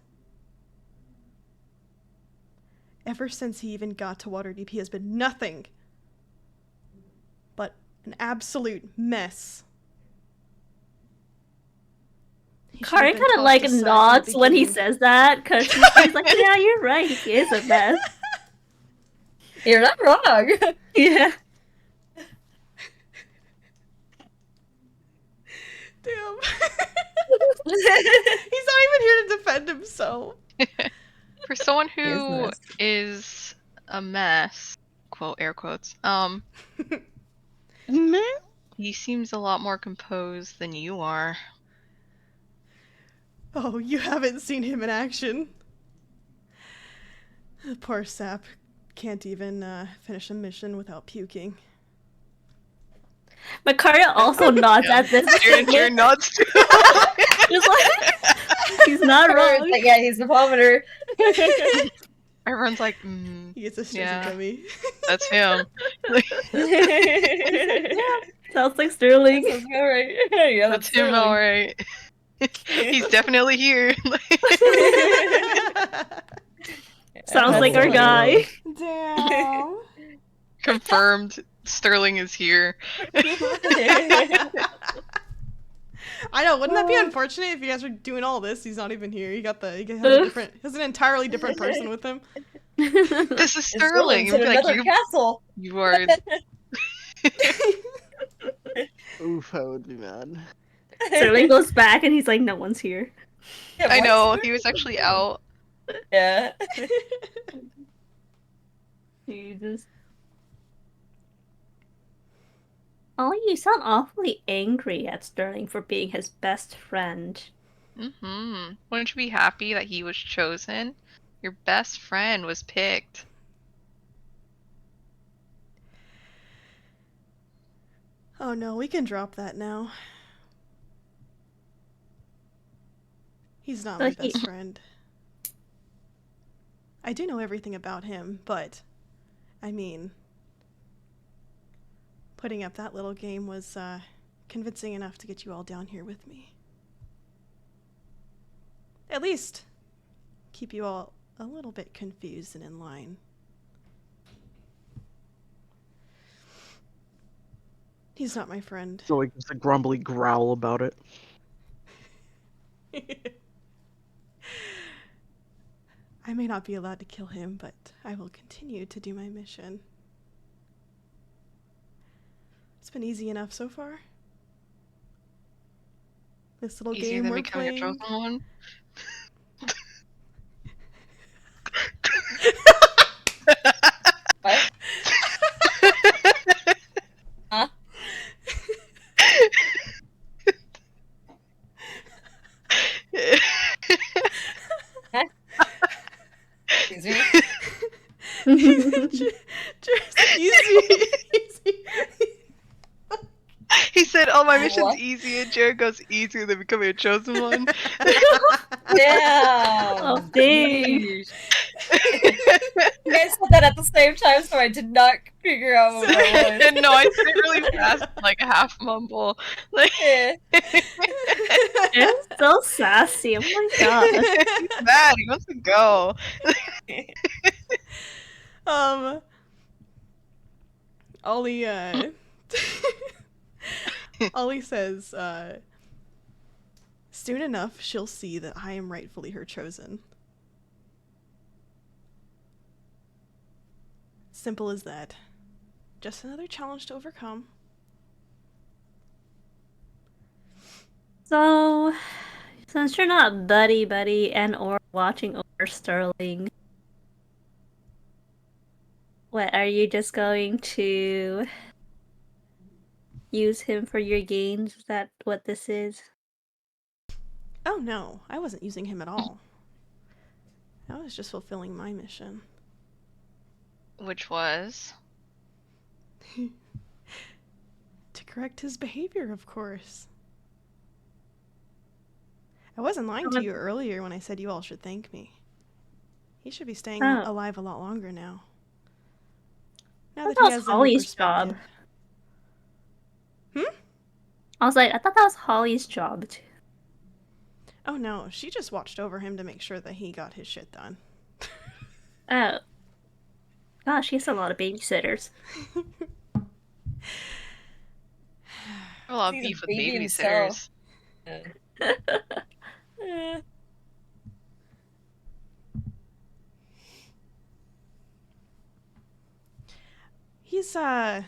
[SPEAKER 1] Ever since he even got to Waterdeep, he has been nothing but an absolute mess. He should have
[SPEAKER 3] Kari
[SPEAKER 1] been
[SPEAKER 3] kind of
[SPEAKER 1] tossed
[SPEAKER 3] like
[SPEAKER 1] aside from the
[SPEAKER 3] nods when he
[SPEAKER 1] beginning.
[SPEAKER 3] says that, because she's like, yeah, you're right, he is a mess.
[SPEAKER 2] You're not wrong.
[SPEAKER 3] Yeah.
[SPEAKER 1] Damn. He's not even here to defend himself.
[SPEAKER 5] For someone
[SPEAKER 2] He is
[SPEAKER 5] who
[SPEAKER 2] nice.
[SPEAKER 5] is a mess, quote air quotes,
[SPEAKER 4] Meh.
[SPEAKER 5] he seems a lot more composed than you are.
[SPEAKER 1] Oh, you haven't seen him in action. The poor sap can't even finish a mission without puking.
[SPEAKER 3] Makaria also nods at this.
[SPEAKER 5] You're nuts too.
[SPEAKER 3] Just like, he's not wrong.
[SPEAKER 2] Like, yeah, he's the vomiter.
[SPEAKER 5] Everyone's like,
[SPEAKER 1] He gets a shizzy
[SPEAKER 5] yeah,
[SPEAKER 1] tummy.
[SPEAKER 5] that's him.
[SPEAKER 3] Sounds like Sterling.
[SPEAKER 2] Sounds about right. Yeah,
[SPEAKER 5] That's
[SPEAKER 2] that's
[SPEAKER 5] him, alright. He's definitely here.
[SPEAKER 3] Sounds like
[SPEAKER 2] That's
[SPEAKER 3] our
[SPEAKER 2] funny.
[SPEAKER 3] guy.
[SPEAKER 1] Damn.
[SPEAKER 5] Confirmed. Sterling is here.
[SPEAKER 1] I know, wouldn't that be unfortunate if you guys were doing all this? He's not even here. He has an entirely different person with him.
[SPEAKER 5] This is Sterling.
[SPEAKER 2] Sterling's
[SPEAKER 5] And
[SPEAKER 2] in
[SPEAKER 5] be like,
[SPEAKER 2] another castle.
[SPEAKER 5] you are.
[SPEAKER 4] Oof, I would be mad.
[SPEAKER 3] Sterling goes back and he's like, no one's here.
[SPEAKER 2] Yeah,
[SPEAKER 5] I
[SPEAKER 2] why
[SPEAKER 5] know,
[SPEAKER 2] is
[SPEAKER 5] he was actually out.
[SPEAKER 2] Yeah.
[SPEAKER 3] Jesus. Oh, you sound awfully angry at Sterling for being his best friend.
[SPEAKER 5] Mm-hmm. Wouldn't you be happy that he was chosen? Your best friend was picked.
[SPEAKER 1] Oh no, we can drop that now. He's not
[SPEAKER 3] So
[SPEAKER 1] my best friend. I do know everything about him, but I mean, putting up that little game was convincing enough to get you all down here with me. At least keep you all a little bit confused and in line. He's not my friend.
[SPEAKER 4] So like just a grumbly growl about it.
[SPEAKER 1] I may not be allowed to kill him, but I will continue to do my mission. It's been easy enough so far. This little
[SPEAKER 5] Easier
[SPEAKER 1] game
[SPEAKER 5] than
[SPEAKER 1] we're
[SPEAKER 5] becoming a
[SPEAKER 1] playing.
[SPEAKER 5] chosen one.
[SPEAKER 2] What? Huh? Excuse me?
[SPEAKER 1] Easy.
[SPEAKER 5] He said, "Oh, my mission's
[SPEAKER 2] What?
[SPEAKER 5] easy," and Jared goes, "Easier than becoming a chosen one."
[SPEAKER 2] Damn.
[SPEAKER 3] Oh, dang.
[SPEAKER 2] Yeesh. You guys said that at the same time, so I did not figure out what that was.
[SPEAKER 5] No, I said it really fast, like a half mumble. Like,
[SPEAKER 2] Yeah.
[SPEAKER 3] It's so sassy. Oh my god.
[SPEAKER 5] he's mad. He wants to go.
[SPEAKER 1] Ollie, Ollie says, soon enough she'll see that I am rightfully her chosen. Simple as that. Just another challenge to overcome.
[SPEAKER 3] So, since you're not buddy and or watching over Sterling, what are you just going to use him for your gains? Is that what this is?
[SPEAKER 1] Oh no, I wasn't using him at all. I was just fulfilling my mission.
[SPEAKER 5] Which was?
[SPEAKER 1] To correct his behavior, of course. I wasn't lying to you earlier when I said you all should thank me. He should be staying alive a lot longer now. Now that he has a new
[SPEAKER 3] Holly's job.
[SPEAKER 1] perspective.
[SPEAKER 3] I was like, I thought that was Holly's job too.
[SPEAKER 1] Oh no, she just watched over him to make sure that he got his shit done.
[SPEAKER 3] Oh. Gosh, he has a lot of babysitters.
[SPEAKER 5] A lot of
[SPEAKER 2] He's a
[SPEAKER 5] beef with
[SPEAKER 2] baby
[SPEAKER 5] babysitters.
[SPEAKER 1] He's, am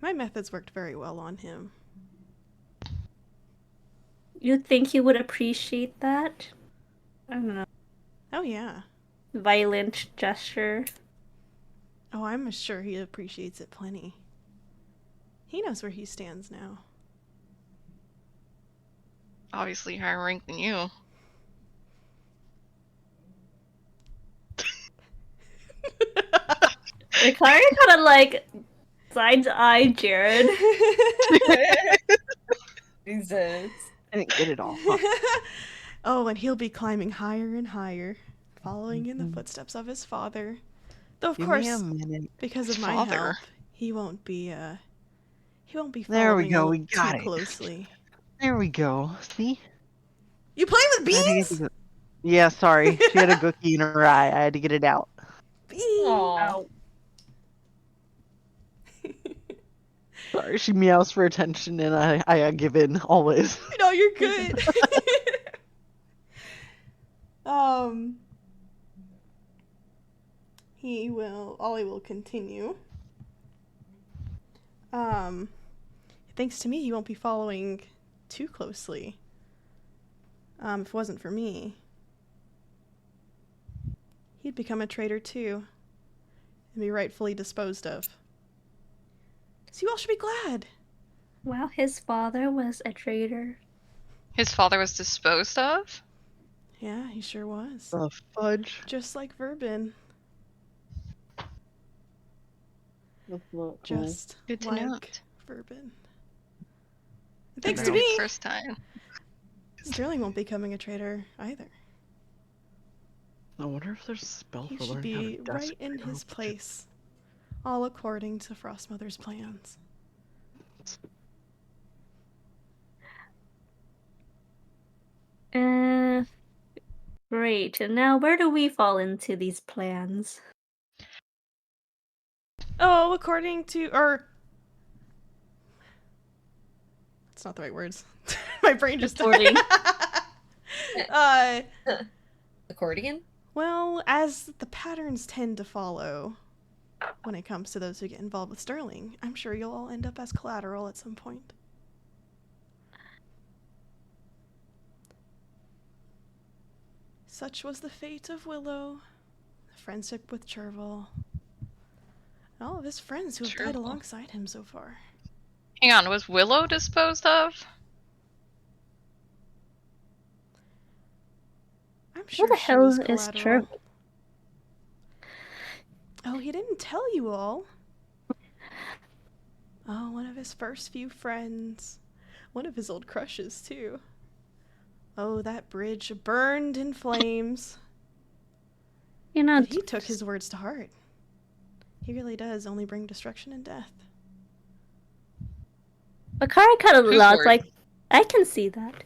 [SPEAKER 1] I methods worked very well on him.
[SPEAKER 3] You think he would appreciate that? I don't know.
[SPEAKER 1] Oh, yeah.
[SPEAKER 3] Violent gesture.
[SPEAKER 1] Oh, I'm sure he appreciates it plenty. He knows where he stands now.
[SPEAKER 5] Obviously higher rank than you.
[SPEAKER 3] Ricari kind of like side-eye Jared.
[SPEAKER 2] Jesus.
[SPEAKER 4] I didn't get it all. Huh?
[SPEAKER 1] Oh, and he'll be climbing higher and higher, following in the footsteps of his father. Though, of
[SPEAKER 4] Give me a
[SPEAKER 1] course,
[SPEAKER 4] minute.
[SPEAKER 1] because
[SPEAKER 5] His
[SPEAKER 1] of my
[SPEAKER 5] father.
[SPEAKER 1] help, he won't be
[SPEAKER 4] There we
[SPEAKER 1] following
[SPEAKER 4] go. We
[SPEAKER 1] too
[SPEAKER 4] got it.
[SPEAKER 1] closely.
[SPEAKER 4] There we go. See?
[SPEAKER 1] You playing with
[SPEAKER 4] I had to get
[SPEAKER 1] beans?
[SPEAKER 4] the- Yeah, sorry. She had a cookie in her eye. I had to get it out.
[SPEAKER 1] Beans.
[SPEAKER 2] Aw.
[SPEAKER 4] Sorry, she meows for attention, and I give in always.
[SPEAKER 1] No, you're good. um, Ollie will continue. Thanks to me, he won't be following too closely. If it wasn't for me, he'd become a traitor too, and be rightfully disposed of. So you all should be glad.
[SPEAKER 3] Wow, his father was a traitor.
[SPEAKER 5] His father was disposed of?
[SPEAKER 1] Yeah, he sure was.
[SPEAKER 4] The fudge.
[SPEAKER 1] Just like Verbin.
[SPEAKER 4] That's not cool.
[SPEAKER 1] Just
[SPEAKER 5] Good to
[SPEAKER 1] like
[SPEAKER 5] know.
[SPEAKER 1] Verbin. And
[SPEAKER 4] I
[SPEAKER 1] thanks to
[SPEAKER 4] know.
[SPEAKER 1] me,
[SPEAKER 5] First time.
[SPEAKER 1] Sterling won't be becoming a traitor either.
[SPEAKER 4] I wonder if there's a spell
[SPEAKER 1] He
[SPEAKER 4] for
[SPEAKER 1] should
[SPEAKER 4] learning how to
[SPEAKER 1] be
[SPEAKER 4] desk
[SPEAKER 1] right in his place, all according to Frostmother's plans.
[SPEAKER 3] Great. And now where do we fall into these plans?
[SPEAKER 1] Oh, according to, or that's not the right words. My brain just
[SPEAKER 3] According.
[SPEAKER 2] Accordion?
[SPEAKER 1] Well, as the patterns tend to follow when it comes to those who get involved with Sterling, I'm sure you'll all end up as collateral at some point. Such was the fate of Willow, the friendship with Chervil, and all of his friends who have died
[SPEAKER 5] Chervil.
[SPEAKER 1] alongside him so far.
[SPEAKER 5] Hang on, was Willow disposed of?
[SPEAKER 1] I'm sure
[SPEAKER 3] the
[SPEAKER 1] she was
[SPEAKER 3] hell is
[SPEAKER 1] collateral.
[SPEAKER 3] Chervil?
[SPEAKER 1] Oh, he didn't tell you all. Oh, one of his first few friends. One of his old crushes, too. Oh, that bridge burned in flames.
[SPEAKER 3] You know,
[SPEAKER 1] But he took his words to heart. He really does only bring destruction and death.
[SPEAKER 3] Bakari kind of
[SPEAKER 5] Whose
[SPEAKER 3] loud,
[SPEAKER 5] word?
[SPEAKER 3] like, I can see that.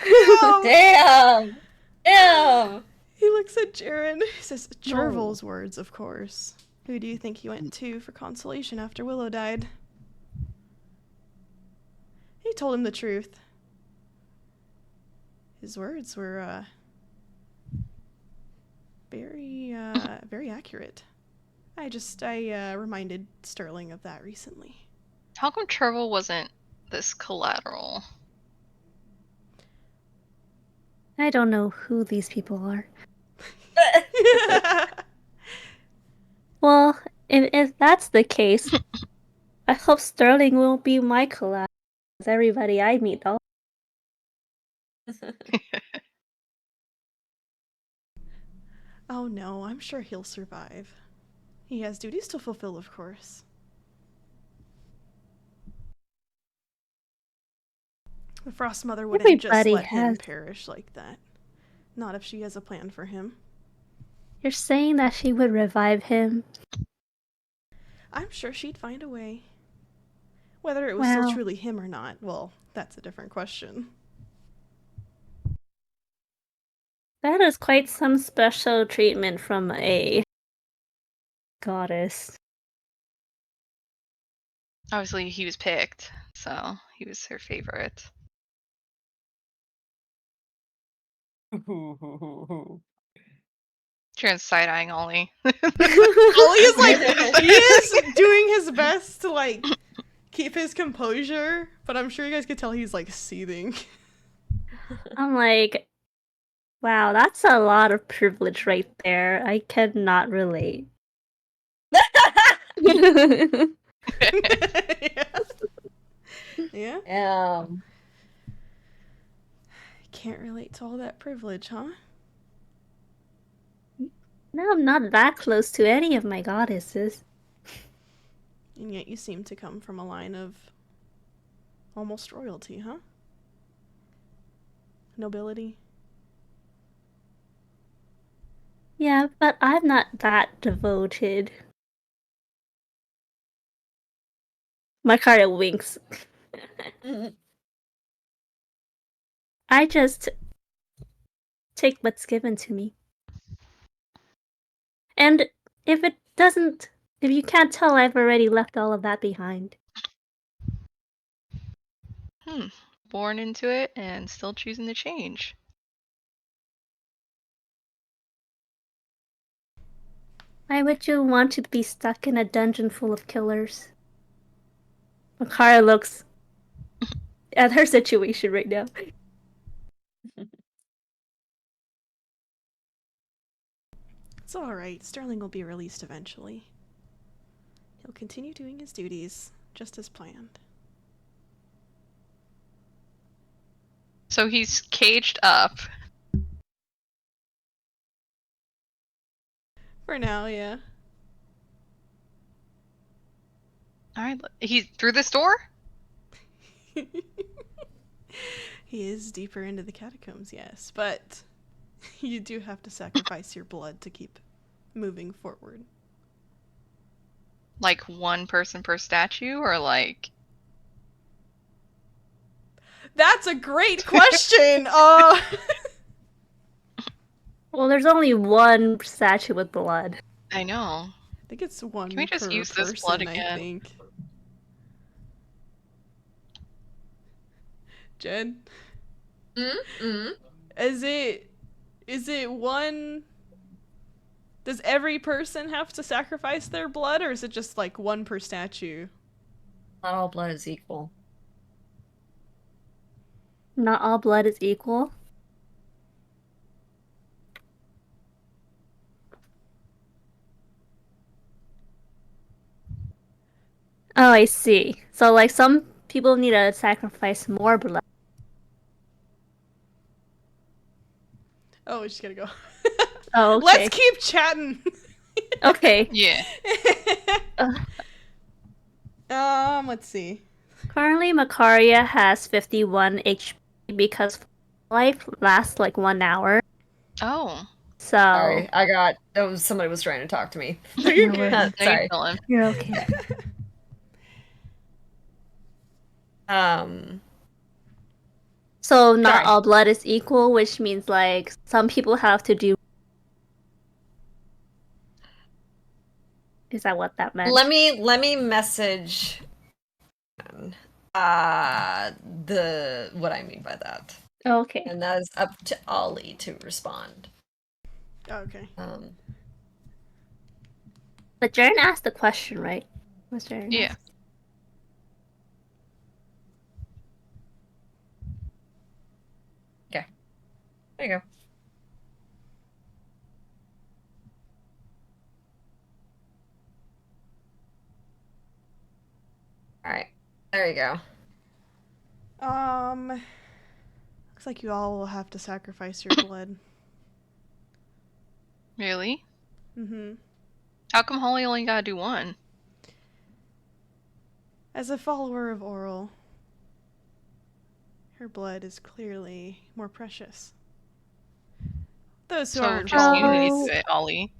[SPEAKER 1] No!
[SPEAKER 2] Damn! Damn!
[SPEAKER 1] He looks at Jaren. He says, Chervil's words, of course. Who do you think he went to for consolation after Willow died? He told him the truth. His words were, very accurate. I reminded Sterling of that recently.
[SPEAKER 5] How come Chervil wasn't this collateral?
[SPEAKER 3] I don't know who these people are. Well, if that's the case, I hope Sterling won't be my collab. Everybody I meet, though.
[SPEAKER 1] Oh no, I'm sure he'll survive. He has duties to fulfill, of course. The Frost Mother wouldn't just
[SPEAKER 3] Everybody
[SPEAKER 1] let him
[SPEAKER 3] has-
[SPEAKER 1] perish like that. Not if she has a plan for him.
[SPEAKER 3] You're saying that she would revive him?
[SPEAKER 1] I'm sure she'd find a way. Whether it was still
[SPEAKER 3] Wow.
[SPEAKER 1] truly him or not, well, that's a different question.
[SPEAKER 3] That is quite some special treatment from a goddess.
[SPEAKER 5] Obviously, he was picked, so he was her favorite. Sharon's side-eyeing Ollie.
[SPEAKER 1] Ollie is like, he is doing his best to like keep his composure, but I'm sure you guys could tell he's like seething.
[SPEAKER 3] I'm like, wow, that's a lot of privilege right there. I cannot relate.
[SPEAKER 1] Yeah. Yeah. Can't relate to all that privilege, huh?
[SPEAKER 3] No, I'm not that close to any of my goddesses.
[SPEAKER 1] And yet you seem to come from a line of almost royalty, huh? Nobility.
[SPEAKER 3] Yeah, but I'm not that devoted. Makaria winks. I just take what's given to me. And if you can't tell, I've already left all of that behind.
[SPEAKER 5] Born into it and still choosing to change.
[SPEAKER 3] Why would you want to be stuck in a dungeon full of killers? Makaria looks at her situation right now.
[SPEAKER 1] It's alright. Sterling will be released eventually. He'll continue doing his duties, just as planned.
[SPEAKER 5] So he's caged up.
[SPEAKER 1] For now, yeah.
[SPEAKER 5] Alright, he's through this door?
[SPEAKER 1] He is deeper into the catacombs, yes, but you do have to sacrifice your blood to keep moving forward.
[SPEAKER 5] Like one person per statue, or like...
[SPEAKER 1] That's a great question!
[SPEAKER 3] Well, there's only one statue with blood.
[SPEAKER 5] I know.
[SPEAKER 1] I think it's one
[SPEAKER 5] Can we just
[SPEAKER 1] per
[SPEAKER 5] use
[SPEAKER 1] person,
[SPEAKER 5] this blood
[SPEAKER 1] I
[SPEAKER 5] again?
[SPEAKER 1] think. Jen? Is it one... Does every person have to sacrifice their blood, or is it just like one per statue?
[SPEAKER 2] Not all blood is equal.
[SPEAKER 3] Not all blood is equal. Oh, I see. So, like, some people need to sacrifice more blood.
[SPEAKER 1] Oh, we just gotta go.
[SPEAKER 3] Oh, okay.
[SPEAKER 1] Let's keep chatting!
[SPEAKER 3] Okay.
[SPEAKER 5] Yeah.
[SPEAKER 1] Let's see.
[SPEAKER 3] Currently, Makaria has 51 HP because life lasts like 1 hour.
[SPEAKER 5] Oh.
[SPEAKER 3] So.
[SPEAKER 2] Sorry, somebody was trying to talk to me.
[SPEAKER 1] No, you're
[SPEAKER 3] No
[SPEAKER 1] good.
[SPEAKER 3] worries.
[SPEAKER 5] No,
[SPEAKER 2] Sorry.
[SPEAKER 3] You're okay. So not
[SPEAKER 2] Sorry.
[SPEAKER 3] all blood is equal, which means like some people have to do. Is that what that meant?
[SPEAKER 2] Let me message what I mean by that.
[SPEAKER 3] Okay.
[SPEAKER 2] And that is up to Ollie to respond.
[SPEAKER 1] Okay.
[SPEAKER 3] But Jaren asked the question, right? Was Jaren?
[SPEAKER 5] Yeah.
[SPEAKER 3] asked?
[SPEAKER 2] There you go. Alright. There you go.
[SPEAKER 1] Looks like you all will have to sacrifice your blood.
[SPEAKER 5] Really?
[SPEAKER 1] Mm-hmm.
[SPEAKER 5] How come Holly only gotta do one?
[SPEAKER 1] As a follower of Oral, her blood is clearly more precious. Those who
[SPEAKER 5] So
[SPEAKER 1] aren't
[SPEAKER 5] just you need
[SPEAKER 1] followers...
[SPEAKER 5] to do it, Ollie.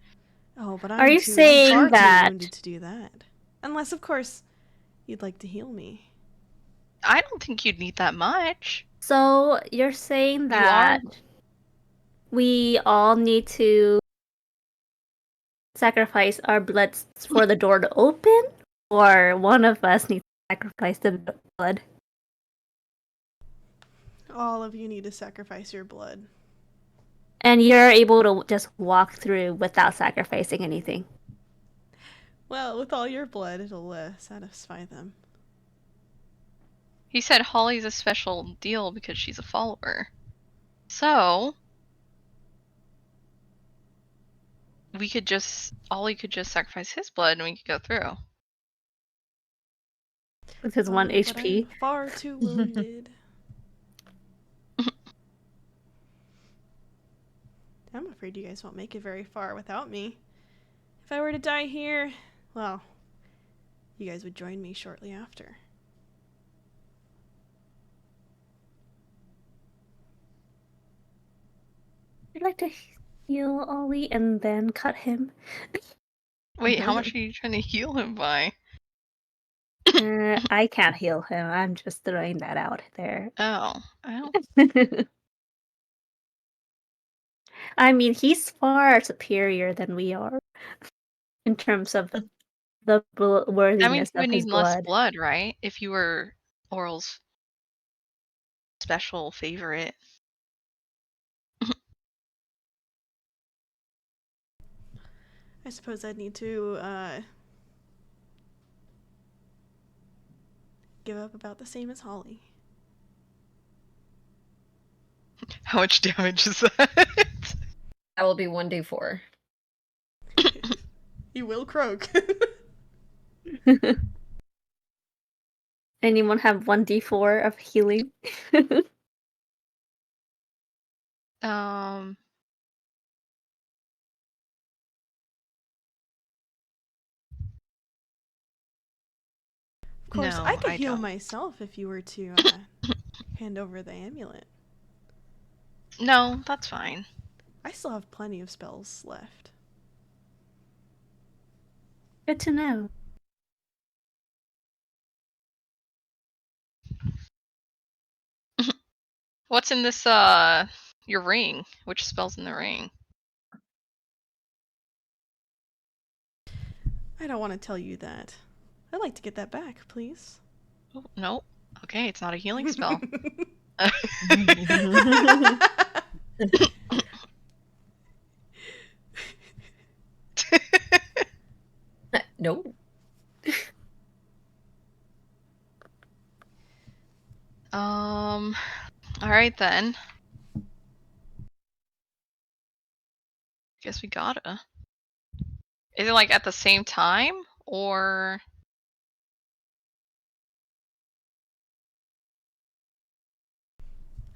[SPEAKER 1] Oh, but
[SPEAKER 3] Are you
[SPEAKER 1] I'm
[SPEAKER 3] saying
[SPEAKER 1] far
[SPEAKER 3] that-
[SPEAKER 1] too wounded to do that. Unless, of course, you'd like to heal me.
[SPEAKER 5] I don't think you'd need that much.
[SPEAKER 3] So you're saying
[SPEAKER 5] You
[SPEAKER 3] that we all need to sacrifice our blood for the door to open, or one of us needs to sacrifice the blood?
[SPEAKER 1] All of you need to sacrifice your blood.
[SPEAKER 3] And you're able to just walk through without sacrificing anything.
[SPEAKER 1] Well, with all your blood, it'll satisfy them.
[SPEAKER 5] He said Holly's a special deal because she's a follower. So Ollie could just sacrifice his blood and we could go through.
[SPEAKER 3] With his 1
[SPEAKER 1] But
[SPEAKER 3] HP.
[SPEAKER 1] I'm far too wounded. I'm afraid you guys won't make it very far without me. If I were to die here, well, you guys would join me shortly after.
[SPEAKER 3] I'd like to heal Ollie and then cut him.
[SPEAKER 5] Wait, how much are you trying to heal him by?
[SPEAKER 3] I can't heal him. I'm just throwing that out there.
[SPEAKER 5] Oh, well.
[SPEAKER 3] I mean, he's far superior than we are in terms of the worthiness
[SPEAKER 5] That means you
[SPEAKER 3] of
[SPEAKER 5] would
[SPEAKER 3] his
[SPEAKER 5] need less
[SPEAKER 3] blood.
[SPEAKER 5] blood, right? If you were Oral's special favorite.
[SPEAKER 1] I suppose I'd need to give up about the same as Holly.
[SPEAKER 5] How much damage is that?
[SPEAKER 2] That will be 1d4.
[SPEAKER 1] You will croak.
[SPEAKER 3] Anyone have 1d4 of healing?
[SPEAKER 1] Of course,
[SPEAKER 5] No,
[SPEAKER 1] I could
[SPEAKER 5] I
[SPEAKER 1] heal
[SPEAKER 5] don't.
[SPEAKER 1] myself if you were to hand over the amulet.
[SPEAKER 5] No, that's fine.
[SPEAKER 1] I still have plenty of spells left.
[SPEAKER 3] Good to know.
[SPEAKER 5] What's in this, your ring? Which spell's in the ring?
[SPEAKER 1] I don't want to tell you that. I'd like to get that back, please.
[SPEAKER 5] Oh, no. Okay, it's not a healing spell.
[SPEAKER 2] No.
[SPEAKER 5] Alright then. Guess we gotta. Is it like at the same time? Or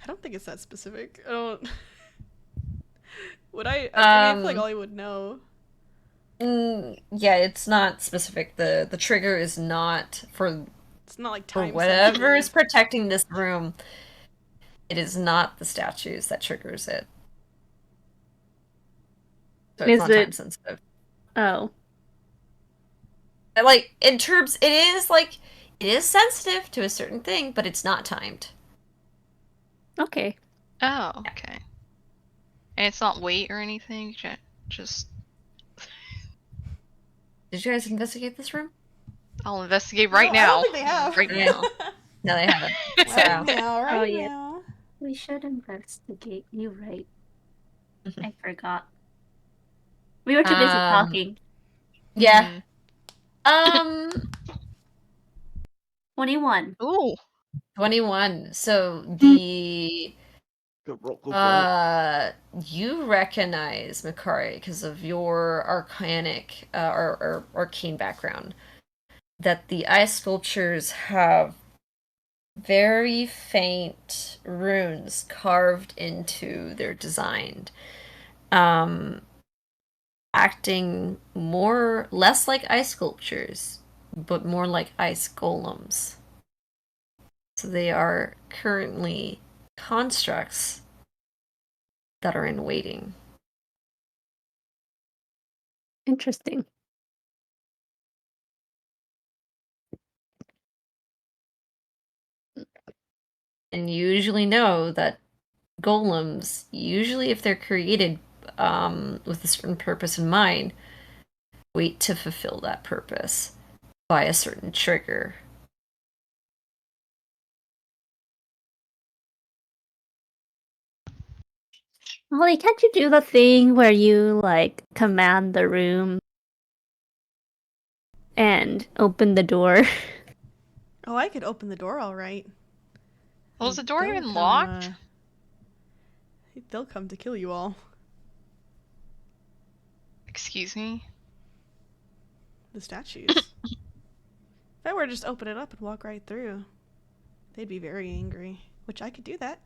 [SPEAKER 1] I don't think it's that specific. I don't. Would I? I mean, I feel like Ollie would know.
[SPEAKER 2] Yeah, it's not specific. The trigger is not for
[SPEAKER 1] It's not like
[SPEAKER 2] for
[SPEAKER 1] time
[SPEAKER 2] whatever is
[SPEAKER 1] sensitive.
[SPEAKER 2] protecting this room. It is not the statues that triggers it. So it's
[SPEAKER 3] Is
[SPEAKER 2] not
[SPEAKER 3] it-
[SPEAKER 2] time sensitive.
[SPEAKER 3] Oh.
[SPEAKER 2] And, like, in terms, it is sensitive to a certain thing, but it's not timed.
[SPEAKER 3] Okay.
[SPEAKER 5] oh, okay. And it's not weight or anything. Just
[SPEAKER 2] Did you guys investigate this room?
[SPEAKER 5] I'll investigate right
[SPEAKER 1] No, I
[SPEAKER 5] now.
[SPEAKER 1] don't think they have.
[SPEAKER 5] Right now.
[SPEAKER 2] No, they haven't.
[SPEAKER 1] Right
[SPEAKER 2] So,
[SPEAKER 1] now, right
[SPEAKER 3] Oh, yeah.
[SPEAKER 1] now.
[SPEAKER 3] We should investigate. You're right. I forgot. We were too busy talking.
[SPEAKER 2] yeah.
[SPEAKER 5] Mhm.
[SPEAKER 3] 21.
[SPEAKER 5] Ooh.
[SPEAKER 2] 21. So the
[SPEAKER 4] Good roll.
[SPEAKER 2] you recognize Makari because of your arcanic or arcane background that the ice sculptures have very faint runes carved into their design, acting less like ice sculptures, but more like ice golems. So they are currently constructs that are in waiting.
[SPEAKER 3] Interesting.
[SPEAKER 2] And you usually know that golems, usually if they're created with a certain purpose in mind, wait to fulfill that purpose by a certain trigger.
[SPEAKER 3] Molly, can't you do the thing where you like command the room and open the door?
[SPEAKER 1] Oh, I could open the door all right.
[SPEAKER 5] Well, is the door
[SPEAKER 1] They'll
[SPEAKER 5] even
[SPEAKER 1] come,
[SPEAKER 5] locked?
[SPEAKER 1] They'll come to kill you all.
[SPEAKER 5] Excuse me?
[SPEAKER 1] The statues. If I were to just open it up and walk right through, they'd be very angry. Which I could do that.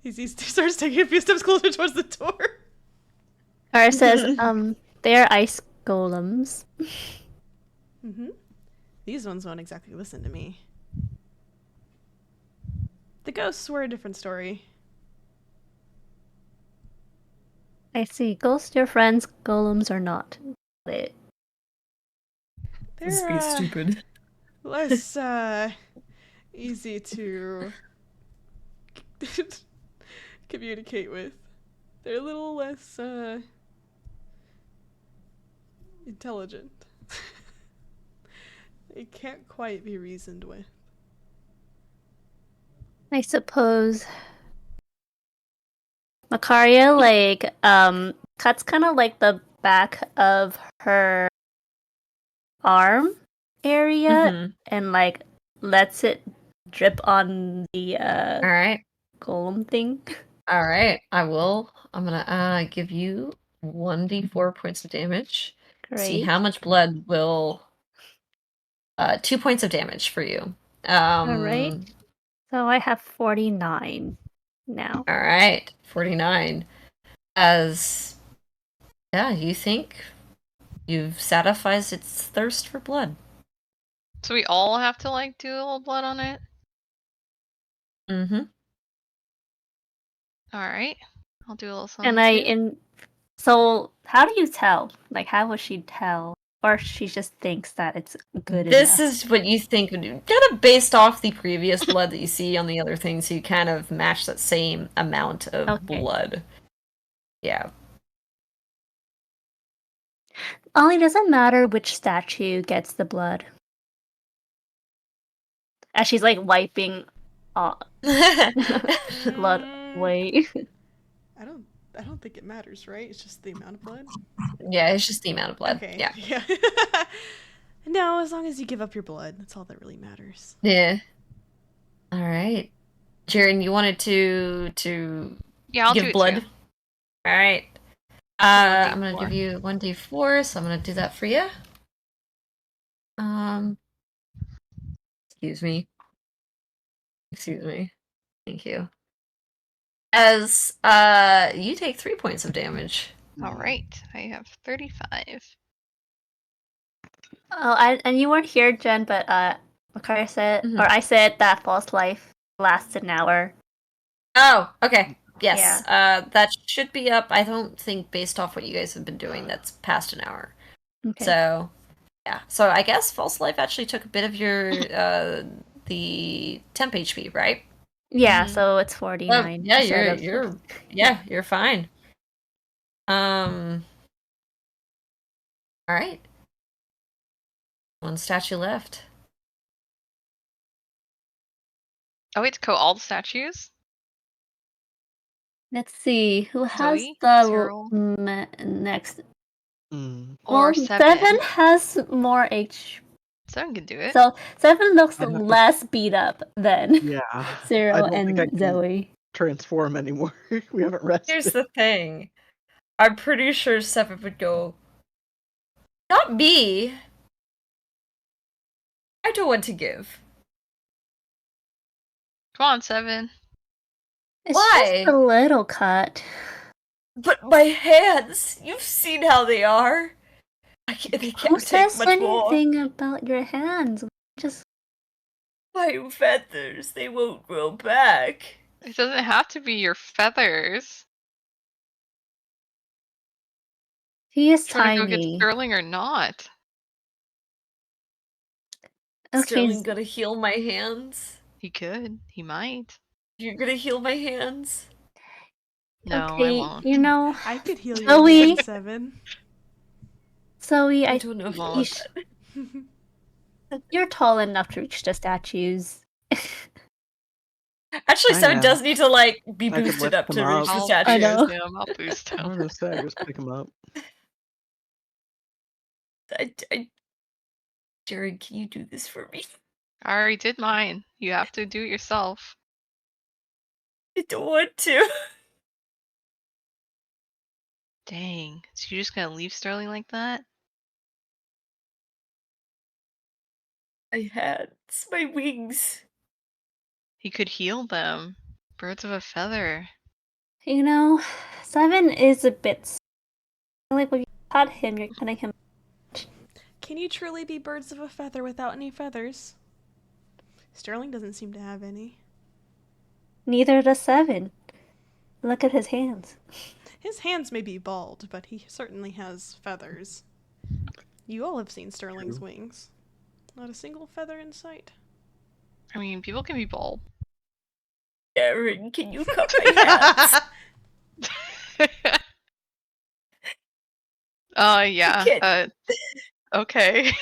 [SPEAKER 1] He starts taking a few steps closer towards the door.
[SPEAKER 3] Kara says, they're ice golems.
[SPEAKER 1] Mm-hmm. These ones won't exactly listen to me. The ghosts were a different story.
[SPEAKER 3] I see. Ghost your friends, golems are not. It.
[SPEAKER 6] This
[SPEAKER 1] They're
[SPEAKER 6] be stupid.
[SPEAKER 1] less easy to communicate with. They're a little less intelligent. They can't quite be reasoned with.
[SPEAKER 3] I suppose. Makaria, like, cuts kind of like the back of her arm area and, like, lets it drip on the,
[SPEAKER 2] Alright.
[SPEAKER 3] golem thing.
[SPEAKER 2] Alright, I will. I'm gonna give you 1d4 points of damage.
[SPEAKER 3] Great.
[SPEAKER 2] See how much blood will 2 points of damage for you.
[SPEAKER 3] Alright. So I have 49 now.
[SPEAKER 2] Alright, 49. As you think you've satisfied its thirst for blood.
[SPEAKER 5] So we all have to like do a little blood on it?
[SPEAKER 2] Mm-hmm.
[SPEAKER 5] Alright. I'll do a little something
[SPEAKER 3] And
[SPEAKER 5] too.
[SPEAKER 3] so how do you tell? Like, how would she tell? Or she just thinks that it's good
[SPEAKER 2] This
[SPEAKER 3] enough?
[SPEAKER 2] is what you think would do. Kind of based off the previous blood that you see on the other things, you kind of match that same amount of blood. Yeah.
[SPEAKER 3] Only doesn't matter which statue gets the blood. As she's like wiping blood away.
[SPEAKER 1] I don't think it matters, right? It's just the amount of blood.
[SPEAKER 2] Yeah, it's just the amount of blood.
[SPEAKER 1] Okay.
[SPEAKER 2] Yeah.
[SPEAKER 1] No, as long as you give up your blood, that's all that really matters.
[SPEAKER 2] Yeah. All right. Jaren, you wanted to
[SPEAKER 5] Yeah, I'll
[SPEAKER 2] give
[SPEAKER 5] do it
[SPEAKER 2] blood?
[SPEAKER 5] too.
[SPEAKER 2] All right. I'm gonna give you 1d4, so I'm gonna do that for you. Excuse me. Thank you. As you take 3 points of damage.
[SPEAKER 5] Alright, I have 35.
[SPEAKER 3] Oh, and you weren't here, Jen, but Makaria said, or I said that false life lasts an hour.
[SPEAKER 2] Oh, okay. Yes. That should be up. I don't think based off what you guys have been doing, that's past an hour.
[SPEAKER 3] Okay.
[SPEAKER 2] So, yeah. So I guess false life actually took a bit of your the temp HP, right?
[SPEAKER 3] Yeah, so it's 49.
[SPEAKER 2] Yeah, you're fine. All right. One statue left.
[SPEAKER 5] Oh, wait, to coat all the statues?
[SPEAKER 3] Let's see who has
[SPEAKER 5] Zoe?
[SPEAKER 3] the next.
[SPEAKER 5] Or
[SPEAKER 3] Well,
[SPEAKER 5] 7.
[SPEAKER 3] has more H.
[SPEAKER 5] 7 can do it.
[SPEAKER 3] So 7 looks less beat up than
[SPEAKER 4] Yeah.
[SPEAKER 3] Zero
[SPEAKER 4] I don't think
[SPEAKER 3] and
[SPEAKER 4] I can
[SPEAKER 3] Zoe.
[SPEAKER 4] transform anymore. We haven't rested.
[SPEAKER 2] Here's the thing. I'm pretty sure 7 would go. Not me. I don't want to give.
[SPEAKER 5] Come on, 7.
[SPEAKER 3] It's
[SPEAKER 2] Why?
[SPEAKER 3] just a little cut.
[SPEAKER 2] But my hands, you've seen how they are. They can't
[SPEAKER 3] Who
[SPEAKER 2] take
[SPEAKER 3] says
[SPEAKER 2] much more.
[SPEAKER 3] anything about your hands? Just
[SPEAKER 2] My feathers, they won't grow back.
[SPEAKER 5] It doesn't have to be your feathers.
[SPEAKER 3] he is
[SPEAKER 5] Try to go get
[SPEAKER 3] tiny.
[SPEAKER 5] Sterling or not.
[SPEAKER 3] Okay.
[SPEAKER 2] Sterling gonna heal my hands?
[SPEAKER 5] He could. He might.
[SPEAKER 2] You're gonna heal my hands?
[SPEAKER 5] No,
[SPEAKER 3] Okay,
[SPEAKER 5] I won't.
[SPEAKER 3] you know,
[SPEAKER 1] I could heal your
[SPEAKER 3] Zoe.
[SPEAKER 1] hand, 7.
[SPEAKER 3] Zoe,
[SPEAKER 2] I don't know if you want that.
[SPEAKER 3] you're tall enough to reach the statues.
[SPEAKER 2] Actually,
[SPEAKER 4] I
[SPEAKER 2] Seven
[SPEAKER 4] am.
[SPEAKER 2] does need to like be
[SPEAKER 4] I could
[SPEAKER 2] boosted
[SPEAKER 4] lift
[SPEAKER 2] up
[SPEAKER 4] him
[SPEAKER 2] to reach
[SPEAKER 4] up.
[SPEAKER 2] the
[SPEAKER 5] I'll
[SPEAKER 2] statue.
[SPEAKER 3] I know.
[SPEAKER 5] boost him. I'll boost
[SPEAKER 4] I'm
[SPEAKER 5] him.
[SPEAKER 4] gonna say, just pick him up.
[SPEAKER 2] Jared, can you do this for me?
[SPEAKER 5] I already did mine. You have to do it yourself.
[SPEAKER 2] I don't want to.
[SPEAKER 5] Dang. So you're just gonna leave Sterling like that?
[SPEAKER 2] My hands, my wings.
[SPEAKER 5] He could heal them. Birds of a feather.
[SPEAKER 3] You know, Seven is a bit like when you cut him, you're cutting him.
[SPEAKER 1] Can you truly be birds of a feather without any feathers? Sterling doesn't seem to have any.
[SPEAKER 3] Neither does Seven. Look at his hands.
[SPEAKER 1] His hands may be bald, but he certainly has feathers. You all have seen Sterling's
[SPEAKER 4] True.
[SPEAKER 1] wings. Not a single feather in sight.
[SPEAKER 5] I mean, people can be bald.
[SPEAKER 2] Jared, can you cut my hands?
[SPEAKER 5] Yeah.
[SPEAKER 2] Can't-
[SPEAKER 5] Okay.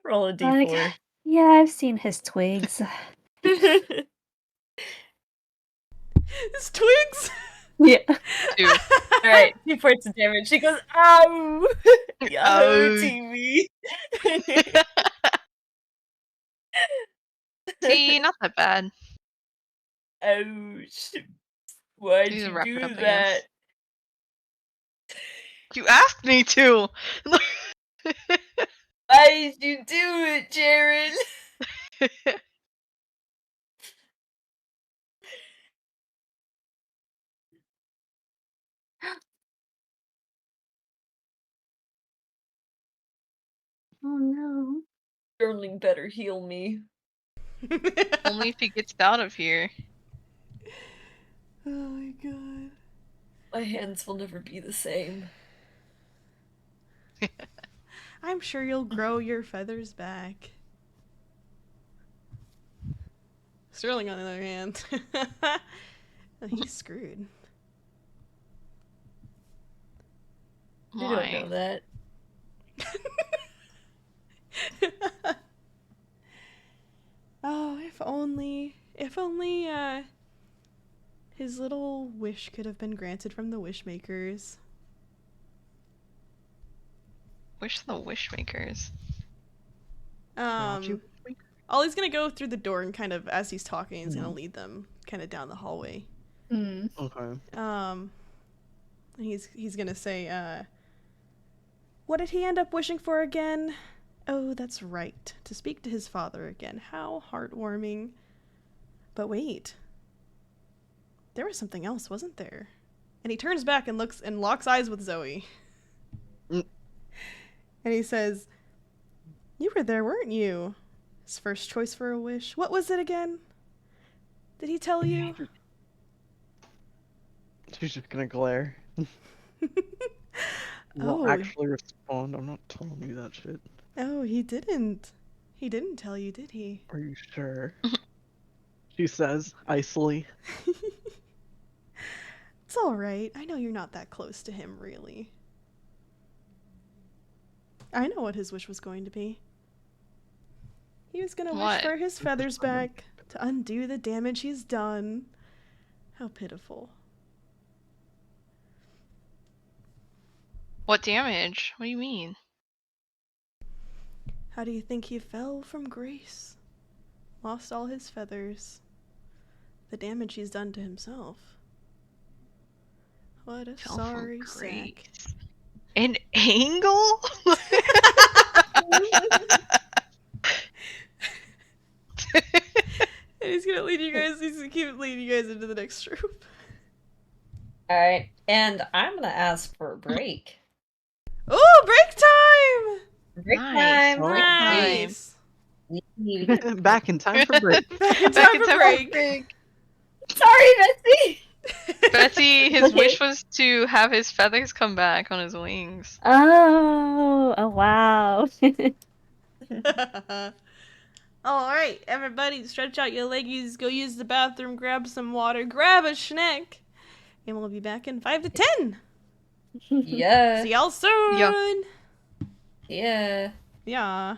[SPEAKER 2] Roll a d4.
[SPEAKER 3] Yeah, I've seen his twigs.
[SPEAKER 1] His twigs!
[SPEAKER 3] Yeah.
[SPEAKER 5] 2.
[SPEAKER 2] Alright, 2 points of damage. She goes, ow! You're
[SPEAKER 5] Ow.
[SPEAKER 2] hurting me.
[SPEAKER 5] See, not that bad.
[SPEAKER 2] Ouch. Why'd
[SPEAKER 5] These are
[SPEAKER 2] you
[SPEAKER 5] wrap it
[SPEAKER 2] do
[SPEAKER 5] up, I
[SPEAKER 2] that?
[SPEAKER 5] guess. You asked me to!
[SPEAKER 2] Why did you do it, Jared?
[SPEAKER 3] Oh no.
[SPEAKER 2] Sterling better heal me.
[SPEAKER 5] Only if he gets out of here.
[SPEAKER 1] Oh my god.
[SPEAKER 2] My hands will never be the same.
[SPEAKER 1] I'm sure you'll grow your feathers back. Sterling, on the other hand, he's screwed.
[SPEAKER 2] You don't know that.
[SPEAKER 1] Oh, if only his little wish could have been granted from the wishmakers.
[SPEAKER 5] Wish the wishmakers.
[SPEAKER 1] Ollie's gonna go through the door and kind of, as he's talking, he's gonna lead them kind of down the hallway.
[SPEAKER 4] Okay.
[SPEAKER 1] He's gonna say, what did he end up wishing for again? Oh, that's right. To speak to his father again. How heartwarming. But wait. There was something else, wasn't there? And he turns back and looks and locks eyes with Zoe.
[SPEAKER 4] Mm.
[SPEAKER 1] And he says, you were there, weren't you? His first choice for a wish. What was it again? Did he tell you?
[SPEAKER 4] She's just gonna glare.
[SPEAKER 1] Oh.
[SPEAKER 4] Won't actually respond. I'm not telling you that shit.
[SPEAKER 1] Oh, he didn't. He didn't tell you, did he?
[SPEAKER 4] Are you sure? She says, icily.
[SPEAKER 1] It's alright. I know you're not that close to him, really. I know what his wish was going to be. He was gonna wish for his feathers back to undo the damage he's done. How pitiful.
[SPEAKER 5] What damage? What do you mean?
[SPEAKER 1] How do you think he fell from grace? Lost all his feathers. The damage he's done to himself. What a
[SPEAKER 5] Fell
[SPEAKER 1] sorry
[SPEAKER 5] from
[SPEAKER 1] sack.
[SPEAKER 5] grace. An angle?
[SPEAKER 1] And he's gonna lead you guys, he's gonna keep leading you guys into the next room.
[SPEAKER 2] Alright, and I'm gonna ask for a break.
[SPEAKER 1] Oh, break time!
[SPEAKER 2] Break
[SPEAKER 5] Nice.
[SPEAKER 2] time!
[SPEAKER 4] Break
[SPEAKER 1] Nice.
[SPEAKER 4] Back in time for break.
[SPEAKER 1] Back in time for break.
[SPEAKER 2] Sorry, Betsy!
[SPEAKER 5] Betsy, his
[SPEAKER 2] Okay.
[SPEAKER 5] wish was to have his feathers come back on his wings.
[SPEAKER 3] Oh wow.
[SPEAKER 1] Alright, everybody, stretch out your leggies, go use the bathroom, grab some water, grab a snack, and we'll be back in 5 to 10.
[SPEAKER 2] Yeah.
[SPEAKER 1] See y'all soon!
[SPEAKER 2] Yeah.
[SPEAKER 1] Yeah.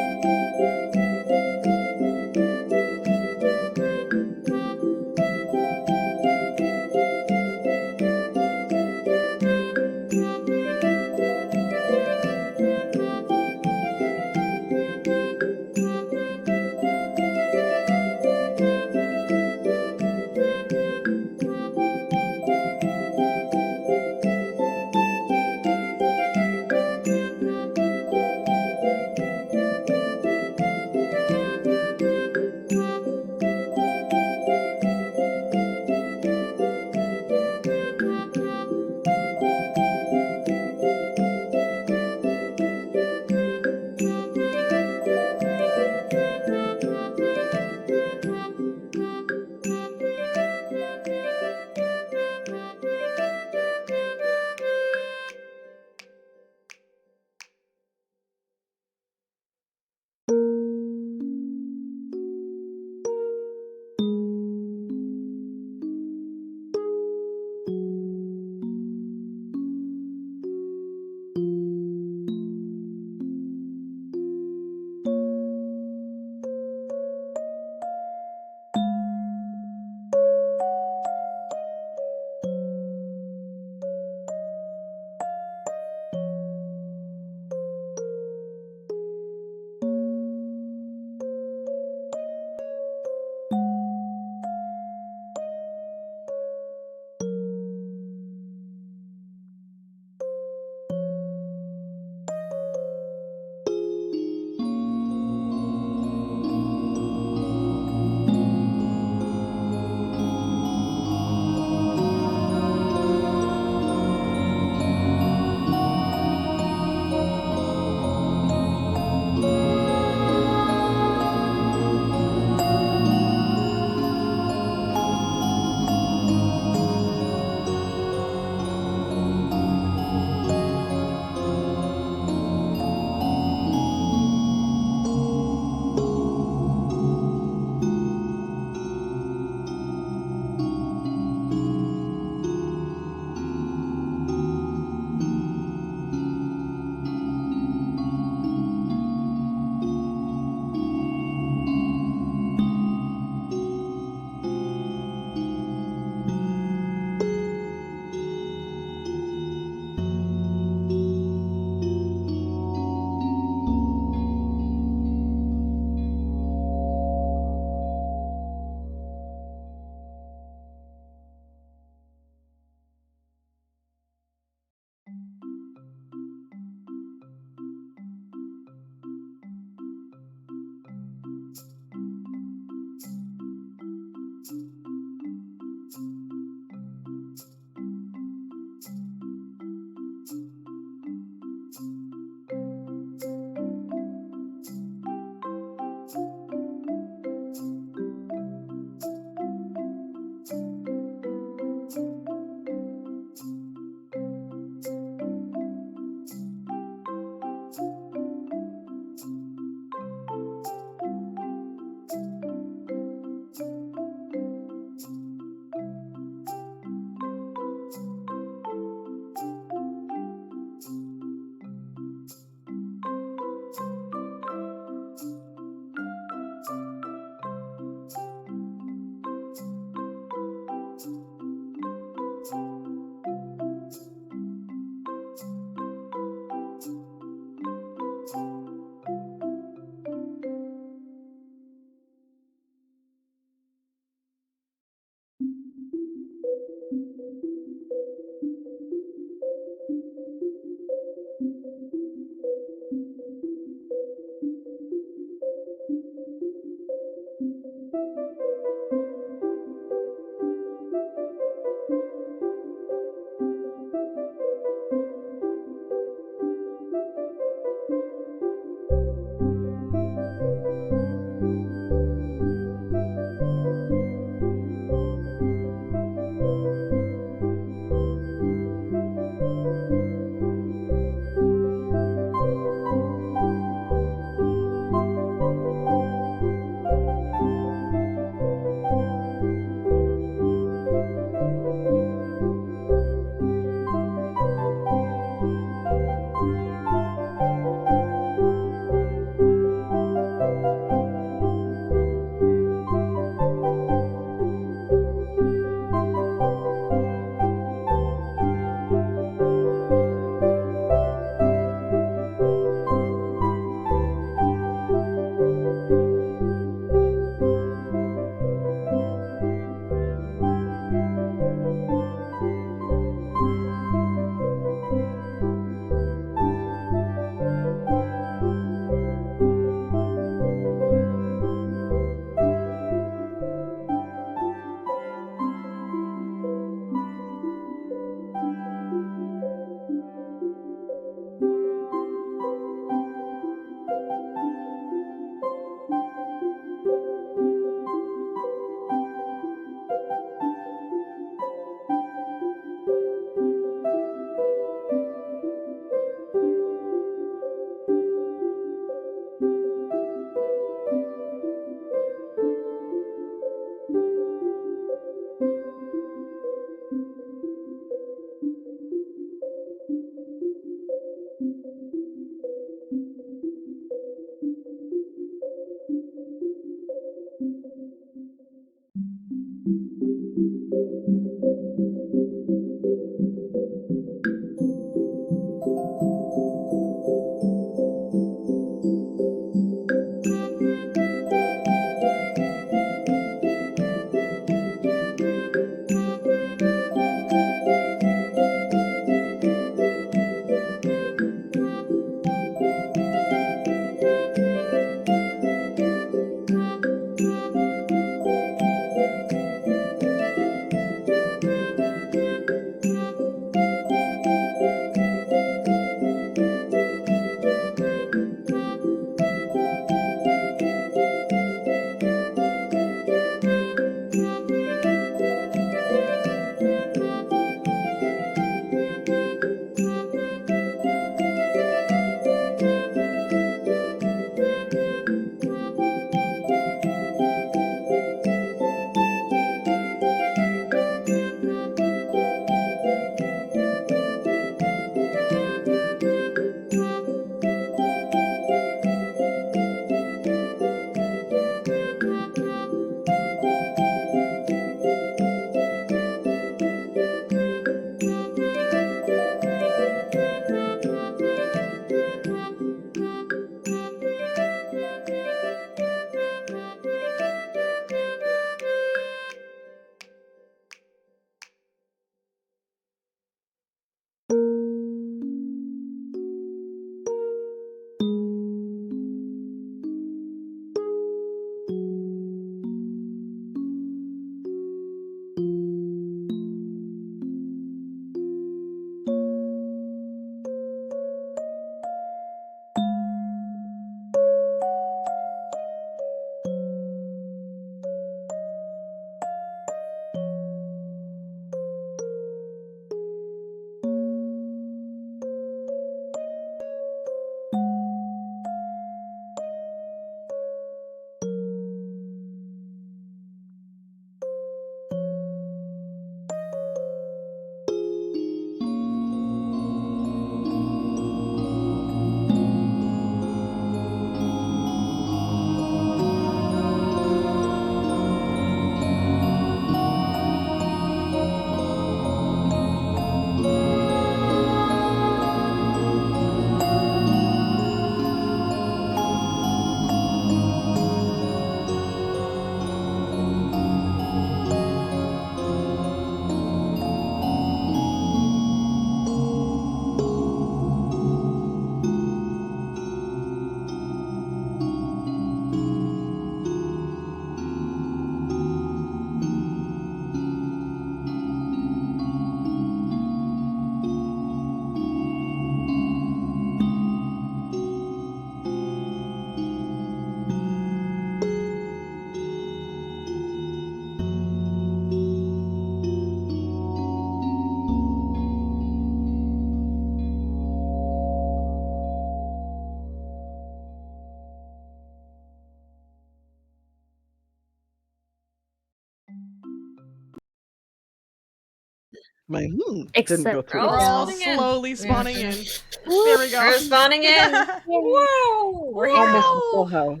[SPEAKER 4] My didn't
[SPEAKER 3] Except
[SPEAKER 4] go
[SPEAKER 3] for
[SPEAKER 4] through.
[SPEAKER 1] We're
[SPEAKER 2] all
[SPEAKER 1] all
[SPEAKER 2] spawning in.
[SPEAKER 1] slowly spawning in.
[SPEAKER 2] Mhm.
[SPEAKER 1] There we go.
[SPEAKER 2] We're spawning in. Whoa! We're here.
[SPEAKER 4] Almost a
[SPEAKER 1] Wow.
[SPEAKER 4] full house.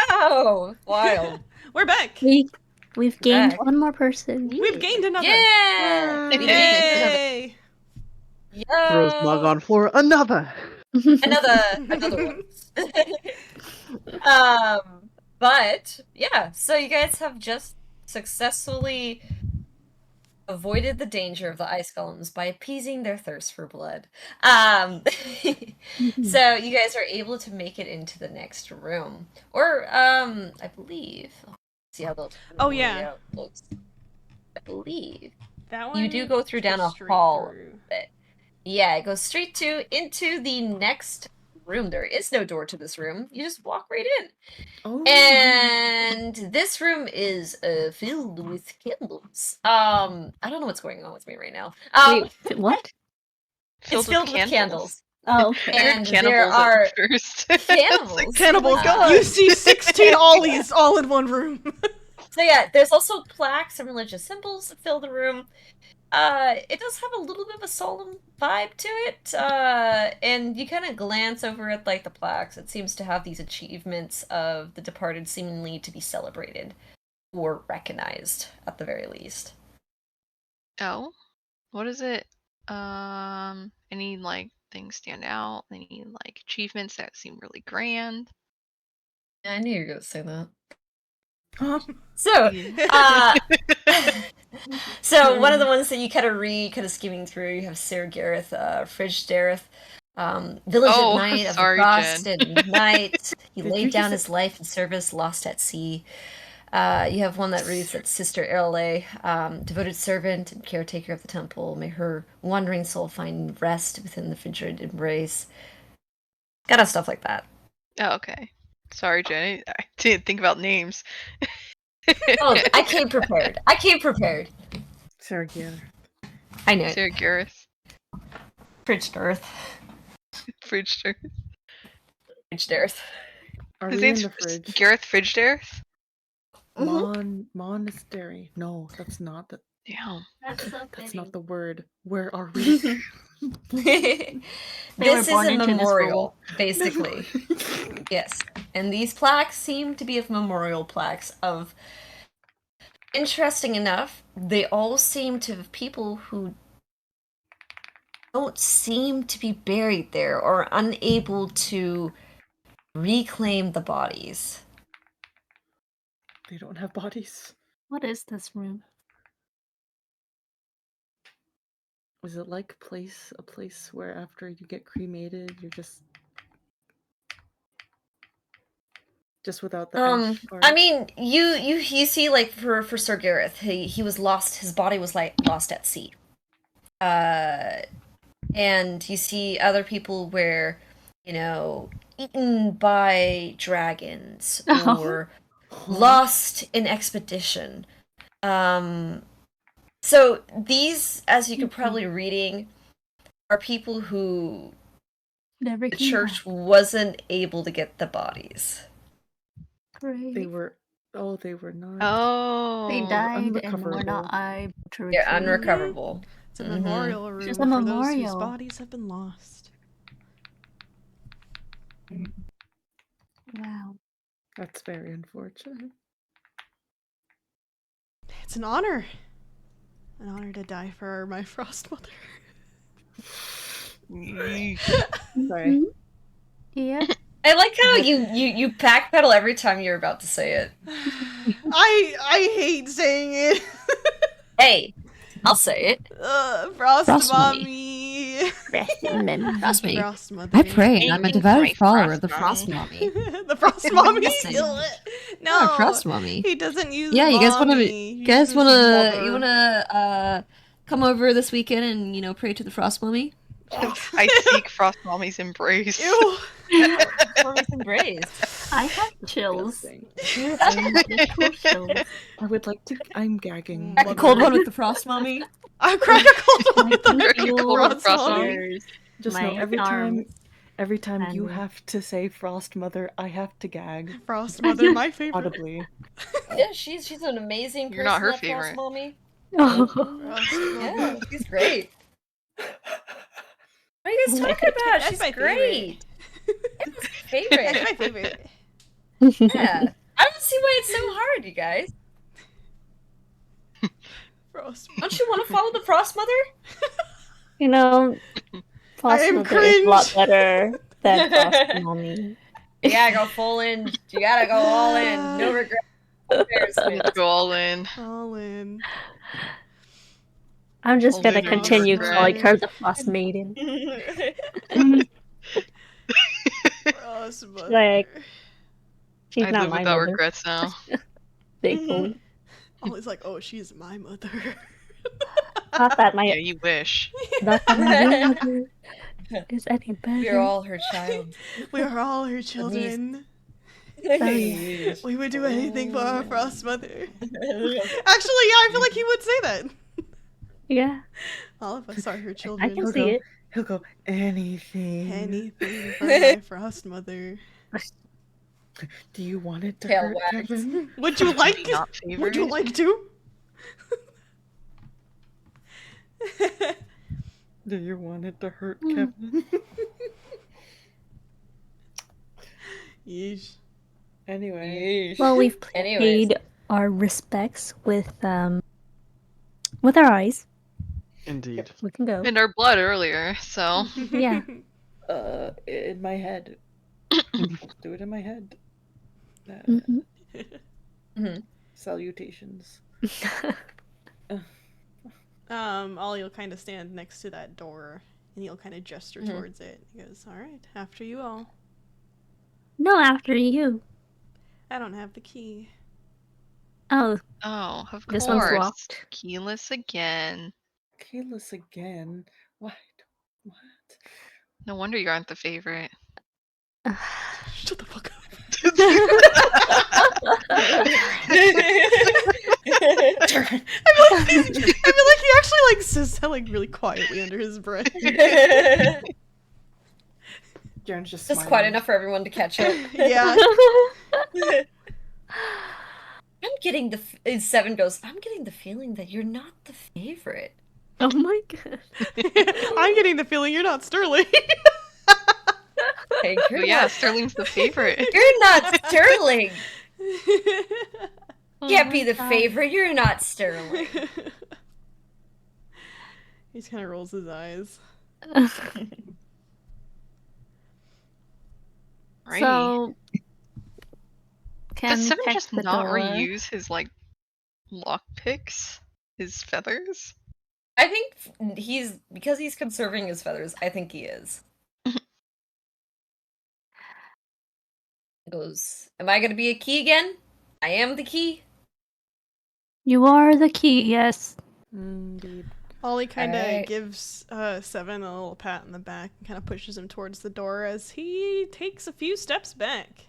[SPEAKER 2] Wow! Wild.
[SPEAKER 1] We're back.
[SPEAKER 3] We've gained
[SPEAKER 2] Back.
[SPEAKER 3] one more person.
[SPEAKER 1] We've gained another.
[SPEAKER 2] Yeah! We gained another.
[SPEAKER 1] Yay!
[SPEAKER 4] Throws mug
[SPEAKER 2] Yo!
[SPEAKER 4] on floor. Another.
[SPEAKER 2] Another one. But yeah, so you guys have just successfully avoided the danger of the ice golems by appeasing their thirst for blood. So you guys are able to make it into the next room, or I believe. See how the
[SPEAKER 1] Oh, yeah.
[SPEAKER 2] layout looks. I believe
[SPEAKER 1] That one.
[SPEAKER 2] you do go through down a
[SPEAKER 1] straight
[SPEAKER 2] hall.
[SPEAKER 1] through.
[SPEAKER 2] Yeah, it goes straight into the next room. There is no door to this room. You just walk right in.
[SPEAKER 6] Oh.
[SPEAKER 2] And this room is filled with candles. I don't know what's going on with me right now.
[SPEAKER 3] Wait, what?
[SPEAKER 2] It's filled with candles.
[SPEAKER 3] Oh, okay.
[SPEAKER 5] I heard
[SPEAKER 2] And
[SPEAKER 5] cannibals
[SPEAKER 2] there are
[SPEAKER 5] at first.
[SPEAKER 2] cannibals.
[SPEAKER 1] Cannibals.
[SPEAKER 2] God.
[SPEAKER 1] You see 16 ollies all in one room.
[SPEAKER 2] So yeah, there's also plaques and religious symbols that fill the room. It does have a little bit of a solemn vibe to it. And you kind of glance over at like the plaques. It seems to have these achievements of the departed seemingly to be celebrated or recognized at the very least.
[SPEAKER 5] Oh, what is it? Any like things stand out? Any like achievements that seem really grand?
[SPEAKER 2] I knew you were gonna say that.
[SPEAKER 1] Um,
[SPEAKER 2] So,
[SPEAKER 5] Yeah.
[SPEAKER 2] so one of the ones that you kind of read, kind of skimming through, you have Sir Gareth, FROSTrating, Village
[SPEAKER 5] Oh,
[SPEAKER 2] at Night of the
[SPEAKER 5] sorry,
[SPEAKER 2] Frost
[SPEAKER 5] Jen.
[SPEAKER 2] and Night. He
[SPEAKER 6] Did you
[SPEAKER 2] laid down
[SPEAKER 6] just-
[SPEAKER 2] his life in service, lost at sea. You have one that reads that Sister Erle, devoted servant and caretaker of the temple, may her wandering soul find rest within the frigid embrace. Kind of stuff like that.
[SPEAKER 5] Oh, okay. Sorry, Jen. I didn't think about names.
[SPEAKER 2] Oh, I came prepared. I came prepared.
[SPEAKER 6] Sarah Gareth.
[SPEAKER 2] I knew it.
[SPEAKER 5] Sarah Gareth.
[SPEAKER 2] Frigid Earth.
[SPEAKER 5] Fridgeder.
[SPEAKER 2] Frigid Earth.
[SPEAKER 6] Are
[SPEAKER 5] His
[SPEAKER 6] we in
[SPEAKER 5] name's
[SPEAKER 6] the fridge?
[SPEAKER 5] Gareth Fridgeder?
[SPEAKER 6] Monastery. No, that's not the.
[SPEAKER 5] Damn.
[SPEAKER 6] That's not the word. Where are we?
[SPEAKER 2] This is
[SPEAKER 3] born
[SPEAKER 2] a
[SPEAKER 3] into this
[SPEAKER 2] memorial, basically. Yes. And these plaques seem to be of memorial plaques of. Interesting enough, they all seem to have people who don't seem to be buried there or unable to reclaim the bodies.
[SPEAKER 6] They don't have bodies.
[SPEAKER 3] What is this room?
[SPEAKER 6] Is it like a place where after you get cremated, you're just Just without the F part.
[SPEAKER 2] I mean, you see, like, for Sir Gareth, he was lost. His body was like lost at sea. And you see other people where, eaten by dragons or lost in expedition. So these, as you could probably reading, are people who
[SPEAKER 3] Never
[SPEAKER 2] the
[SPEAKER 3] came
[SPEAKER 2] church
[SPEAKER 3] back.
[SPEAKER 2] wasn't able to get the bodies.
[SPEAKER 3] Great.
[SPEAKER 6] They were not.
[SPEAKER 5] Oh.
[SPEAKER 3] They died and were not
[SPEAKER 6] unrecoverable.
[SPEAKER 3] able to
[SPEAKER 2] They're
[SPEAKER 3] retrieve.
[SPEAKER 2] unrecoverable.
[SPEAKER 1] It's a
[SPEAKER 2] Mhm.
[SPEAKER 1] memorial room
[SPEAKER 3] Just a
[SPEAKER 1] for those whose
[SPEAKER 3] memorial.
[SPEAKER 1] bodies have been lost.
[SPEAKER 3] Wow.
[SPEAKER 6] That's very unfortunate.
[SPEAKER 1] It's an honor. An honor to die for my frost mother.
[SPEAKER 5] Yeesh.
[SPEAKER 6] Sorry.
[SPEAKER 3] Yeah.
[SPEAKER 2] I like how you backpedal every time you're about to say it.
[SPEAKER 1] I hate saying it.
[SPEAKER 2] Hey, I'll say it.
[SPEAKER 1] Frost
[SPEAKER 7] Frost
[SPEAKER 1] mommy.
[SPEAKER 7] Trust me.
[SPEAKER 1] Frost mother.
[SPEAKER 7] I pray, and I'm a
[SPEAKER 5] Anything
[SPEAKER 7] devout
[SPEAKER 5] for my
[SPEAKER 7] follower of
[SPEAKER 5] Frost
[SPEAKER 7] the Frost
[SPEAKER 5] Mommy.
[SPEAKER 7] Mommy.
[SPEAKER 1] The frost mommy.
[SPEAKER 7] Listen.
[SPEAKER 1] No,
[SPEAKER 7] Yeah, Frost Mommy.
[SPEAKER 1] he doesn't use.
[SPEAKER 7] Yeah, you guys want to?
[SPEAKER 1] mommy. He uses mother.
[SPEAKER 7] Come over this weekend and pray to the Frost Mommy?
[SPEAKER 5] I seek Frost Mommy's embrace.
[SPEAKER 1] Ew.
[SPEAKER 2] Frost embrace.
[SPEAKER 3] I have chills.
[SPEAKER 6] Disgusting.
[SPEAKER 3] Literal chills.
[SPEAKER 6] I would like to. I'm gagging.
[SPEAKER 7] Crack a cold one with the Frost Mommy.
[SPEAKER 1] I crack a cold one with
[SPEAKER 3] I
[SPEAKER 1] the
[SPEAKER 3] can feel
[SPEAKER 1] frost
[SPEAKER 5] Frost
[SPEAKER 1] mommy.
[SPEAKER 5] Mommy.
[SPEAKER 6] Just know
[SPEAKER 3] my
[SPEAKER 6] every
[SPEAKER 3] arms
[SPEAKER 6] time you
[SPEAKER 3] and-
[SPEAKER 6] have to say Frost Mother, I have to gag
[SPEAKER 1] Frost mother, my favorite.
[SPEAKER 6] audibly.
[SPEAKER 2] Yeah, she's an amazing person.
[SPEAKER 5] You're not her
[SPEAKER 2] that
[SPEAKER 5] favorite.
[SPEAKER 2] Frost Mommy.
[SPEAKER 3] Oh.
[SPEAKER 1] Frost
[SPEAKER 2] Yeah,
[SPEAKER 1] mommy.
[SPEAKER 2] she's great. What are you guys
[SPEAKER 3] Oh my
[SPEAKER 2] talking about?
[SPEAKER 1] That's
[SPEAKER 2] She's
[SPEAKER 1] my
[SPEAKER 2] great.
[SPEAKER 1] favorite.
[SPEAKER 2] That's favorite.
[SPEAKER 1] That's my favorite.
[SPEAKER 2] Yeah. I don't see why it's so hard, you guys.
[SPEAKER 1] Frost.
[SPEAKER 2] Don't you want to follow the Frost Mother?
[SPEAKER 3] Frost
[SPEAKER 1] am
[SPEAKER 3] Mother is a lot
[SPEAKER 1] cringe.
[SPEAKER 3] better than Frost Mommy.
[SPEAKER 2] You gotta go full in. You gotta go all in. No regret. No embarrassment.
[SPEAKER 5] Let's go all in.
[SPEAKER 1] All in.
[SPEAKER 3] I'm just
[SPEAKER 5] All
[SPEAKER 3] gonna
[SPEAKER 5] in, no
[SPEAKER 3] continue
[SPEAKER 5] regret.
[SPEAKER 3] calling her the Frost Maiden.
[SPEAKER 1] Frost mother.
[SPEAKER 3] Like, she's
[SPEAKER 5] I
[SPEAKER 3] not
[SPEAKER 5] live
[SPEAKER 3] my
[SPEAKER 5] without
[SPEAKER 3] mother.
[SPEAKER 5] regrets now.
[SPEAKER 3] Thankfully.
[SPEAKER 1] Always like, oh, she's my mother.
[SPEAKER 3] Not that
[SPEAKER 5] Yeah,
[SPEAKER 3] my
[SPEAKER 5] you wish.
[SPEAKER 3] not that my mother is any better.
[SPEAKER 2] We're all her child.
[SPEAKER 1] We are all her children.
[SPEAKER 3] yeah.
[SPEAKER 1] We would do anything for our frost mother. Actually, yeah, I feel like he would say that.
[SPEAKER 3] Yeah,
[SPEAKER 1] All of us are her
[SPEAKER 3] I
[SPEAKER 1] children.
[SPEAKER 3] can see it.
[SPEAKER 6] He'll go anything.
[SPEAKER 1] Anything for my frost mother.
[SPEAKER 6] Do you want it to
[SPEAKER 2] Tail
[SPEAKER 6] hurt,
[SPEAKER 2] wags.
[SPEAKER 6] Kevin?
[SPEAKER 1] Would you like?
[SPEAKER 5] Not
[SPEAKER 1] Would you
[SPEAKER 5] favorite.
[SPEAKER 1] like to?
[SPEAKER 6] Do you want it to hurt,
[SPEAKER 3] Mm.
[SPEAKER 6] Kevin?
[SPEAKER 1] Yeesh.
[SPEAKER 6] Anyway.
[SPEAKER 3] Well, we've
[SPEAKER 2] Anyways.
[SPEAKER 3] paid our respects with our eyes.
[SPEAKER 4] Indeed.
[SPEAKER 3] We can go.
[SPEAKER 5] In our blood earlier, so
[SPEAKER 3] Yeah.
[SPEAKER 6] In my head. Do it in my head.
[SPEAKER 3] Mhm.
[SPEAKER 6] Salutations.
[SPEAKER 1] Ollie will kind of stand next to that door, and he'll kind of gesture towards it. He goes, "All right, after you all.
[SPEAKER 3] No, after you.
[SPEAKER 1] I don't have the key."
[SPEAKER 3] Oh,
[SPEAKER 5] oh, of
[SPEAKER 3] This one's
[SPEAKER 5] course.
[SPEAKER 3] locked.
[SPEAKER 5] Keyless again.
[SPEAKER 6] Keyless again. What?
[SPEAKER 5] No wonder you aren't the favorite.
[SPEAKER 1] Shut the fuck up. I feel like he actually like says that like really quietly under his breath.
[SPEAKER 6] Jaren's just
[SPEAKER 2] Just
[SPEAKER 6] smiling.
[SPEAKER 2] quite enough for everyone to catch up.
[SPEAKER 1] Yeah.
[SPEAKER 2] I'm getting the Seven goes. I'm getting the feeling that you're not the favorite.
[SPEAKER 3] oh my god.
[SPEAKER 1] I'm getting the feeling you're not Sterling.
[SPEAKER 2] Hey,
[SPEAKER 5] Oh
[SPEAKER 2] you're
[SPEAKER 5] yeah,
[SPEAKER 2] not.
[SPEAKER 5] Sterling's the favorite.
[SPEAKER 2] You're not Sterling.
[SPEAKER 3] Oh
[SPEAKER 2] Can't
[SPEAKER 3] my
[SPEAKER 2] be the
[SPEAKER 3] God.
[SPEAKER 2] favorite. You're not Sterling.
[SPEAKER 1] He just kind of rolls his eyes.
[SPEAKER 5] Right.
[SPEAKER 3] So, can
[SPEAKER 5] Does
[SPEAKER 3] we
[SPEAKER 5] Seven
[SPEAKER 3] check
[SPEAKER 5] just
[SPEAKER 3] the
[SPEAKER 5] not
[SPEAKER 3] door?
[SPEAKER 5] reuse his like lockpicks? His feathers?
[SPEAKER 2] I think because he's conserving his feathers. I think he is. Goes, am I gonna be a key again? I am the key.
[SPEAKER 3] You are the key, yes.
[SPEAKER 6] Indeed.
[SPEAKER 1] Ollie kind of
[SPEAKER 2] Alright.
[SPEAKER 1] gives Seven a little pat on the back and kind of pushes him towards the door as he takes a few steps back.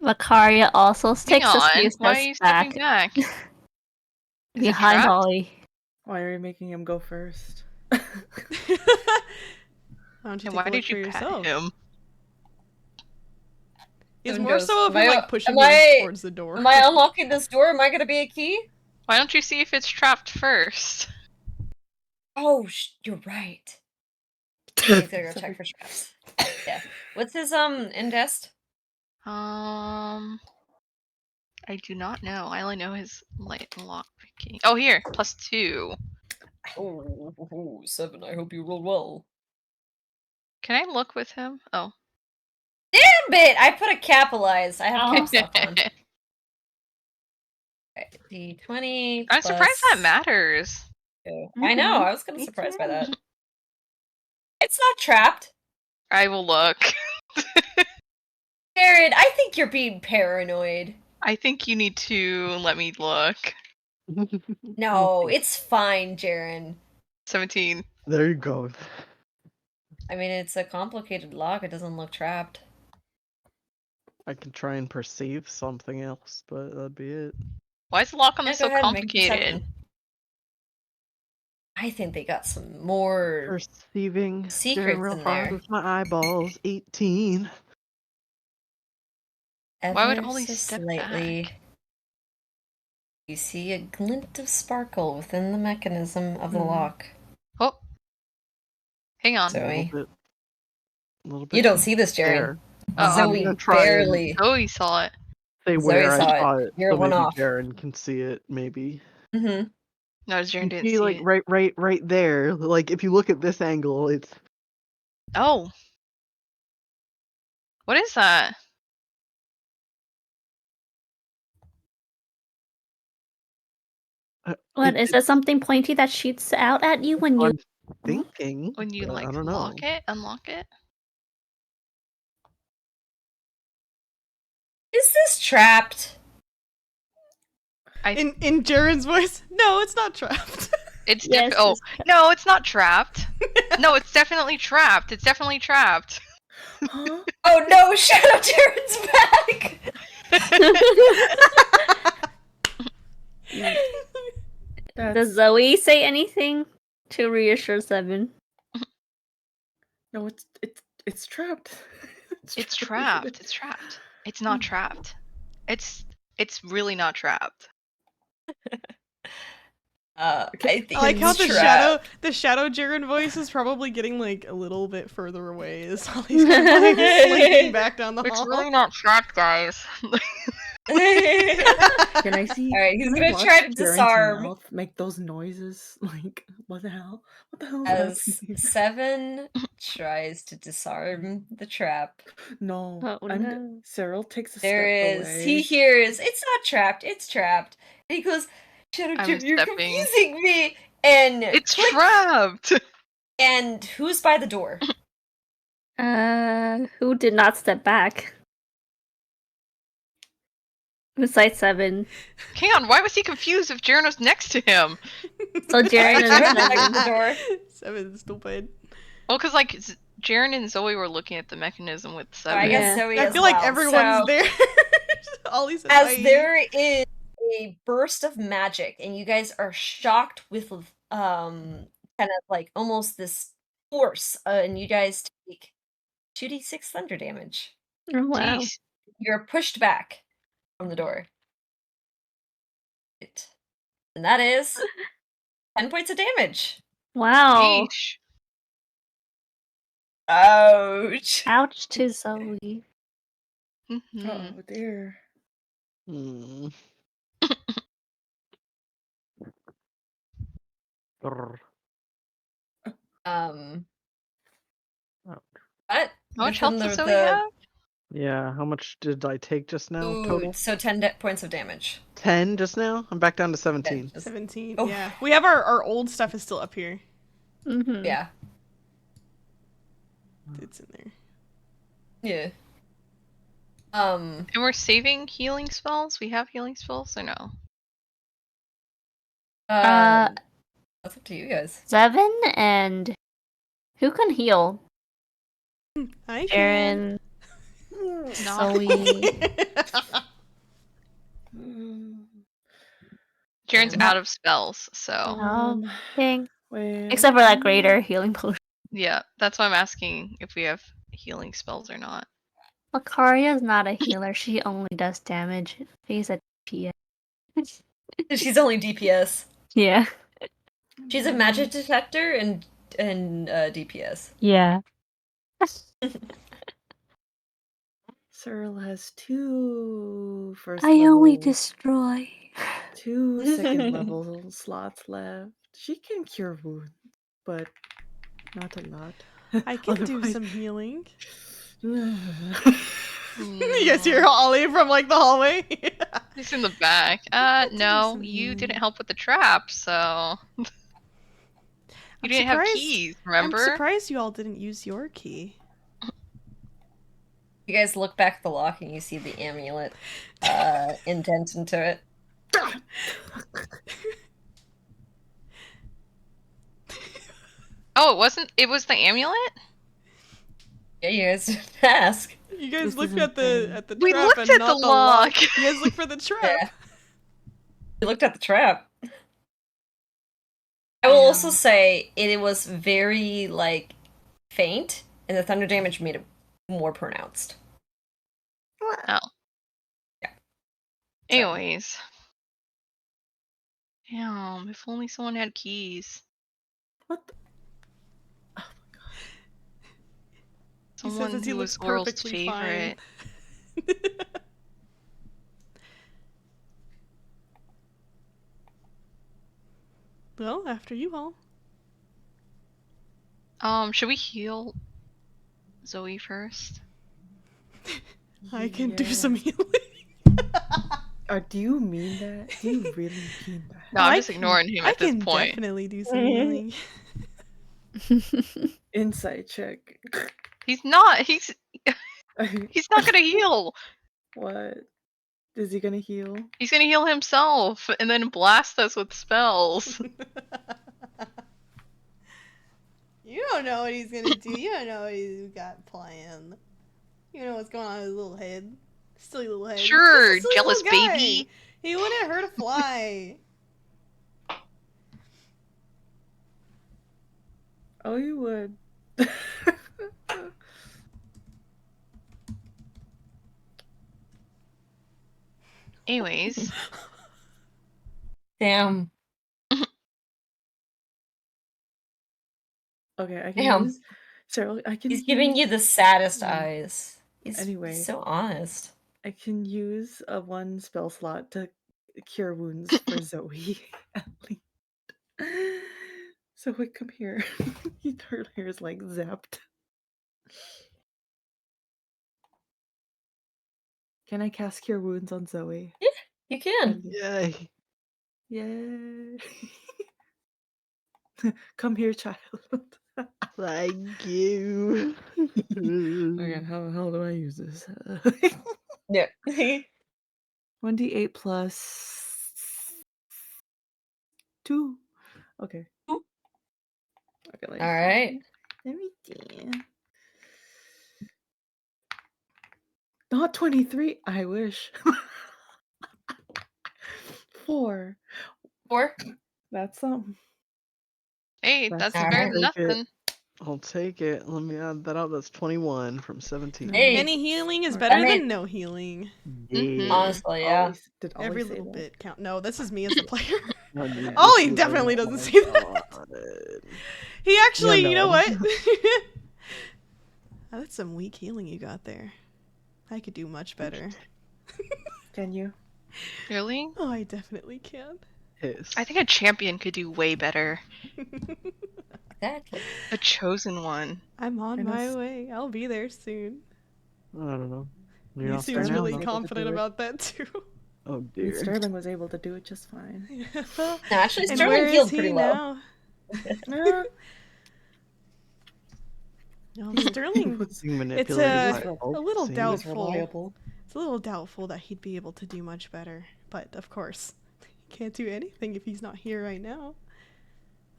[SPEAKER 3] Vacaria also
[SPEAKER 5] Hang
[SPEAKER 3] takes a few
[SPEAKER 5] on. Why are
[SPEAKER 3] steps
[SPEAKER 5] you stepping back? Is he
[SPEAKER 3] behind
[SPEAKER 5] trapped?
[SPEAKER 3] Ollie.
[SPEAKER 6] Why are you making him go first?
[SPEAKER 1] Why don't you
[SPEAKER 5] And
[SPEAKER 1] take
[SPEAKER 5] why
[SPEAKER 1] a look
[SPEAKER 5] did
[SPEAKER 1] for
[SPEAKER 5] you pet
[SPEAKER 1] yourself?
[SPEAKER 5] him?
[SPEAKER 1] It's
[SPEAKER 2] Seven
[SPEAKER 1] more
[SPEAKER 2] goes,
[SPEAKER 1] so of
[SPEAKER 2] am
[SPEAKER 1] him
[SPEAKER 2] I-
[SPEAKER 1] like pushing
[SPEAKER 2] am
[SPEAKER 1] him
[SPEAKER 2] I-
[SPEAKER 1] towards the door.
[SPEAKER 2] Am I unlocking this door? Am I gonna be a key?
[SPEAKER 5] Why don't you see if it's trapped first?
[SPEAKER 2] Oh, you're right. He's gonna go check for traps. Yeah. What's his indest?
[SPEAKER 5] I do not know. I only know his light lock picking. Oh, here, +2.
[SPEAKER 2] Oh, 7. I hope you roll well.
[SPEAKER 5] Can I look with him? Oh.
[SPEAKER 2] Damn it! I put a capitalized. I have
[SPEAKER 3] Oh.
[SPEAKER 2] caps lock on. Okay, D20.
[SPEAKER 5] I'm surprised that matters.
[SPEAKER 2] 2. I know.
[SPEAKER 3] Mhm.
[SPEAKER 2] I was kind of
[SPEAKER 3] Me
[SPEAKER 2] surprised by
[SPEAKER 3] too.
[SPEAKER 2] that. It's not trapped.
[SPEAKER 5] I will look.
[SPEAKER 2] Jared, I think you're being paranoid.
[SPEAKER 5] I think you need to let me look.
[SPEAKER 2] No, it's fine, Jaren.
[SPEAKER 5] 17.
[SPEAKER 4] There you go.
[SPEAKER 2] I mean, it's a complicated lock. It doesn't look trapped.
[SPEAKER 4] I can try and perceive something else, but that'd be it.
[SPEAKER 5] Why is the lock on
[SPEAKER 2] Yeah,
[SPEAKER 5] this
[SPEAKER 2] go
[SPEAKER 5] so
[SPEAKER 2] ahead and make
[SPEAKER 5] complicated?
[SPEAKER 2] perception. I think they got some more
[SPEAKER 4] Perceiving
[SPEAKER 2] secrets
[SPEAKER 4] real
[SPEAKER 2] in
[SPEAKER 4] hard
[SPEAKER 2] there.
[SPEAKER 4] with my eyeballs. 18.
[SPEAKER 5] Why would
[SPEAKER 2] Ever
[SPEAKER 5] Ollie
[SPEAKER 2] so
[SPEAKER 5] step
[SPEAKER 2] slightly,
[SPEAKER 5] back?
[SPEAKER 2] you see a glint of sparkle within the mechanism of the
[SPEAKER 6] Hmm.
[SPEAKER 2] lock.
[SPEAKER 5] Oh. Hang on.
[SPEAKER 2] So-
[SPEAKER 4] A
[SPEAKER 2] Zoe.
[SPEAKER 4] little bit
[SPEAKER 2] You don't see this, Jaren.
[SPEAKER 4] there.
[SPEAKER 5] Oh,
[SPEAKER 4] I'm
[SPEAKER 2] Zoe
[SPEAKER 4] gonna try and
[SPEAKER 2] barely.
[SPEAKER 5] Zoe saw it.
[SPEAKER 4] say
[SPEAKER 2] Zoe
[SPEAKER 4] where I
[SPEAKER 2] saw it.
[SPEAKER 4] saw it,
[SPEAKER 2] You're
[SPEAKER 4] so
[SPEAKER 2] one
[SPEAKER 4] maybe
[SPEAKER 2] off.
[SPEAKER 4] Jaren can see it. Maybe
[SPEAKER 2] Mm-hmm.
[SPEAKER 5] No, Jaren
[SPEAKER 4] you
[SPEAKER 5] didn't
[SPEAKER 4] see,
[SPEAKER 5] see
[SPEAKER 4] like
[SPEAKER 5] it.
[SPEAKER 4] right there. Like if you look at this angle, it's
[SPEAKER 5] Oh. What is that?
[SPEAKER 3] What is
[SPEAKER 4] it's
[SPEAKER 3] that? Something pointy that shoots out at you when you?
[SPEAKER 4] I'm thinking.
[SPEAKER 5] When you
[SPEAKER 4] but
[SPEAKER 5] like
[SPEAKER 4] I don't know.
[SPEAKER 5] lock it, unlock it?
[SPEAKER 2] Is this trapped?
[SPEAKER 1] In Jaren's voice, no, it's not trapped.
[SPEAKER 5] It's
[SPEAKER 3] Yes.
[SPEAKER 5] oh no, it's not trapped. No, it's definitely trapped. It's definitely trapped.
[SPEAKER 6] Huh?
[SPEAKER 2] Oh no, Shadow Jaren's back!
[SPEAKER 3] Does
[SPEAKER 6] That's
[SPEAKER 3] Zoe say anything to reassure Seven?
[SPEAKER 6] no, it's trapped.
[SPEAKER 5] It's
[SPEAKER 6] isn't
[SPEAKER 5] trapped.
[SPEAKER 6] it?
[SPEAKER 5] It's trapped. It's not trapped. It's really not trapped.
[SPEAKER 2] I think
[SPEAKER 1] I like how
[SPEAKER 2] it's
[SPEAKER 1] the
[SPEAKER 2] trapped.
[SPEAKER 1] shadow Jaren voice is probably getting like a little bit further away as Ollie's kind of like slinking back down the
[SPEAKER 5] It's
[SPEAKER 1] hall.
[SPEAKER 5] really not trapped, guys.
[SPEAKER 6] Can I see?
[SPEAKER 2] Alright, he's
[SPEAKER 6] can I
[SPEAKER 2] gonna
[SPEAKER 6] watch
[SPEAKER 2] try to
[SPEAKER 6] Jaren's
[SPEAKER 2] disarm.
[SPEAKER 6] mouth make those noises. Like what the hell? What the hell is
[SPEAKER 2] As
[SPEAKER 6] happening?
[SPEAKER 2] 7 tries to disarm the trap.
[SPEAKER 6] No,
[SPEAKER 3] Oh, no.
[SPEAKER 6] Cyril takes a
[SPEAKER 2] There
[SPEAKER 6] step
[SPEAKER 2] is.
[SPEAKER 6] away.
[SPEAKER 2] He hears, it's not trapped, it's trapped. And he goes, Shadow
[SPEAKER 5] I'm
[SPEAKER 2] Jim, you're
[SPEAKER 5] stepping.
[SPEAKER 2] confusing me! And
[SPEAKER 5] It's
[SPEAKER 2] click,
[SPEAKER 5] trapped.
[SPEAKER 2] and who's by the door?
[SPEAKER 3] Who did not step back? Besides Seven.
[SPEAKER 5] Hang on, why was he confused if Jaren was next to him?
[SPEAKER 3] So Jaren
[SPEAKER 2] Alright,
[SPEAKER 3] and
[SPEAKER 2] Jaren's back
[SPEAKER 3] Seven.
[SPEAKER 2] at the door.
[SPEAKER 1] Seven's stupid.
[SPEAKER 5] Well, because like Jaren and Zoe were looking at the mechanism with
[SPEAKER 2] So I
[SPEAKER 5] Seven.
[SPEAKER 2] guess
[SPEAKER 3] Yeah.
[SPEAKER 2] Zoe
[SPEAKER 1] I
[SPEAKER 2] as
[SPEAKER 1] feel like
[SPEAKER 2] well.
[SPEAKER 1] everyone's
[SPEAKER 2] So,
[SPEAKER 1] there. Ollie's
[SPEAKER 2] as
[SPEAKER 1] like,
[SPEAKER 2] there is a burst of magic, and you guys are shocked with kind of like almost this force, and you guys take 2d6 thunder damage.
[SPEAKER 3] Oh, wow.
[SPEAKER 5] Jeez.
[SPEAKER 2] You're pushed back from the door. And that is 10 points of damage.
[SPEAKER 3] Wow.
[SPEAKER 5] Sheesh.
[SPEAKER 2] Ouch.
[SPEAKER 3] Ouch to Zoe.
[SPEAKER 5] Mhm.
[SPEAKER 6] Oh dear.
[SPEAKER 4] Hmm. Brr.
[SPEAKER 2] Um.
[SPEAKER 4] Oh.
[SPEAKER 2] What?
[SPEAKER 5] How much
[SPEAKER 2] Within
[SPEAKER 5] health does
[SPEAKER 2] the-
[SPEAKER 5] Zoe have?
[SPEAKER 4] Yeah, how much did I take just now
[SPEAKER 2] Ooh,
[SPEAKER 4] total?
[SPEAKER 2] so 10 points of damage.
[SPEAKER 4] 10 just now? I'm back down to
[SPEAKER 2] Yeah,
[SPEAKER 4] 17.
[SPEAKER 2] just-
[SPEAKER 1] 17.
[SPEAKER 2] Oh.
[SPEAKER 1] Yeah, we have our old stuff is still up here.
[SPEAKER 3] Mm-hmm.
[SPEAKER 2] yeah.
[SPEAKER 1] It's in there.
[SPEAKER 2] Yeah. Um,
[SPEAKER 5] And we're saving healing spells? We have healing spells or no?
[SPEAKER 2] that's up to you guys.
[SPEAKER 3] 7 and who can heal?
[SPEAKER 1] I can.
[SPEAKER 3] Aaron,
[SPEAKER 5] Not
[SPEAKER 3] Zoe.
[SPEAKER 5] Jaren's out of spells, so
[SPEAKER 3] Dang.
[SPEAKER 6] Wait.
[SPEAKER 3] Except for that greater healing potion.
[SPEAKER 5] yeah, that's why I'm asking if we have healing spells or not.
[SPEAKER 3] Lucaria's not a healer. She only does damage. She's a DPS.
[SPEAKER 2] She's only DPS.
[SPEAKER 3] Yeah.
[SPEAKER 2] She's a magic detector and DPS.
[SPEAKER 3] Yeah.
[SPEAKER 6] Cyril has 2 first
[SPEAKER 3] I only
[SPEAKER 6] level,
[SPEAKER 3] destroy.
[SPEAKER 6] 2 second level slots left. She can cure wounds, but not a lot.
[SPEAKER 1] I can do
[SPEAKER 6] Otherwise-
[SPEAKER 1] some healing.
[SPEAKER 6] Yeah.
[SPEAKER 1] You guys hear Ollie from like the hallway?
[SPEAKER 5] He's in the back. No, you didn't help with the trap, so you didn't have keys, remember?
[SPEAKER 1] I'm surprised you all didn't use your key.
[SPEAKER 2] You guys look back at the lock and you see the amulet indent into it.
[SPEAKER 5] Oh, it was the amulet?
[SPEAKER 2] Yeah, you guys didn't ask.
[SPEAKER 1] You guys
[SPEAKER 6] This
[SPEAKER 1] looked
[SPEAKER 6] isn't
[SPEAKER 1] at the
[SPEAKER 6] fair.
[SPEAKER 5] We
[SPEAKER 1] trap
[SPEAKER 5] looked
[SPEAKER 1] and
[SPEAKER 5] at
[SPEAKER 1] not
[SPEAKER 5] the
[SPEAKER 1] the lock.
[SPEAKER 5] lock.
[SPEAKER 1] You guys looked for the trap.
[SPEAKER 2] Yeah. You looked at the trap. I will also say it was very, like, faint, and the thunder damage made it more pronounced.
[SPEAKER 5] Anyways. Damn, if only someone had keys.
[SPEAKER 6] What? The-
[SPEAKER 1] He says
[SPEAKER 5] Someone
[SPEAKER 1] as he
[SPEAKER 5] who
[SPEAKER 1] looks
[SPEAKER 5] was Oral's
[SPEAKER 1] perfectly fine.
[SPEAKER 5] favorite.
[SPEAKER 1] Well, after you all.
[SPEAKER 5] Should we heal Zoe first?
[SPEAKER 1] I can do
[SPEAKER 6] Yeah.
[SPEAKER 1] some healing.
[SPEAKER 6] Do you mean that? Do you really mean that?
[SPEAKER 5] No, I'm
[SPEAKER 1] I
[SPEAKER 5] just
[SPEAKER 1] can-
[SPEAKER 5] ignoring him
[SPEAKER 1] I
[SPEAKER 5] at this
[SPEAKER 1] can
[SPEAKER 5] point.
[SPEAKER 1] definitely do some healing.
[SPEAKER 6] Insight check.
[SPEAKER 5] He's not not gonna heal.
[SPEAKER 6] What? Is he gonna heal?
[SPEAKER 5] He's gonna heal himself and then blast us with spells.
[SPEAKER 1] You don't know what he's gonna do. You don't know what he's got planned. You know what's going on in his little head. Silly little head. He's just a
[SPEAKER 5] Sure,
[SPEAKER 1] silly
[SPEAKER 5] jealous
[SPEAKER 1] little guy.
[SPEAKER 5] baby.
[SPEAKER 1] He wouldn't hurt a fly.
[SPEAKER 6] Oh, you would.
[SPEAKER 5] Anyways,
[SPEAKER 2] Damn.
[SPEAKER 6] Okay, I can
[SPEAKER 2] Damn.
[SPEAKER 6] use. Cyril, I can.
[SPEAKER 2] He's giving you the saddest
[SPEAKER 6] Mm.
[SPEAKER 2] eyes.
[SPEAKER 6] Anyway.
[SPEAKER 2] He's so honest.
[SPEAKER 6] I can use a 1 spell slot to cure wounds for Zoe. At least. Zoe, come here. Her hair is like zapped. Can I cast cure wounds on Zoe?
[SPEAKER 2] You can.
[SPEAKER 4] Yay.
[SPEAKER 6] Yay! Come here, child.
[SPEAKER 4] Thank you.
[SPEAKER 6] Okay, how the hell do I use this?
[SPEAKER 2] Yeah.
[SPEAKER 6] 1d8 plus 2. Okay.
[SPEAKER 2] Ooh.
[SPEAKER 6] Okay.
[SPEAKER 2] All right.
[SPEAKER 6] Let me see. Not 23. I wish. 4.
[SPEAKER 2] 4.
[SPEAKER 6] That's something.
[SPEAKER 5] hey,
[SPEAKER 6] That's
[SPEAKER 5] that's
[SPEAKER 2] all
[SPEAKER 5] better
[SPEAKER 2] right.
[SPEAKER 5] than
[SPEAKER 4] Take it.
[SPEAKER 5] nothing.
[SPEAKER 4] I'll take it. Let me add that up. That's 21 from 17.
[SPEAKER 2] Hey.
[SPEAKER 1] Any healing is
[SPEAKER 6] I
[SPEAKER 1] better
[SPEAKER 2] mean-
[SPEAKER 1] than no healing.
[SPEAKER 5] Mhm.
[SPEAKER 2] Honestly, yeah.
[SPEAKER 6] Did Ollie
[SPEAKER 1] Every
[SPEAKER 6] say
[SPEAKER 1] little
[SPEAKER 6] that?
[SPEAKER 1] bit count. No, this is me as a player.
[SPEAKER 4] Oh,
[SPEAKER 1] Oh, he definitely doesn't say that. He actually,
[SPEAKER 4] Yeah,
[SPEAKER 1] you know
[SPEAKER 4] no.
[SPEAKER 1] what? Oh, that's some weak healing you got there. I could do much better.
[SPEAKER 6] Can you?
[SPEAKER 5] Really?
[SPEAKER 1] Oh, I definitely can.
[SPEAKER 4] Hiss.
[SPEAKER 5] I think a champion could do way better.
[SPEAKER 2] Exactly.
[SPEAKER 5] A chosen one.
[SPEAKER 1] I'm on
[SPEAKER 6] I know
[SPEAKER 1] my
[SPEAKER 6] s-
[SPEAKER 1] way. I'll be there soon.
[SPEAKER 4] I don't know. You're
[SPEAKER 1] He
[SPEAKER 4] not
[SPEAKER 1] seems
[SPEAKER 4] starting
[SPEAKER 1] really
[SPEAKER 4] out, though.
[SPEAKER 1] confident
[SPEAKER 6] do it.
[SPEAKER 1] about that too.
[SPEAKER 4] Oh
[SPEAKER 6] And
[SPEAKER 4] dear.
[SPEAKER 6] Sterling was able to do it just fine.
[SPEAKER 2] No, actually,
[SPEAKER 1] And
[SPEAKER 2] Sterling
[SPEAKER 1] where is
[SPEAKER 2] healed
[SPEAKER 1] he
[SPEAKER 2] pretty well.
[SPEAKER 1] now?
[SPEAKER 6] Ah,
[SPEAKER 1] No,
[SPEAKER 6] He
[SPEAKER 1] Sterling.
[SPEAKER 4] Being
[SPEAKER 1] It's
[SPEAKER 4] manipulated by
[SPEAKER 1] a
[SPEAKER 4] Oak
[SPEAKER 1] little
[SPEAKER 4] seems-
[SPEAKER 6] he was
[SPEAKER 1] doubtful.
[SPEAKER 6] reliable.
[SPEAKER 1] It's a little doubtful that he'd be able to do much better. But, of course, he can't do anything if he's not here right now.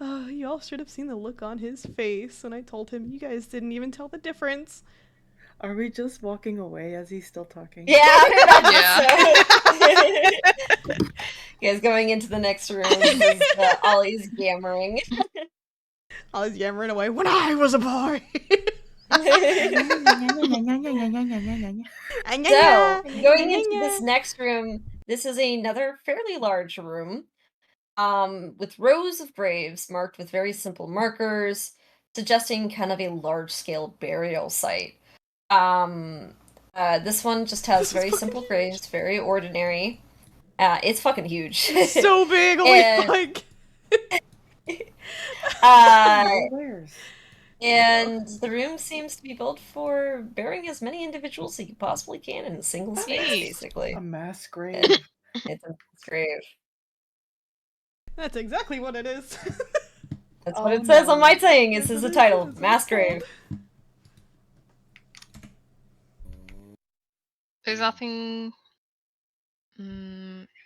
[SPEAKER 1] You all should have seen the look on his face when I told him. You guys didn't even tell the difference.
[SPEAKER 6] Are we just walking away as he's still talking?
[SPEAKER 2] Yeah, I
[SPEAKER 5] Yeah.
[SPEAKER 2] so. You guys going into the next room. This is Ollie's yammering.
[SPEAKER 1] I was yammering away when I was a boy.
[SPEAKER 2] So, going into this next room, this is another fairly large room, with rows of graves marked with very simple markers, suggesting kind of a large-scale burial site. This one just has very simple graves, very ordinary. It's fucking huge.
[SPEAKER 1] So big, holy fuck.
[SPEAKER 2] And the room seems to be built for burying as many individuals as you possibly can in a single space, basically.
[SPEAKER 6] A mass grave.
[SPEAKER 2] It's a mass grave.
[SPEAKER 1] That's exactly what it is.
[SPEAKER 2] That's what it says on my thing. This is the title, Mass Grave.
[SPEAKER 5] There's nothing.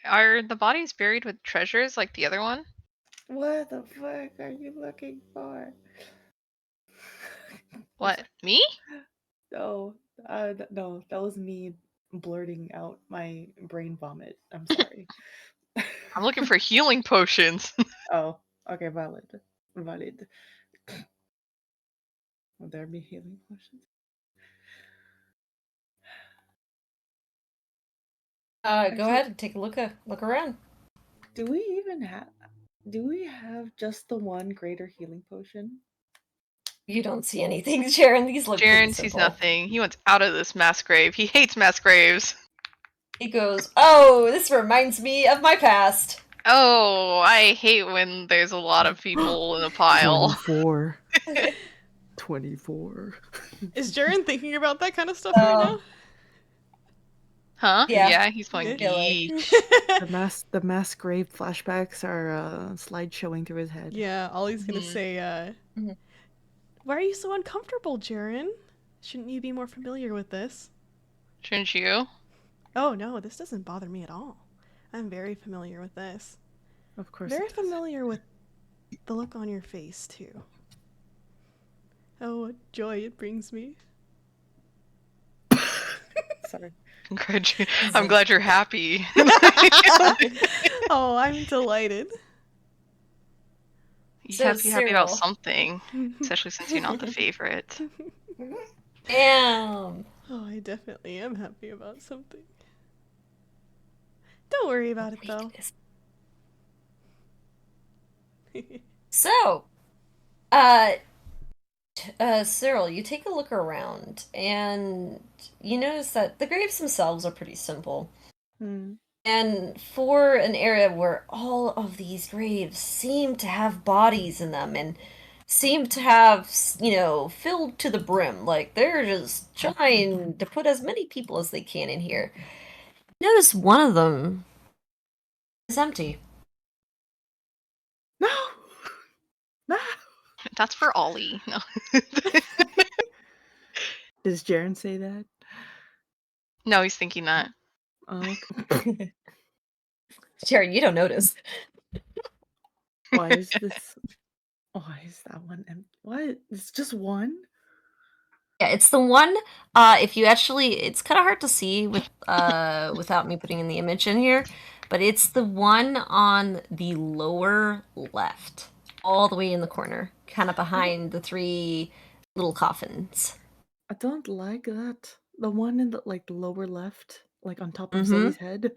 [SPEAKER 5] Are the bodies buried with treasures like the other one?
[SPEAKER 6] What the fuck are you looking for?
[SPEAKER 5] What? Me?
[SPEAKER 6] No, no, that was me blurting out my brain vomit. I'm sorry.
[SPEAKER 5] I'm looking for healing potions.
[SPEAKER 6] Oh, okay, valid. Valid. Will there be healing potions?
[SPEAKER 2] Go ahead and take a look around.
[SPEAKER 6] Do we have just the one greater healing potion?
[SPEAKER 2] You don't see anything, Jaren. These look
[SPEAKER 5] Jaren
[SPEAKER 2] pretty
[SPEAKER 5] sees
[SPEAKER 2] simple.
[SPEAKER 5] nothing. He wants out of this mass grave. He hates mass graves.
[SPEAKER 2] He goes, "Oh, this reminds me of my past."
[SPEAKER 5] Oh, I hate when there's a lot of people in a pile.
[SPEAKER 6] 24. 24.
[SPEAKER 1] Is Jaren thinking about that kind of stuff right now?
[SPEAKER 5] Huh?
[SPEAKER 2] Yeah.
[SPEAKER 5] Yeah, he's going
[SPEAKER 2] Yeah, like-
[SPEAKER 5] deep.
[SPEAKER 6] The mass grave flashbacks are slide showing through his head.
[SPEAKER 1] Yeah, Ollie's gonna say, why are you so uncomfortable, Jaren? Shouldn't you be more familiar with this?
[SPEAKER 5] Shouldn't you?
[SPEAKER 1] Oh no, this doesn't bother me at all. I'm very familiar with this.
[SPEAKER 6] Of course.
[SPEAKER 1] Very familiar with the look on your face, too. Oh, what joy it brings me.
[SPEAKER 6] Sorry.
[SPEAKER 5] I'm glad you're happy.
[SPEAKER 1] Oh, I'm delighted.
[SPEAKER 5] You
[SPEAKER 2] So,
[SPEAKER 5] have to be happy about
[SPEAKER 2] Cyril.
[SPEAKER 5] something, especially since you're not the favorite.
[SPEAKER 2] Damn.
[SPEAKER 1] Oh, I definitely am happy about something. Don't worry about it, though.
[SPEAKER 2] So, Cyril, you take a look around, and you notice that the graves themselves are pretty simple. And for an area where all of these graves seem to have bodies in them and seem to have, filled to the brim, like they're just trying to put as many people as they can in here. Notice one of them is empty.
[SPEAKER 6] No! No!
[SPEAKER 5] That's for Ollie. No.
[SPEAKER 6] Does Jaren say that?
[SPEAKER 5] No, he's thinking that.
[SPEAKER 6] Oh,
[SPEAKER 2] okay. Jaren, you don't notice.
[SPEAKER 6] Why is this? Why is that one empty? What? It's just one?
[SPEAKER 2] Yeah, it's the one. If you actually, it's kind of hard to see with without me putting in the image in here, but it's the one on the lower left, all the way in the corner, kind of behind the three little coffins.
[SPEAKER 6] I don't like that. The one in the lower left, like on top of Zoe's head.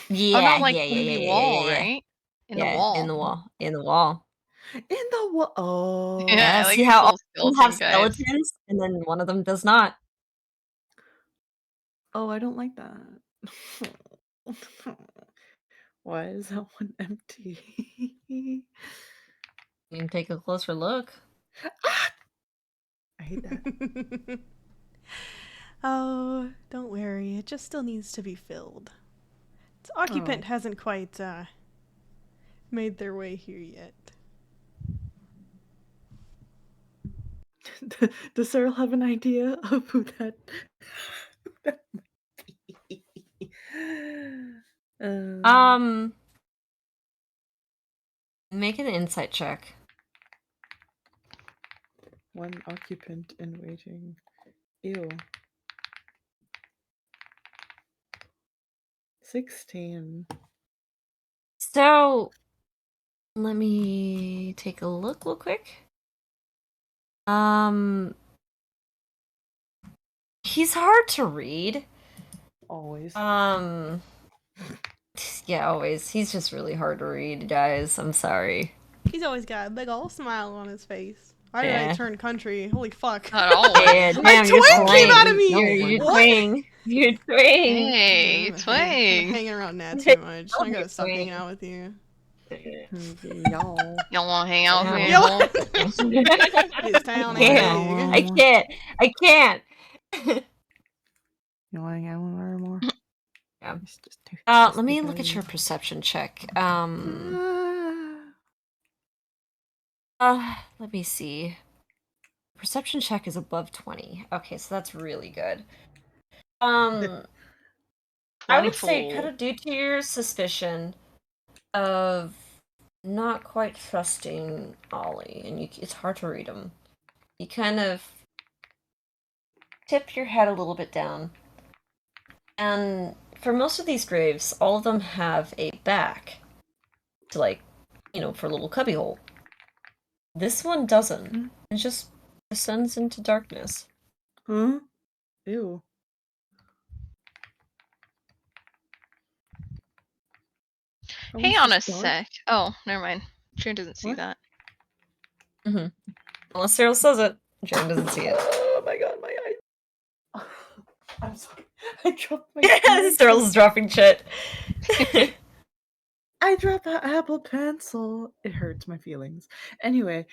[SPEAKER 2] Yeah,
[SPEAKER 5] Oh, not like
[SPEAKER 2] yeah,
[SPEAKER 5] in the
[SPEAKER 2] yeah,
[SPEAKER 5] wall,
[SPEAKER 2] yeah.
[SPEAKER 5] right? In the
[SPEAKER 2] Yeah,
[SPEAKER 5] wall.
[SPEAKER 2] in the wall, in the wall.
[SPEAKER 6] In the wall. Oh.
[SPEAKER 5] Yeah,
[SPEAKER 2] See
[SPEAKER 5] like
[SPEAKER 2] how all
[SPEAKER 5] little
[SPEAKER 2] of them have
[SPEAKER 5] skeleton guys.
[SPEAKER 2] skeletons, and then one of them does not.
[SPEAKER 6] Oh, I don't like that. Why is that one empty?
[SPEAKER 2] You can take a closer look.
[SPEAKER 6] I hate that.
[SPEAKER 1] Oh, don't worry. It just still needs to be filled. Its occupant hasn't quite made their way here yet.
[SPEAKER 6] Does Cyril have an idea of who that
[SPEAKER 2] Make an insight check.
[SPEAKER 6] One occupant in waiting. Ew. 16.
[SPEAKER 2] So, let me take a look real quick. He's hard to read.
[SPEAKER 6] Always.
[SPEAKER 2] Yeah, always. He's just really hard to read, guys. I'm sorry.
[SPEAKER 1] He's always got a big old smile on his face. Why did I
[SPEAKER 2] Yeah.
[SPEAKER 1] turn country? Holy fuck.
[SPEAKER 5] Not always.
[SPEAKER 2] Yeah,
[SPEAKER 1] My
[SPEAKER 2] damn, you're
[SPEAKER 1] twin came
[SPEAKER 2] twang.
[SPEAKER 1] out of me!
[SPEAKER 2] You're
[SPEAKER 1] What?
[SPEAKER 2] twang. You're twang.
[SPEAKER 5] Hey,
[SPEAKER 1] I'm
[SPEAKER 5] twang.
[SPEAKER 1] hanging around Nat too much. I
[SPEAKER 2] You're
[SPEAKER 1] gotta stop hanging
[SPEAKER 2] twang.
[SPEAKER 1] out with you.
[SPEAKER 6] Y'all.
[SPEAKER 5] Y'all want to hang out with me?
[SPEAKER 1] Yo.
[SPEAKER 2] I
[SPEAKER 1] This town ain't
[SPEAKER 2] can't.
[SPEAKER 1] big.
[SPEAKER 2] I can't.
[SPEAKER 6] You want to hang out with her more?
[SPEAKER 2] Yeah.
[SPEAKER 6] It's just
[SPEAKER 2] Let me look at your perception check. Let me see. Perception check is above 20. Okay, so that's really good. I would say kind of due to your suspicion of not quite trusting Ollie, and it's hard to read him. You kind of tip your head a little bit down. And for most of these graves, all of them have a back to, like, for a little cubbyhole. This one doesn't. It just descends into darkness.
[SPEAKER 6] Huh? Ew.
[SPEAKER 5] Hang on a sec. Oh, never mind. June doesn't see that.
[SPEAKER 2] Unless Cyril says it, Jane doesn't see it.
[SPEAKER 6] Oh my god, my eyes. I'm sorry. I dropped my
[SPEAKER 2] Cyril's dropping shit.
[SPEAKER 6] I dropped an Apple Pencil. It hurts my feelings. Anyway.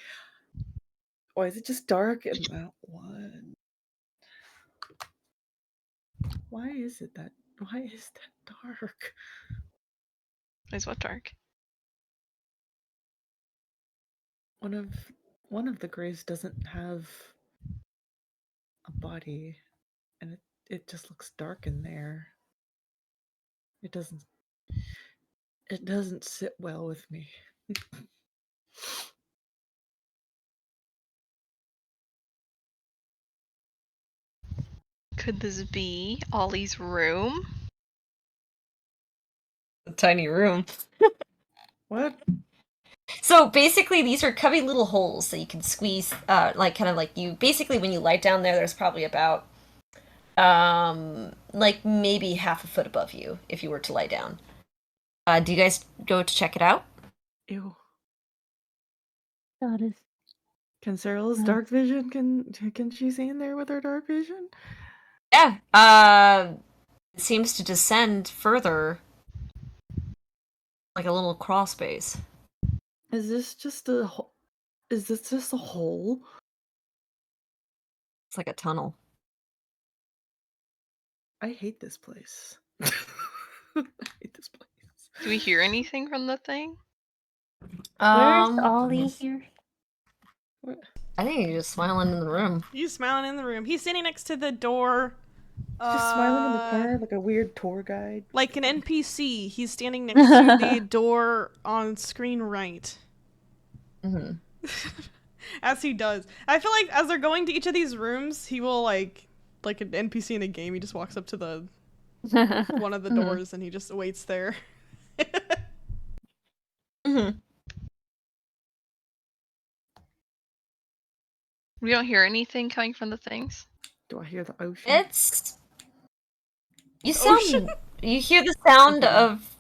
[SPEAKER 6] Why is it just dark in that one? Why is that dark?
[SPEAKER 5] Is what dark?
[SPEAKER 6] One of the graves doesn't have a body, and it just looks dark in there. It doesn't sit well with me.
[SPEAKER 5] Could this be Ollie's room?
[SPEAKER 2] A tiny room.
[SPEAKER 6] What?
[SPEAKER 2] So basically, these are cubby little holes that you can squeeze, basically when you lie down there, there's probably about, like maybe half a foot above you if you were to lie down. Do you guys go to check it out?
[SPEAKER 6] Ew.
[SPEAKER 3] God is.
[SPEAKER 6] Can Cyril's dark vision, can she see in there with her dark vision?
[SPEAKER 2] Yeah. It seems to descend further, like a little crawl space.
[SPEAKER 6] Is this just a hole?
[SPEAKER 2] It's like a tunnel.
[SPEAKER 6] I hate this place. I hate this place.
[SPEAKER 5] Do we hear anything from the thing?
[SPEAKER 3] Where's Ollie here?
[SPEAKER 6] What?
[SPEAKER 2] I think he's just smiling in the room.
[SPEAKER 1] He's smiling in the room. He's standing next to the door.
[SPEAKER 6] Just smiling in the corner like a weird tour guide.
[SPEAKER 1] Like an NPC. He's standing next to the door on screen right. As he does. I feel like as they're going to each of these rooms, he will like an NPC in a game, he just walks up to the one of the doors and he just waits there.
[SPEAKER 5] We don't hear anything coming from the things.
[SPEAKER 6] Do I hear the ocean?
[SPEAKER 2] It's you hear the sound of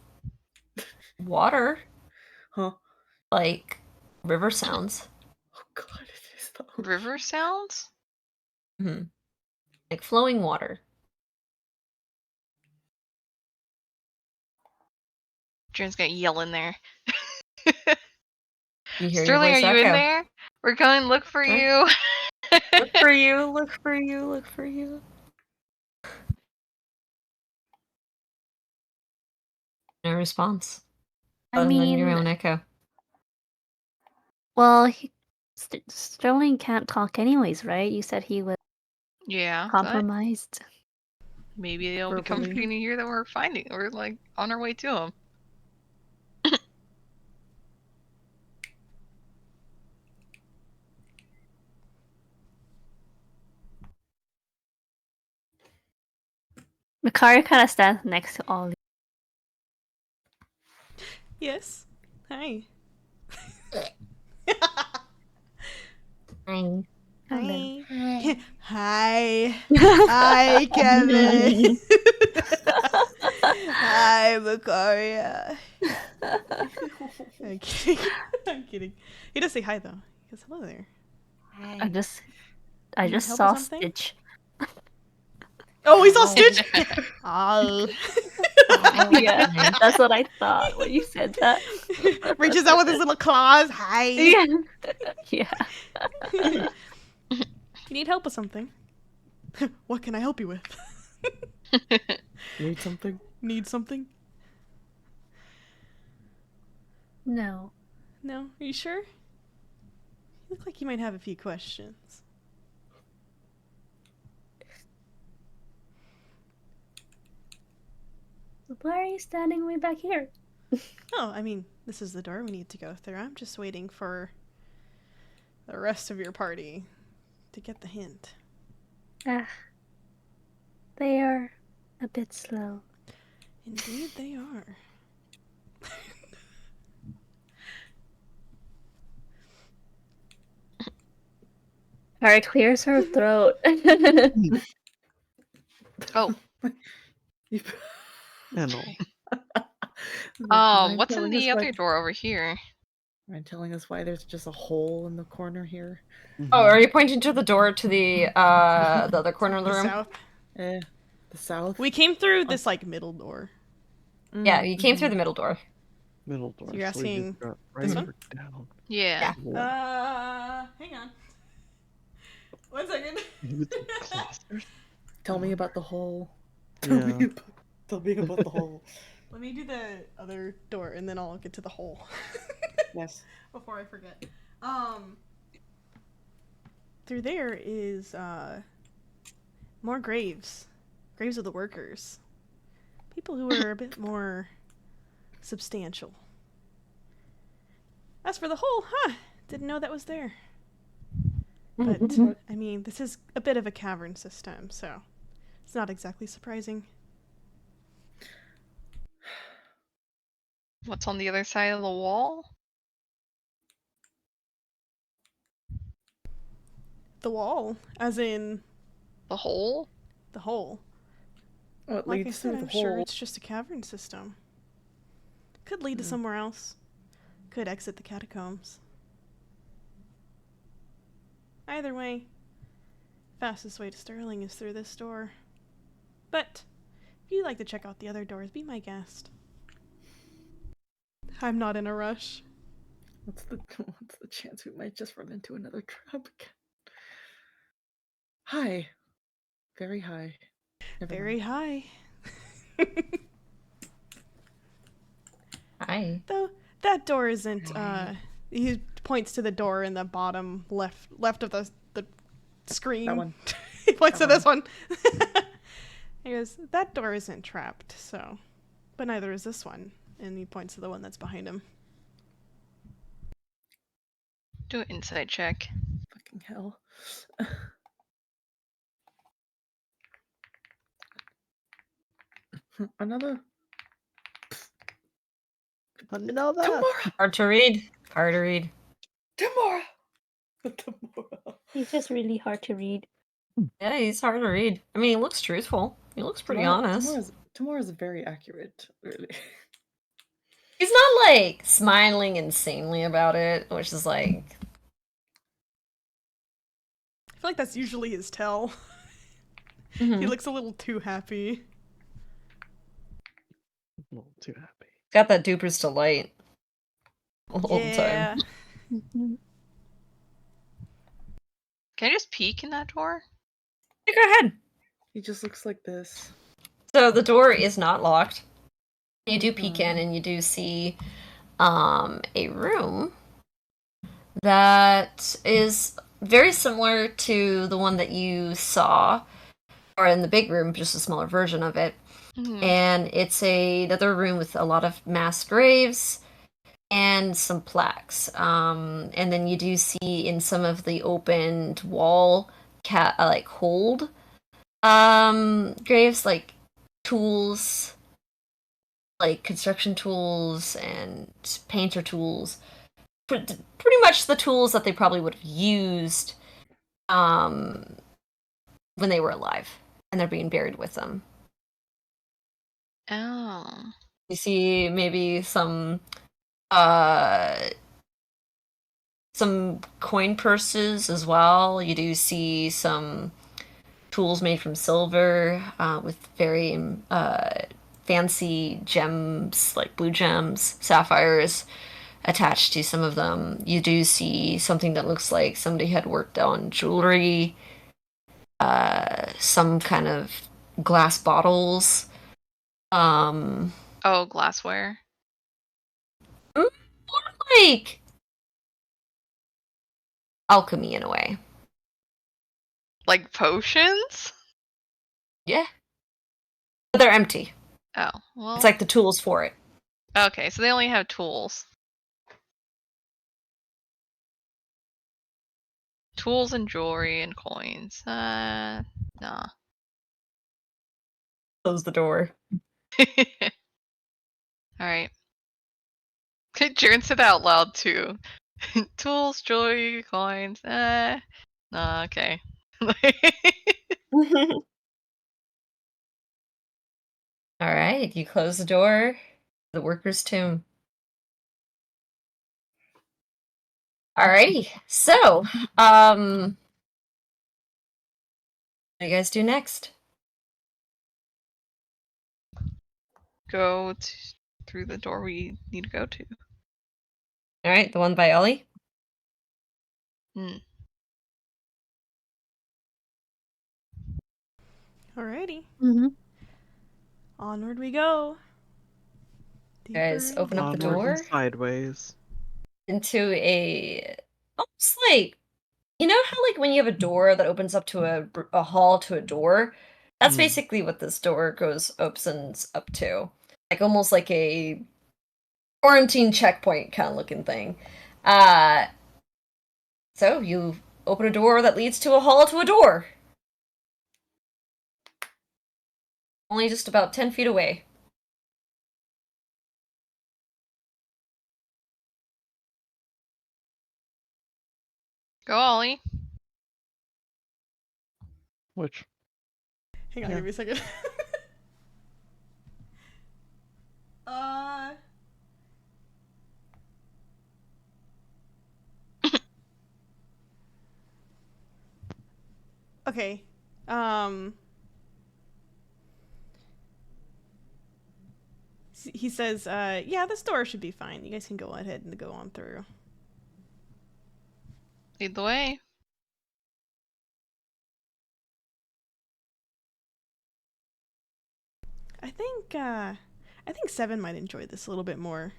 [SPEAKER 2] water.
[SPEAKER 6] Huh?
[SPEAKER 2] Like river sounds.
[SPEAKER 6] Oh god, it is the ocean.
[SPEAKER 5] River sounds?
[SPEAKER 2] Like flowing water.
[SPEAKER 5] June's gonna yell in there.
[SPEAKER 2] You hear
[SPEAKER 5] Sterling,
[SPEAKER 2] your
[SPEAKER 5] are
[SPEAKER 2] voice
[SPEAKER 5] you in
[SPEAKER 2] echo.
[SPEAKER 5] there? We're going to look for you.
[SPEAKER 2] Look for you, look for you, look for you. No response. Other than your own echo.
[SPEAKER 3] Well, Sterling can't talk anyways, right? You said he was
[SPEAKER 5] Yeah.
[SPEAKER 3] compromised.
[SPEAKER 5] Maybe they'll become
[SPEAKER 6] Verbally.
[SPEAKER 5] free to hear that we're finding. We're like on our way to them.
[SPEAKER 3] Mikari kind of stands next to Ollie.
[SPEAKER 1] Yes. Hi.
[SPEAKER 3] Hi.
[SPEAKER 1] Hi. Hi. Hi, Kevin. Hi, Macaria. I'm kidding. I'm kidding. He does say hi though. He goes, hello there.
[SPEAKER 3] I just
[SPEAKER 1] Need help
[SPEAKER 3] saw
[SPEAKER 1] with something?
[SPEAKER 3] Stitch.
[SPEAKER 1] Oh, we saw Stitch. Oh.
[SPEAKER 3] Yeah, that's what I thought when you said that.
[SPEAKER 1] Reaches out with his little claws. Hi.
[SPEAKER 3] Yeah. Yeah.
[SPEAKER 1] You need help with something? What can I help you with?
[SPEAKER 6] Need something?
[SPEAKER 1] Need something?
[SPEAKER 3] No.
[SPEAKER 1] No? Are you sure? You look like you might have a few questions.
[SPEAKER 3] Why are you standing way back here?
[SPEAKER 1] Oh, I mean, this is the door we need to go through. I'm just waiting for the rest of your party to get the hint.
[SPEAKER 3] Ah. They are a bit slow.
[SPEAKER 1] Indeed they are.
[SPEAKER 3] Kari clears her throat.
[SPEAKER 5] Oh.
[SPEAKER 4] And all.
[SPEAKER 5] What's in the other door over here?
[SPEAKER 6] Mind telling us why there's just a hole in the corner here?
[SPEAKER 2] Oh, are you pointing to the door to the other corner of the
[SPEAKER 1] The
[SPEAKER 2] room?
[SPEAKER 1] south.
[SPEAKER 6] The south?
[SPEAKER 1] We came through this, like, middle door.
[SPEAKER 2] Yeah, you came through the middle door.
[SPEAKER 4] Middle door.
[SPEAKER 1] So you're
[SPEAKER 4] so we
[SPEAKER 1] asking
[SPEAKER 4] just got
[SPEAKER 1] this
[SPEAKER 4] right
[SPEAKER 1] one?
[SPEAKER 4] or down.
[SPEAKER 5] Yeah.
[SPEAKER 1] Hang on. 1 second.
[SPEAKER 4] With the clusters?
[SPEAKER 6] Tell me about the hole.
[SPEAKER 4] Yeah.
[SPEAKER 6] Tell me about the hole.
[SPEAKER 1] Let me do the other door and then I'll get to the hole.
[SPEAKER 6] Yes.
[SPEAKER 1] Before I forget. Through there is more graves. Graves of the workers. People who are a bit more substantial. As for the hole, didn't know that was there. But, I mean, this is a bit of a cavern system, so it's not exactly surprising.
[SPEAKER 5] What's on the other side of the wall?
[SPEAKER 1] The wall, as in
[SPEAKER 5] The hole?
[SPEAKER 1] the hole.
[SPEAKER 6] What
[SPEAKER 1] Like I
[SPEAKER 6] leads
[SPEAKER 1] said,
[SPEAKER 6] through the
[SPEAKER 1] I'm sure
[SPEAKER 6] hole?
[SPEAKER 1] it's just a cavern system. Could lead to somewhere else. Could exit the catacombs. Either way, fastest way to Sterling is through this door. But if you'd like to check out the other doors, be my guest. I'm not in a rush.
[SPEAKER 6] What's the chance we might just run into another trap again? High. Very high. Never
[SPEAKER 1] Very
[SPEAKER 6] mind.
[SPEAKER 1] high.
[SPEAKER 2] Hi.
[SPEAKER 1] Though that door isn't he points to the door in the bottom left of the screen.
[SPEAKER 6] That one.
[SPEAKER 1] He points
[SPEAKER 6] That
[SPEAKER 1] to this one. He goes, that door isn't trapped, so but neither is this one. And he points to the one that's behind him.
[SPEAKER 5] Do an insight check.
[SPEAKER 6] Fucking hell. Another.
[SPEAKER 4] Another.
[SPEAKER 6] Tomorrow.
[SPEAKER 2] Hard to read. Hard to read.
[SPEAKER 6] Tomorrow. Tomorrow.
[SPEAKER 3] He's just really hard to read.
[SPEAKER 2] Yeah, he's hard to read. I mean, he looks truthful. He looks pretty honest.
[SPEAKER 6] Tomorrow's very accurate, really.
[SPEAKER 2] He's not like smiling insanely about it, which is like.
[SPEAKER 1] I feel like that's usually his tell.
[SPEAKER 2] Mhm.
[SPEAKER 1] He looks a little too happy.
[SPEAKER 4] A little too happy.
[SPEAKER 2] Got that duper's delight. All the
[SPEAKER 1] Yeah.
[SPEAKER 2] time.
[SPEAKER 5] Can I just peek in that door?
[SPEAKER 2] Yeah, go ahead.
[SPEAKER 6] He just looks like this.
[SPEAKER 2] So the door is not locked. You do peek in and you do see a room that is very similar to the one that you saw or in the big room, just a smaller version of it.
[SPEAKER 5] Mhm.
[SPEAKER 2] And it's another room with a lot of mass graves and some plaques. And then you do see in some of the opened wall like hold graves, like tools, like construction tools and painter tools. Pretty much the tools that they probably would have used when they were alive, and they're being buried with them.
[SPEAKER 5] Oh.
[SPEAKER 2] You see maybe some coin purses as well. You do see some tools made from silver with very fancy gems, like blue gems, sapphires attached to some of them. You do see something that looks like somebody had worked on jewelry, some kind of glass bottles.
[SPEAKER 5] Oh, glassware.
[SPEAKER 2] More like alchemy in a way.
[SPEAKER 5] Like potions?
[SPEAKER 2] Yeah. But they're empty.
[SPEAKER 5] Oh, well.
[SPEAKER 2] It's like the tools for it.
[SPEAKER 5] Okay, so they only have tools. Tools and jewelry and coins. Nah.
[SPEAKER 2] Close the door.
[SPEAKER 5] Alright. Jaren said that out loud too. Tools, jewelry, coins. Nah, okay.
[SPEAKER 2] All right, you close the door to the worker's tomb. Alrighty, so, what do you guys do next?
[SPEAKER 5] Go through the door we need to go to.
[SPEAKER 2] All right, the one by Ollie.
[SPEAKER 5] Hmm.
[SPEAKER 1] Alrighty.
[SPEAKER 3] Mm-hmm.
[SPEAKER 1] Onward we go.
[SPEAKER 2] You guys
[SPEAKER 1] Deeper
[SPEAKER 2] open up the
[SPEAKER 4] Onward
[SPEAKER 2] door
[SPEAKER 4] and sideways.
[SPEAKER 2] into a almost like, you know how like when you have a door that opens up to a hall to a door? That's
[SPEAKER 4] Hmm.
[SPEAKER 2] basically what this door opens up to. Like almost like a quarantine checkpoint kind of looking thing. So you open a door that leads to a hall to a door. Only just about 10 feet away.
[SPEAKER 5] Go, Ollie.
[SPEAKER 4] Which?
[SPEAKER 1] Hang on,
[SPEAKER 4] Yeah.
[SPEAKER 1] give me a second. Okay. He says, yeah, this door should be fine. You guys can go ahead and go on through.
[SPEAKER 5] Lead the way.
[SPEAKER 1] I think Seven might enjoy this a little bit more.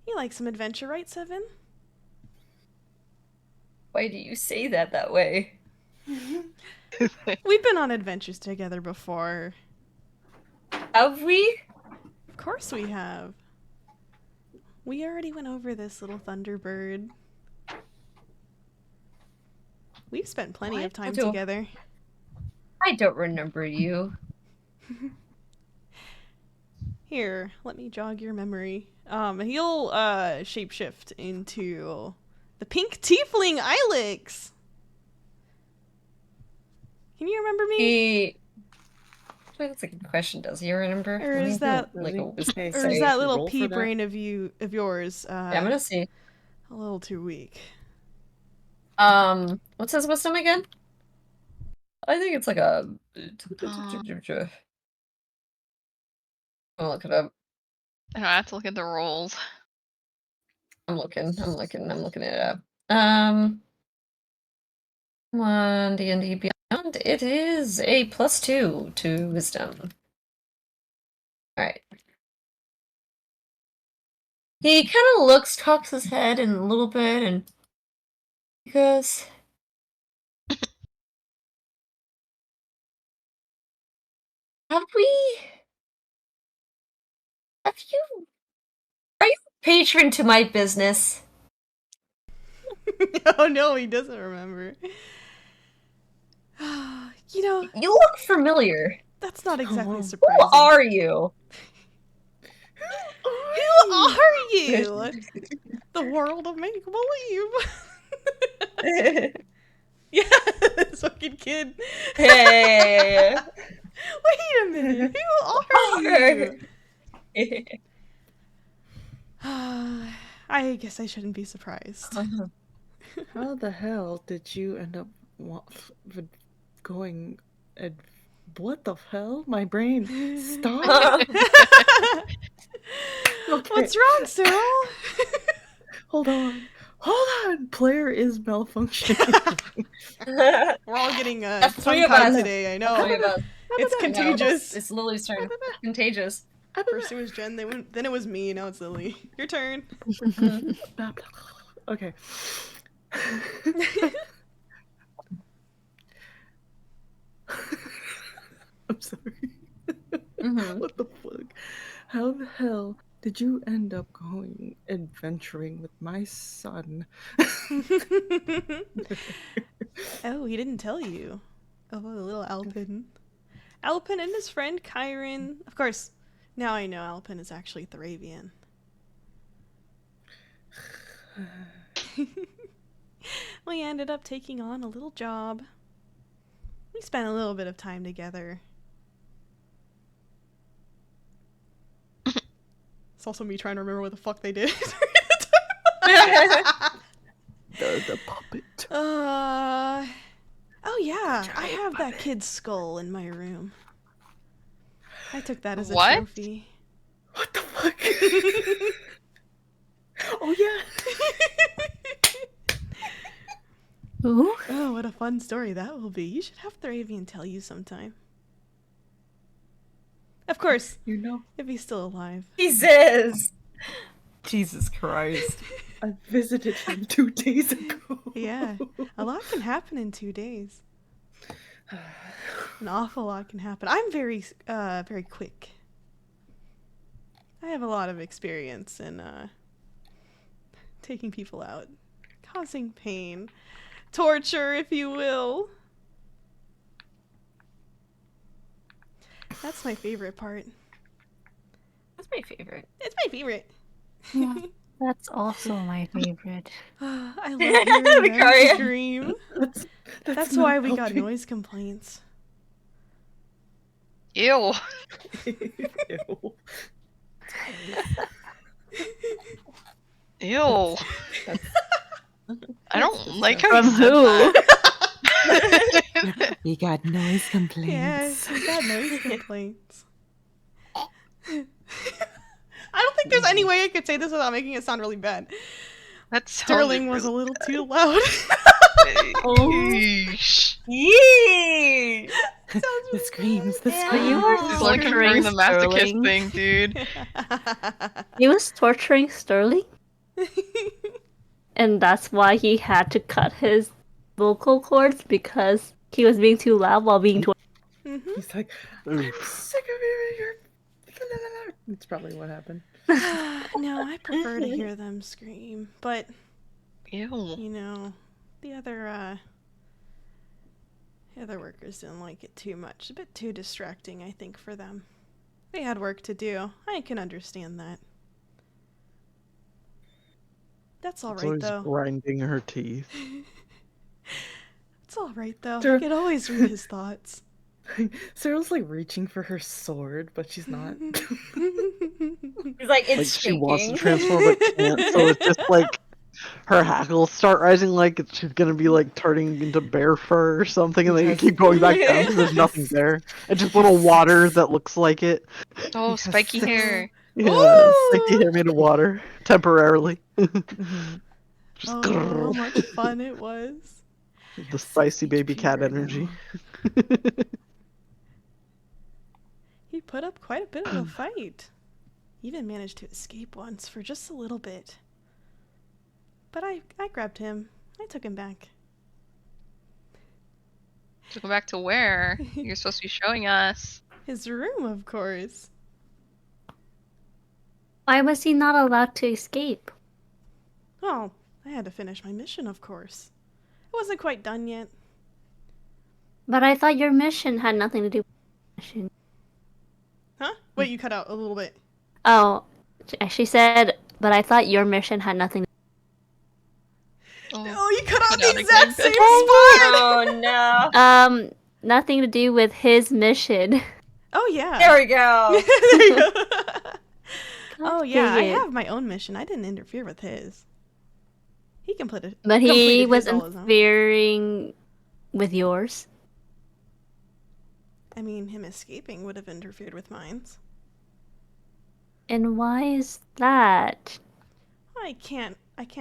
[SPEAKER 1] You like some adventure, right, Seven?
[SPEAKER 2] Why do you say that way?
[SPEAKER 1] We've been on adventures together before.
[SPEAKER 2] Have we?
[SPEAKER 1] Of course we have. We already went over this, little Thunderbird. We've spent plenty of time together.
[SPEAKER 2] I don't remember you.
[SPEAKER 1] Here, let me jog your memory. He'll shapeshift into the pink tiefling Ilex. Can you remember me?
[SPEAKER 2] That's a good question. Does he remember?
[SPEAKER 1] Or is that
[SPEAKER 2] like a
[SPEAKER 6] Okay,
[SPEAKER 1] or
[SPEAKER 6] so
[SPEAKER 1] is
[SPEAKER 6] you
[SPEAKER 1] that
[SPEAKER 6] should
[SPEAKER 1] little
[SPEAKER 6] roll
[SPEAKER 1] pea
[SPEAKER 6] for that?
[SPEAKER 1] brain of yours
[SPEAKER 2] Yeah, I'm gonna see.
[SPEAKER 1] a little too weak?
[SPEAKER 2] What's his wisdom again? I think it's like a. I'll look it up.
[SPEAKER 5] I have to look at the rolls.
[SPEAKER 2] I'm looking it up. One D&D Beyond. It is a +2 to wisdom. All right. He kind of looks, cocks his head in a little bit, and he goes, Have you? Are you a patron to my business?
[SPEAKER 1] Oh no, he doesn't remember. You know,
[SPEAKER 2] You look familiar.
[SPEAKER 1] that's not exactly
[SPEAKER 6] Who
[SPEAKER 1] surprising.
[SPEAKER 2] Who are you?
[SPEAKER 1] Who are you? The world of make believe. Yeah, this fucking kid.
[SPEAKER 2] Yeah.
[SPEAKER 1] Wait a minute. Who are you? I guess I shouldn't be surprised.
[SPEAKER 6] How the hell did you end up going? What the hell? My brain. Stop. Okay.
[SPEAKER 1] What's wrong, Cyril?
[SPEAKER 6] Hold on. Player is malfunctioning.
[SPEAKER 1] We're all getting
[SPEAKER 2] That's three of
[SPEAKER 1] tongue-tied
[SPEAKER 2] us.
[SPEAKER 1] today, I know.
[SPEAKER 2] Three of us.
[SPEAKER 1] It's
[SPEAKER 2] I know.
[SPEAKER 1] contagious.
[SPEAKER 2] It's Lily's turn. Contagious.
[SPEAKER 1] First it was Jen, then it was me, now it's Lily. Your turn.
[SPEAKER 6] Okay. I'm sorry. What the fuck? How the hell did you end up going adventuring with my son?
[SPEAKER 1] Oh, he didn't tell you. Oh, little Alpin. Alpin and his friend Kyron. Of course, now I know Alpin is actually Thravian. We ended up taking on a little job. We spent a little bit of time together. It's also me trying to remember what the fuck they did.
[SPEAKER 6] The puppet.
[SPEAKER 1] Oh yeah, I have that kid's skull in my room. I took that as a
[SPEAKER 5] What?
[SPEAKER 1] trophy.
[SPEAKER 6] What the fuck? Oh yeah.
[SPEAKER 3] Ooh.
[SPEAKER 1] Oh, what a fun story that will be. You should have Thravian tell you sometime. Of course,
[SPEAKER 6] You know,
[SPEAKER 1] if he's still alive.
[SPEAKER 2] Jesus.
[SPEAKER 6] Jesus Christ. I visited him 2 days ago.
[SPEAKER 1] Yeah, a lot can happen in 2 days. An awful lot can happen. I'm very quick. I have a lot of experience in taking people out, causing pain, torture, if you will. That's my favorite part.
[SPEAKER 2] That's my favorite.
[SPEAKER 1] It's my favorite.
[SPEAKER 3] Yeah, that's also my favorite.
[SPEAKER 1] I love hearing them
[SPEAKER 2] Victoria.
[SPEAKER 1] scream. That's
[SPEAKER 6] not
[SPEAKER 1] why we got
[SPEAKER 6] helping.
[SPEAKER 1] noise complaints.
[SPEAKER 5] Ew.
[SPEAKER 6] Ew.
[SPEAKER 5] Ew. I don't like how
[SPEAKER 3] From
[SPEAKER 5] you said
[SPEAKER 3] who?
[SPEAKER 5] that.
[SPEAKER 6] We got noise complaints.
[SPEAKER 1] Yes, we got noise complaints. I don't think there's any way I could say this without making it sound really bad.
[SPEAKER 5] That
[SPEAKER 1] Sterling was a little too loud.
[SPEAKER 5] Yeesh.
[SPEAKER 2] Yee!
[SPEAKER 6] The screams, the
[SPEAKER 2] Yeah.
[SPEAKER 6] screams.
[SPEAKER 3] You were
[SPEAKER 5] This is like
[SPEAKER 3] torturing
[SPEAKER 5] confirming the masochist
[SPEAKER 3] Sterling.
[SPEAKER 5] thing, dude.
[SPEAKER 3] He was torturing Sterling, and that's why he had to cut his vocal cords because he was being too loud while being tortured.
[SPEAKER 6] He's like, I'm
[SPEAKER 4] Oof.
[SPEAKER 6] sick of hearing your... That's probably what happened.
[SPEAKER 1] No, I prefer to hear them scream, but
[SPEAKER 5] Ew.
[SPEAKER 1] you know, the other workers didn't like it too much. A bit too distracting, I think, for them. They had work to do. I can understand that. That's all
[SPEAKER 4] It's
[SPEAKER 1] right,
[SPEAKER 4] always
[SPEAKER 1] though.
[SPEAKER 4] grinding her teeth.
[SPEAKER 1] It's all right, though.
[SPEAKER 6] Sure.
[SPEAKER 1] I can always read his thoughts.
[SPEAKER 6] Cyril's like reaching for her sword, but she's not.
[SPEAKER 2] He's like, it's
[SPEAKER 4] Like she wants to
[SPEAKER 2] shaking.
[SPEAKER 4] transform but can't, so it's just like her hackles start rising like she's gonna be like turning into bear fur or something, and then you
[SPEAKER 6] Yes.
[SPEAKER 4] keep going back down because there's nothing there. And just little water that looks like it.
[SPEAKER 5] Oh,
[SPEAKER 6] Because
[SPEAKER 5] spiky
[SPEAKER 6] six-
[SPEAKER 5] hair.
[SPEAKER 4] Yeah,
[SPEAKER 1] Ooh!
[SPEAKER 4] sticky hair made of water. Temporarily.
[SPEAKER 6] Mhm.
[SPEAKER 4] Just
[SPEAKER 1] Oh, how much fun it was.
[SPEAKER 6] He
[SPEAKER 4] the
[SPEAKER 6] has 6
[SPEAKER 4] spicy baby
[SPEAKER 6] HP
[SPEAKER 4] cat
[SPEAKER 6] right
[SPEAKER 4] energy.
[SPEAKER 6] now.
[SPEAKER 1] He put up quite a bit of a fight. Even managed to escape once for just a little bit. But I grabbed him. I took him back.
[SPEAKER 5] To go back to where? You're supposed to be showing us.
[SPEAKER 1] His room, of course.
[SPEAKER 3] Why was he not allowed to escape?
[SPEAKER 1] Oh, I had to finish my mission, of course. It wasn't quite done yet.
[SPEAKER 3] But I thought your mission had nothing to do with the mission.
[SPEAKER 1] Huh? Wait, you cut out a little bit.
[SPEAKER 3] Oh, she said, but I thought your mission had nothing to
[SPEAKER 1] Oh, you cut out
[SPEAKER 5] cut
[SPEAKER 1] the
[SPEAKER 5] out
[SPEAKER 1] exact
[SPEAKER 5] again.
[SPEAKER 1] same spot!
[SPEAKER 2] Oh no.
[SPEAKER 3] nothing to do with his mission.
[SPEAKER 1] Oh, yeah.
[SPEAKER 2] There we go.
[SPEAKER 1] There you go. Oh, yeah,
[SPEAKER 3] dang
[SPEAKER 1] I
[SPEAKER 3] it.
[SPEAKER 1] have my own mission. I didn't interfere with his. He completed
[SPEAKER 3] But he
[SPEAKER 1] completed
[SPEAKER 3] was
[SPEAKER 1] his all his own.
[SPEAKER 3] interfering with yours.
[SPEAKER 1] I mean, him escaping would have interfered with mine's.
[SPEAKER 3] And why is that?
[SPEAKER 1] I can't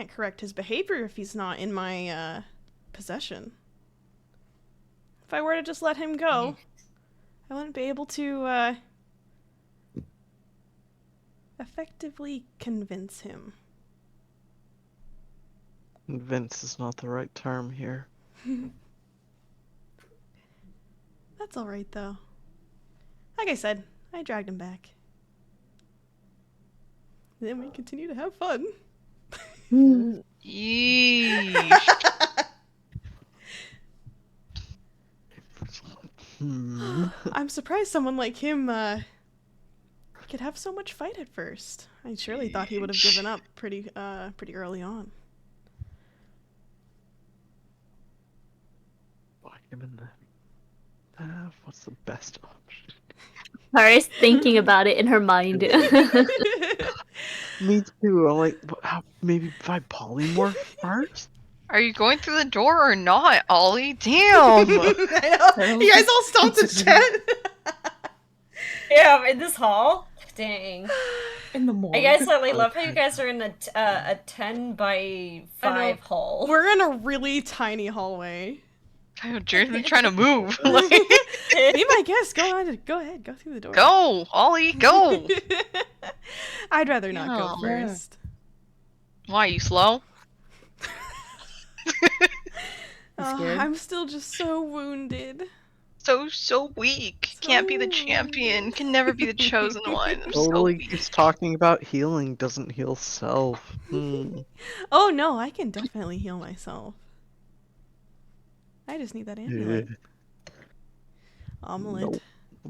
[SPEAKER 1] correct his behavior if he's not in my possession. If I were to just let him go, I wouldn't be able to effectively convince him.
[SPEAKER 4] Convince is not the right term here.
[SPEAKER 1] That's all right though. Like I said, I dragged him back. Then we continue to have fun.
[SPEAKER 5] Yeesh.
[SPEAKER 1] I'm surprised someone like him could have so much fight at first. I surely thought he would have given up pretty early on.
[SPEAKER 4] Why him in the what's the best option?
[SPEAKER 3] Kara's thinking about it in her mind.
[SPEAKER 4] Me too. I'm like, maybe try polymorph first?
[SPEAKER 5] Are you going through the door or not, Ollie? Damn!
[SPEAKER 1] I know. You guys all stopped to chat.
[SPEAKER 2] Yeah, in this hall. Dang.
[SPEAKER 6] In the morning.
[SPEAKER 2] I guys I love how you guys are in a 10 by 5 hall.
[SPEAKER 1] We're in a really tiny hallway.
[SPEAKER 5] I know, Jared's been trying to move.
[SPEAKER 1] Be my guest. Go ahead. Go through the door.
[SPEAKER 5] Go, Ollie, go!
[SPEAKER 1] I'd rather not go
[SPEAKER 5] Yeah.
[SPEAKER 1] first.
[SPEAKER 5] Why, you slow?
[SPEAKER 6] scared?
[SPEAKER 1] I'm still just so wounded.
[SPEAKER 5] So weak. Can't be the champion. Can never be the chosen one. I'm so
[SPEAKER 4] Totally
[SPEAKER 5] weak.
[SPEAKER 4] keeps talking about healing, doesn't heal self.
[SPEAKER 1] Oh no, I can definitely heal myself. I just need that amulet. Omelet.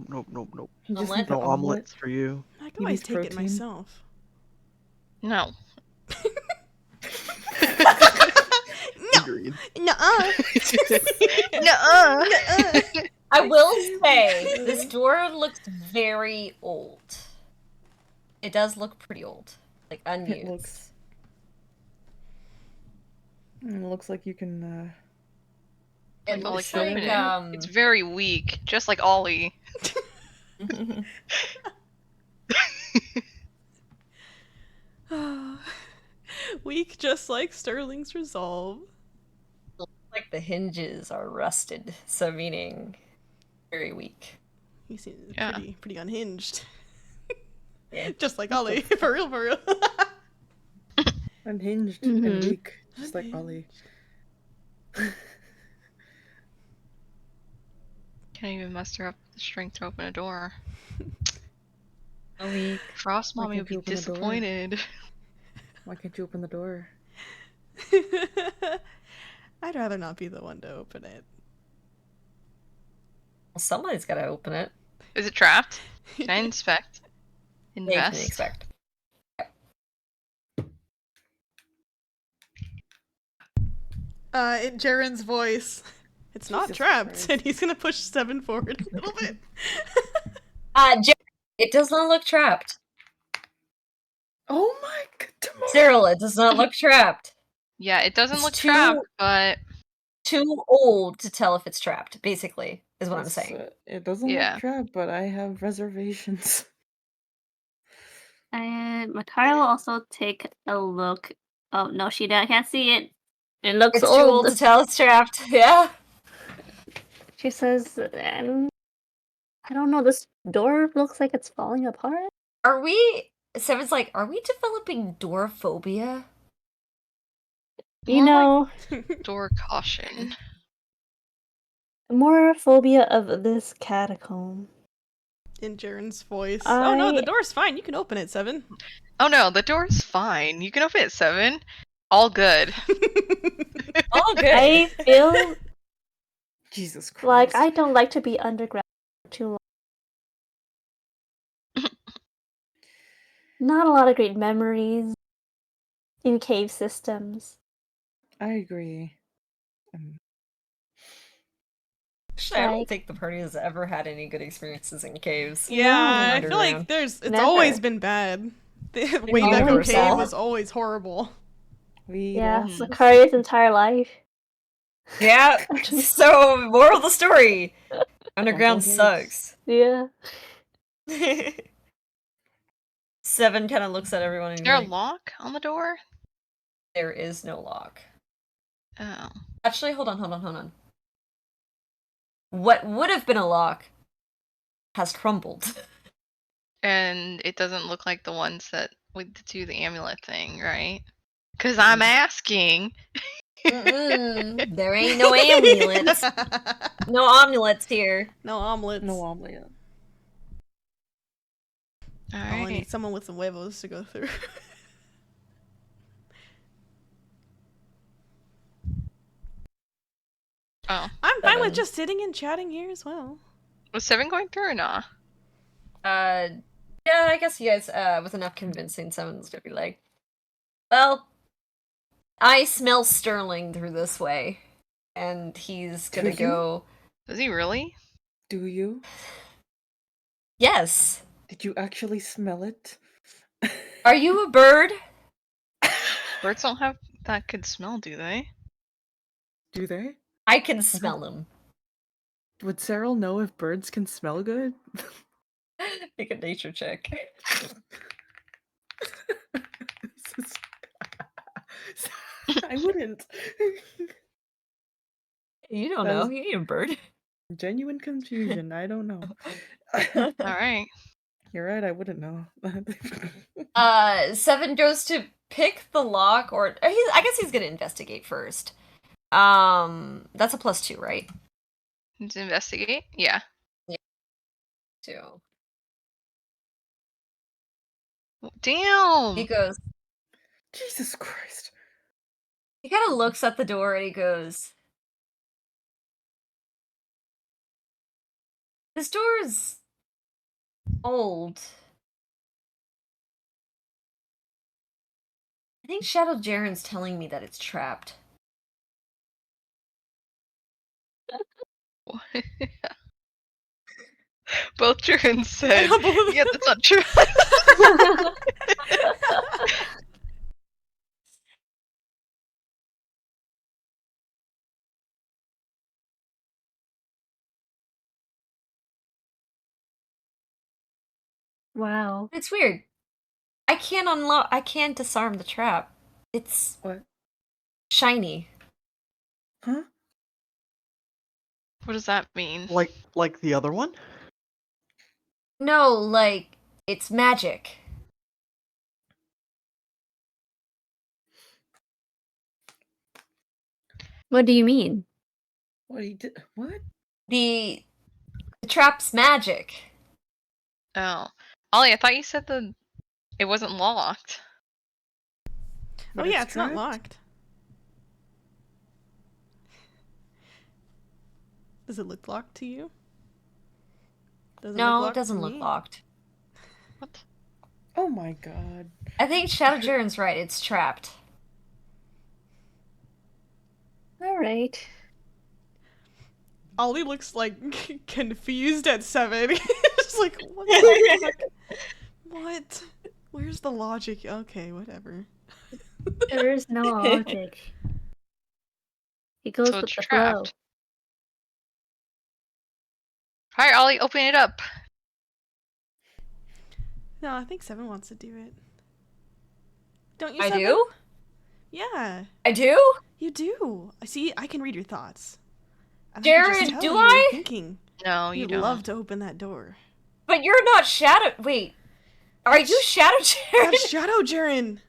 [SPEAKER 4] Nope.
[SPEAKER 6] You just
[SPEAKER 2] Omelet?
[SPEAKER 6] need the
[SPEAKER 4] No omelets for you.
[SPEAKER 1] I can
[SPEAKER 6] You
[SPEAKER 1] always
[SPEAKER 6] need
[SPEAKER 1] take it
[SPEAKER 6] protein?
[SPEAKER 1] myself.
[SPEAKER 5] No.
[SPEAKER 4] Agreed.
[SPEAKER 1] Nuh-uh.
[SPEAKER 5] Nuh-uh.
[SPEAKER 2] I will say, this door looks very old. It does look pretty old. Like, unused.
[SPEAKER 6] It looks like you can,
[SPEAKER 2] It
[SPEAKER 5] Like, Ollie
[SPEAKER 2] looks
[SPEAKER 5] can
[SPEAKER 2] like,
[SPEAKER 5] open it. It's very weak, just like Ollie.
[SPEAKER 1] Weak just like Sterling's resolve.
[SPEAKER 2] like the hinges are rusted, so meaning very weak.
[SPEAKER 1] He seems
[SPEAKER 5] Yeah.
[SPEAKER 1] pretty unhinged.
[SPEAKER 2] Yeah.
[SPEAKER 1] Just like Ollie. For real.
[SPEAKER 6] unhinged
[SPEAKER 3] Mhm.
[SPEAKER 6] and weak, just like Ollie.
[SPEAKER 5] Can't even muster up the strength to open a door.
[SPEAKER 2] Weak.
[SPEAKER 5] Frost
[SPEAKER 6] Why
[SPEAKER 5] Mommy
[SPEAKER 6] can't
[SPEAKER 5] would
[SPEAKER 6] you
[SPEAKER 5] be
[SPEAKER 6] open the door?
[SPEAKER 5] disappointed.
[SPEAKER 6] Why can't you open the door?
[SPEAKER 1] I'd rather not be the one to open it.
[SPEAKER 2] Well, somebody's got to open it.
[SPEAKER 5] Is it trapped? Can I inspect?
[SPEAKER 2] Yeah, you can
[SPEAKER 5] Invest?
[SPEAKER 2] expect.
[SPEAKER 1] Jaren's voice. It's not
[SPEAKER 6] Jesus
[SPEAKER 1] trapped,
[SPEAKER 6] Christ.
[SPEAKER 1] and he's gonna push 7 forward a little bit.
[SPEAKER 2] It does not look trapped.
[SPEAKER 6] Oh my god!
[SPEAKER 2] Cyril, it does not look trapped.
[SPEAKER 5] Yeah, it doesn't
[SPEAKER 2] It's
[SPEAKER 5] look
[SPEAKER 2] too-
[SPEAKER 5] trapped, but
[SPEAKER 2] Too old to tell if it's trapped, basically, is what I'm saying.
[SPEAKER 6] It doesn't
[SPEAKER 5] Yeah.
[SPEAKER 6] look trapped, but I have reservations.
[SPEAKER 3] And Matara will also take a look. Oh no, she can't see it. It looks
[SPEAKER 2] It's too old to tell it's trapped. Yeah.
[SPEAKER 3] She says, I don't know, this door looks like it's falling apart.
[SPEAKER 2] Are we? Seven's like, are we developing door phobia?
[SPEAKER 3] You
[SPEAKER 5] More
[SPEAKER 3] know,
[SPEAKER 5] door caution.
[SPEAKER 3] more phobia of this catacomb.
[SPEAKER 1] in Jaren's voice. Oh no, the door's fine. You can open it, Seven.
[SPEAKER 5] Oh no, the door's fine. You can open it, 7. All good.
[SPEAKER 2] All good.
[SPEAKER 3] I feel
[SPEAKER 6] Jesus Christ.
[SPEAKER 3] like I don't like to be underground for too long. Not a lot of great memories in cave systems.
[SPEAKER 6] I agree.
[SPEAKER 2] Actually, I don't
[SPEAKER 3] Like-
[SPEAKER 2] think the party has ever had any good experiences in caves.
[SPEAKER 1] Yeah, I feel
[SPEAKER 2] Underground.
[SPEAKER 1] like it's
[SPEAKER 3] Never.
[SPEAKER 1] always been bad. The way back in
[SPEAKER 2] Universal.
[SPEAKER 1] cave was always horrible.
[SPEAKER 6] We
[SPEAKER 3] Yeah,
[SPEAKER 6] lost
[SPEAKER 3] Lucaria's entire life.
[SPEAKER 2] Yeah. So, moral of the story: underground
[SPEAKER 6] Don't
[SPEAKER 2] sucks.
[SPEAKER 3] Yeah.
[SPEAKER 2] 7 kind of looks at everyone
[SPEAKER 5] Is
[SPEAKER 2] and
[SPEAKER 5] there a
[SPEAKER 2] like,
[SPEAKER 5] lock on the door?
[SPEAKER 2] there is no lock.
[SPEAKER 5] Oh.
[SPEAKER 2] Actually, hold on. What would have been a lock has crumbled.
[SPEAKER 5] And it doesn't look like the ones that would do the amulet thing, right? Because I'm asking.
[SPEAKER 2] There ain't no amulets. No amulets here.
[SPEAKER 1] No omelets.
[SPEAKER 6] no omelet.
[SPEAKER 1] Oh, I need
[SPEAKER 5] Alright.
[SPEAKER 1] someone with some huevos to go through.
[SPEAKER 5] Oh.
[SPEAKER 1] I'm fine with
[SPEAKER 2] 7.
[SPEAKER 1] just sitting and chatting here as well.
[SPEAKER 5] Was 7 going through or not?
[SPEAKER 2] Yeah, I guess you guys, with enough convincing, 7's gonna be like, well, I smell Sterling through this way. And he's gonna
[SPEAKER 6] Do you?
[SPEAKER 2] go,
[SPEAKER 5] Does he really?
[SPEAKER 6] Do you?
[SPEAKER 2] yes.
[SPEAKER 6] Did you actually smell it?
[SPEAKER 2] Are you a bird?
[SPEAKER 5] Birds don't have that good smell, do they?
[SPEAKER 6] Do they?
[SPEAKER 2] I can smell him.
[SPEAKER 6] Would Cyril know if birds can smell good?
[SPEAKER 2] Make a nature check.
[SPEAKER 6] I wouldn't.
[SPEAKER 2] You don't
[SPEAKER 6] That
[SPEAKER 2] know.
[SPEAKER 6] is-
[SPEAKER 2] You ain't a bird.
[SPEAKER 6] Genuine confusion. I don't know.
[SPEAKER 5] Alright.
[SPEAKER 6] You're right. I wouldn't know.
[SPEAKER 2] 7 goes to pick the lock, or I guess he's gonna investigate first. That's a +2, right?
[SPEAKER 5] To investigate? Yeah.
[SPEAKER 2] 2.
[SPEAKER 5] Damn!
[SPEAKER 2] He goes.
[SPEAKER 6] Jesus Christ.
[SPEAKER 2] He kind of looks at the door and he goes, "This door's old. I think Shadow Jaren's telling me that it's trapped."
[SPEAKER 5] Both Jurgens said, yeah, that's not true.
[SPEAKER 3] Wow.
[SPEAKER 2] It's weird. I can't disarm the trap. It's
[SPEAKER 6] What?
[SPEAKER 2] shiny.
[SPEAKER 6] Huh?
[SPEAKER 5] What does that mean?
[SPEAKER 4] Like the other one?
[SPEAKER 2] No, like, it's magic.
[SPEAKER 3] What do you mean?
[SPEAKER 6] What he did? What?
[SPEAKER 2] The trap's magic.
[SPEAKER 5] Oh. Ollie, I thought you said it wasn't locked.
[SPEAKER 1] Oh
[SPEAKER 6] But
[SPEAKER 1] yeah, it's not
[SPEAKER 6] trapped?
[SPEAKER 1] locked. Does it look locked to you? Does
[SPEAKER 2] No,
[SPEAKER 1] look
[SPEAKER 2] it
[SPEAKER 1] locked
[SPEAKER 2] doesn't
[SPEAKER 1] to
[SPEAKER 2] look
[SPEAKER 1] me?
[SPEAKER 2] locked.
[SPEAKER 5] What?
[SPEAKER 6] Oh my god.
[SPEAKER 2] I think Shadow Jaren's right. It's trapped.
[SPEAKER 3] Alright.
[SPEAKER 1] Ollie looks like confused at 7. He's like, what the fuck? What? Where's the logic? Okay, whatever.
[SPEAKER 3] There is no logic. He goes
[SPEAKER 5] So
[SPEAKER 3] with
[SPEAKER 5] it's
[SPEAKER 3] the flow.
[SPEAKER 5] trapped. Alright, Ollie, open it up.
[SPEAKER 1] No, I think 7 wants to do it. Don't you,
[SPEAKER 2] I
[SPEAKER 1] 7?
[SPEAKER 2] do?
[SPEAKER 1] Yeah,
[SPEAKER 2] I do?
[SPEAKER 1] you do. I see. I can read your thoughts. And
[SPEAKER 2] Jared,
[SPEAKER 1] I can just tell
[SPEAKER 2] do
[SPEAKER 1] you
[SPEAKER 2] I?
[SPEAKER 1] you're thinking
[SPEAKER 5] No, you
[SPEAKER 1] you'd
[SPEAKER 5] don't.
[SPEAKER 1] love to open that door.
[SPEAKER 2] But you're not Shadow. Wait. Are you Shadow Jaren?
[SPEAKER 1] That's Shadow Jaren.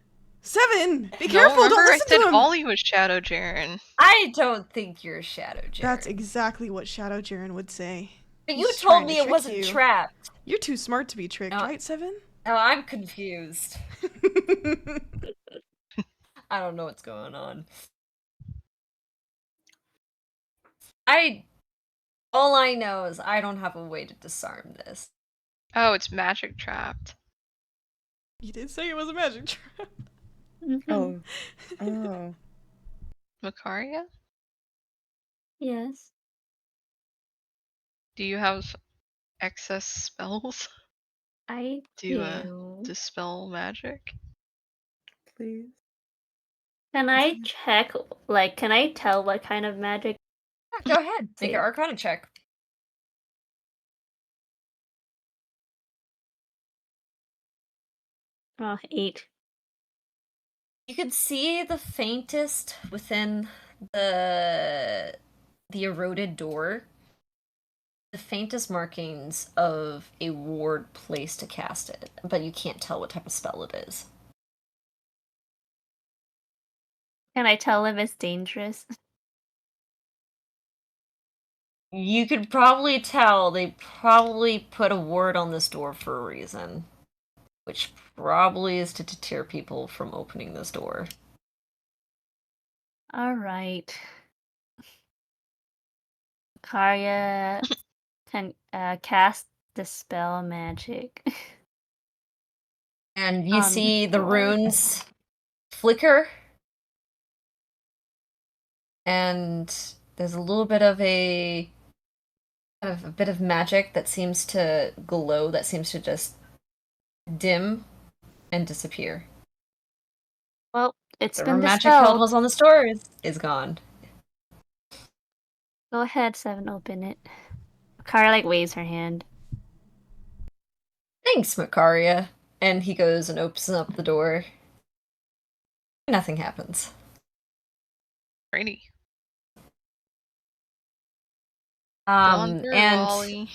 [SPEAKER 1] 7. Be
[SPEAKER 5] No,
[SPEAKER 1] careful.
[SPEAKER 5] remember
[SPEAKER 1] Don't
[SPEAKER 5] I
[SPEAKER 1] listen
[SPEAKER 5] said
[SPEAKER 1] to him.
[SPEAKER 5] Ollie was Shadow Jaren.
[SPEAKER 2] I don't think you're Shadow Jaren.
[SPEAKER 1] That's exactly what Shadow Jaren would say.
[SPEAKER 2] But
[SPEAKER 1] He's
[SPEAKER 2] you
[SPEAKER 1] just
[SPEAKER 2] told
[SPEAKER 1] trying to
[SPEAKER 2] me it
[SPEAKER 1] trick
[SPEAKER 2] wasn't
[SPEAKER 1] you.
[SPEAKER 2] trapped.
[SPEAKER 1] You're too smart to be tricked,
[SPEAKER 2] No.
[SPEAKER 1] right, Seven?
[SPEAKER 2] Oh, I'm confused. I don't know what's going on. All I know is I don't have a way to disarm this.
[SPEAKER 5] Oh, it's magic trapped.
[SPEAKER 1] You did say it was a magic trap.
[SPEAKER 6] Oh. Oh.
[SPEAKER 5] Macaria?
[SPEAKER 3] Yes.
[SPEAKER 5] Do you have excess spells
[SPEAKER 3] I
[SPEAKER 5] to
[SPEAKER 3] do.
[SPEAKER 5] dispel magic?
[SPEAKER 6] Please.
[SPEAKER 3] Can I check, like, can I tell what kind of magic?
[SPEAKER 2] Yeah, go ahead. Make
[SPEAKER 3] See.
[SPEAKER 2] an Arcana check.
[SPEAKER 3] Oh, 8.
[SPEAKER 2] You can see the faintest within the eroded door. The faintest markings of a ward placed to cast it, but you can't tell what type of spell it is.
[SPEAKER 3] Can I tell him it's dangerous?
[SPEAKER 2] You could probably tell they probably put a ward on this door for a reason, which probably is to deter people from opening this door.
[SPEAKER 3] Alright. Karya can cast Dispel Magic.
[SPEAKER 2] And you
[SPEAKER 3] On
[SPEAKER 2] see the
[SPEAKER 3] door.
[SPEAKER 2] runes flicker, and there's a little bit of a bit of magic that seems to glow, that seems to just dim and disappear.
[SPEAKER 3] Well, it's
[SPEAKER 2] Whatever
[SPEAKER 3] been
[SPEAKER 2] magic held
[SPEAKER 3] dispelled.
[SPEAKER 2] was on the store is gone.
[SPEAKER 3] Go ahead, Seven, open it. Karya, like, waves her hand.
[SPEAKER 2] Thanks, Macaria. And he goes and opens up the door. Nothing happens.
[SPEAKER 5] Rainy. Go on through,
[SPEAKER 2] And
[SPEAKER 5] Ollie.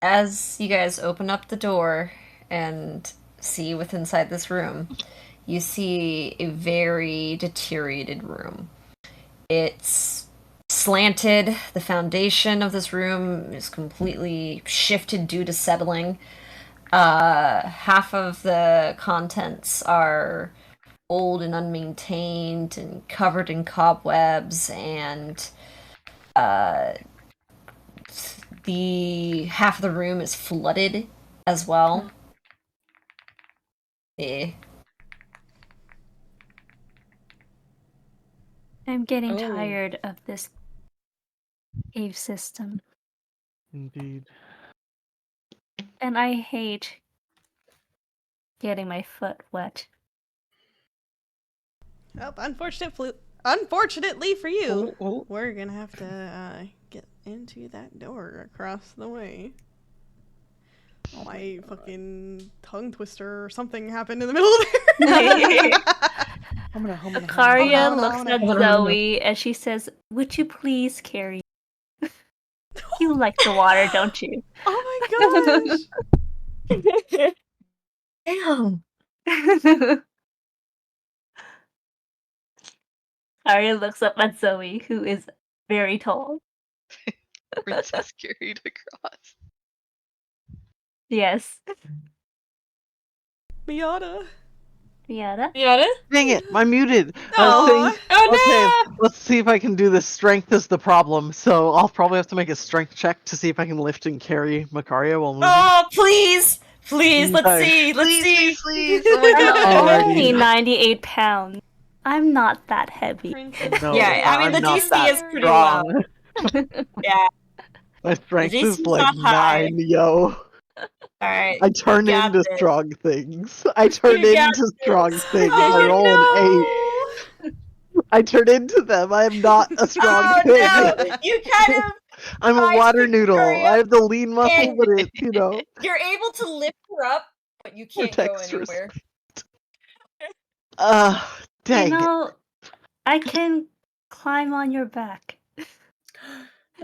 [SPEAKER 2] as you guys open up the door and see what's inside this room, you see a very deteriorated room. It's slanted. The foundation of this room is completely shifted due to settling. Half of the contents are old and unmaintained and covered in cobwebs, and the half of the room is flooded as well. Yeah.
[SPEAKER 3] I'm getting
[SPEAKER 6] Oh.
[SPEAKER 3] tired of this cave system.
[SPEAKER 4] Indeed.
[SPEAKER 3] And I hate getting my foot wet.
[SPEAKER 1] Well, unfortunately for you,
[SPEAKER 6] Oh.
[SPEAKER 1] we're gonna have to get into that door across the way.
[SPEAKER 6] Oh
[SPEAKER 1] My fucking tongue twister or something happened in the middle of there.
[SPEAKER 3] Karya
[SPEAKER 1] Oh,
[SPEAKER 3] looks
[SPEAKER 1] no.
[SPEAKER 3] at Zoe and she says, "Would you please carry?" You like the water, don't you?
[SPEAKER 1] Oh my gosh!
[SPEAKER 2] Damn.
[SPEAKER 3] Arya looks up at Zoe, who is very tall.
[SPEAKER 5] Princess carried across.
[SPEAKER 3] Yes.
[SPEAKER 1] Miata.
[SPEAKER 3] Miata?
[SPEAKER 4] Dang it, I'm muted.
[SPEAKER 1] Aw.
[SPEAKER 4] Okay, let's see if I can do this. Strength is the problem, so I'll probably have to make a strength check to see if I can lift and carry Macaria while moving.
[SPEAKER 2] Oh, please! Please, let's
[SPEAKER 4] Okay.
[SPEAKER 2] see! Let's see!
[SPEAKER 5] Please! Oh my god.
[SPEAKER 4] Alrighty.
[SPEAKER 3] Only 98 pounds. I'm not that heavy.
[SPEAKER 1] Princess
[SPEAKER 4] No,
[SPEAKER 2] Yeah, I mean,
[SPEAKER 4] I'm
[SPEAKER 2] the
[SPEAKER 4] not
[SPEAKER 2] DC
[SPEAKER 4] that
[SPEAKER 2] is pretty low.
[SPEAKER 4] strong.
[SPEAKER 2] Yeah.
[SPEAKER 4] My strength
[SPEAKER 2] The
[SPEAKER 4] is
[SPEAKER 2] DC's
[SPEAKER 4] like
[SPEAKER 2] not high.
[SPEAKER 4] 9, yo.
[SPEAKER 2] Alright.
[SPEAKER 4] I turn
[SPEAKER 2] you got
[SPEAKER 4] into
[SPEAKER 2] this.
[SPEAKER 4] strong things. I turn
[SPEAKER 2] You got
[SPEAKER 4] into strong
[SPEAKER 2] this.
[SPEAKER 4] things.
[SPEAKER 1] Oh,
[SPEAKER 4] I roll an 8.
[SPEAKER 1] no.
[SPEAKER 4] I turn into them. I am not a strong
[SPEAKER 2] Oh
[SPEAKER 4] thing.
[SPEAKER 2] no! You kind of
[SPEAKER 4] I'm a
[SPEAKER 2] rise
[SPEAKER 4] water
[SPEAKER 2] to
[SPEAKER 4] noodle.
[SPEAKER 2] Victoria,
[SPEAKER 4] I have the lean muscle,
[SPEAKER 2] and-
[SPEAKER 4] but it, you know,
[SPEAKER 2] you're able to lift her up, but you can't go
[SPEAKER 4] protects
[SPEAKER 2] anywhere.
[SPEAKER 4] respect. Dang
[SPEAKER 3] You
[SPEAKER 4] it.
[SPEAKER 3] know, I can climb on your back.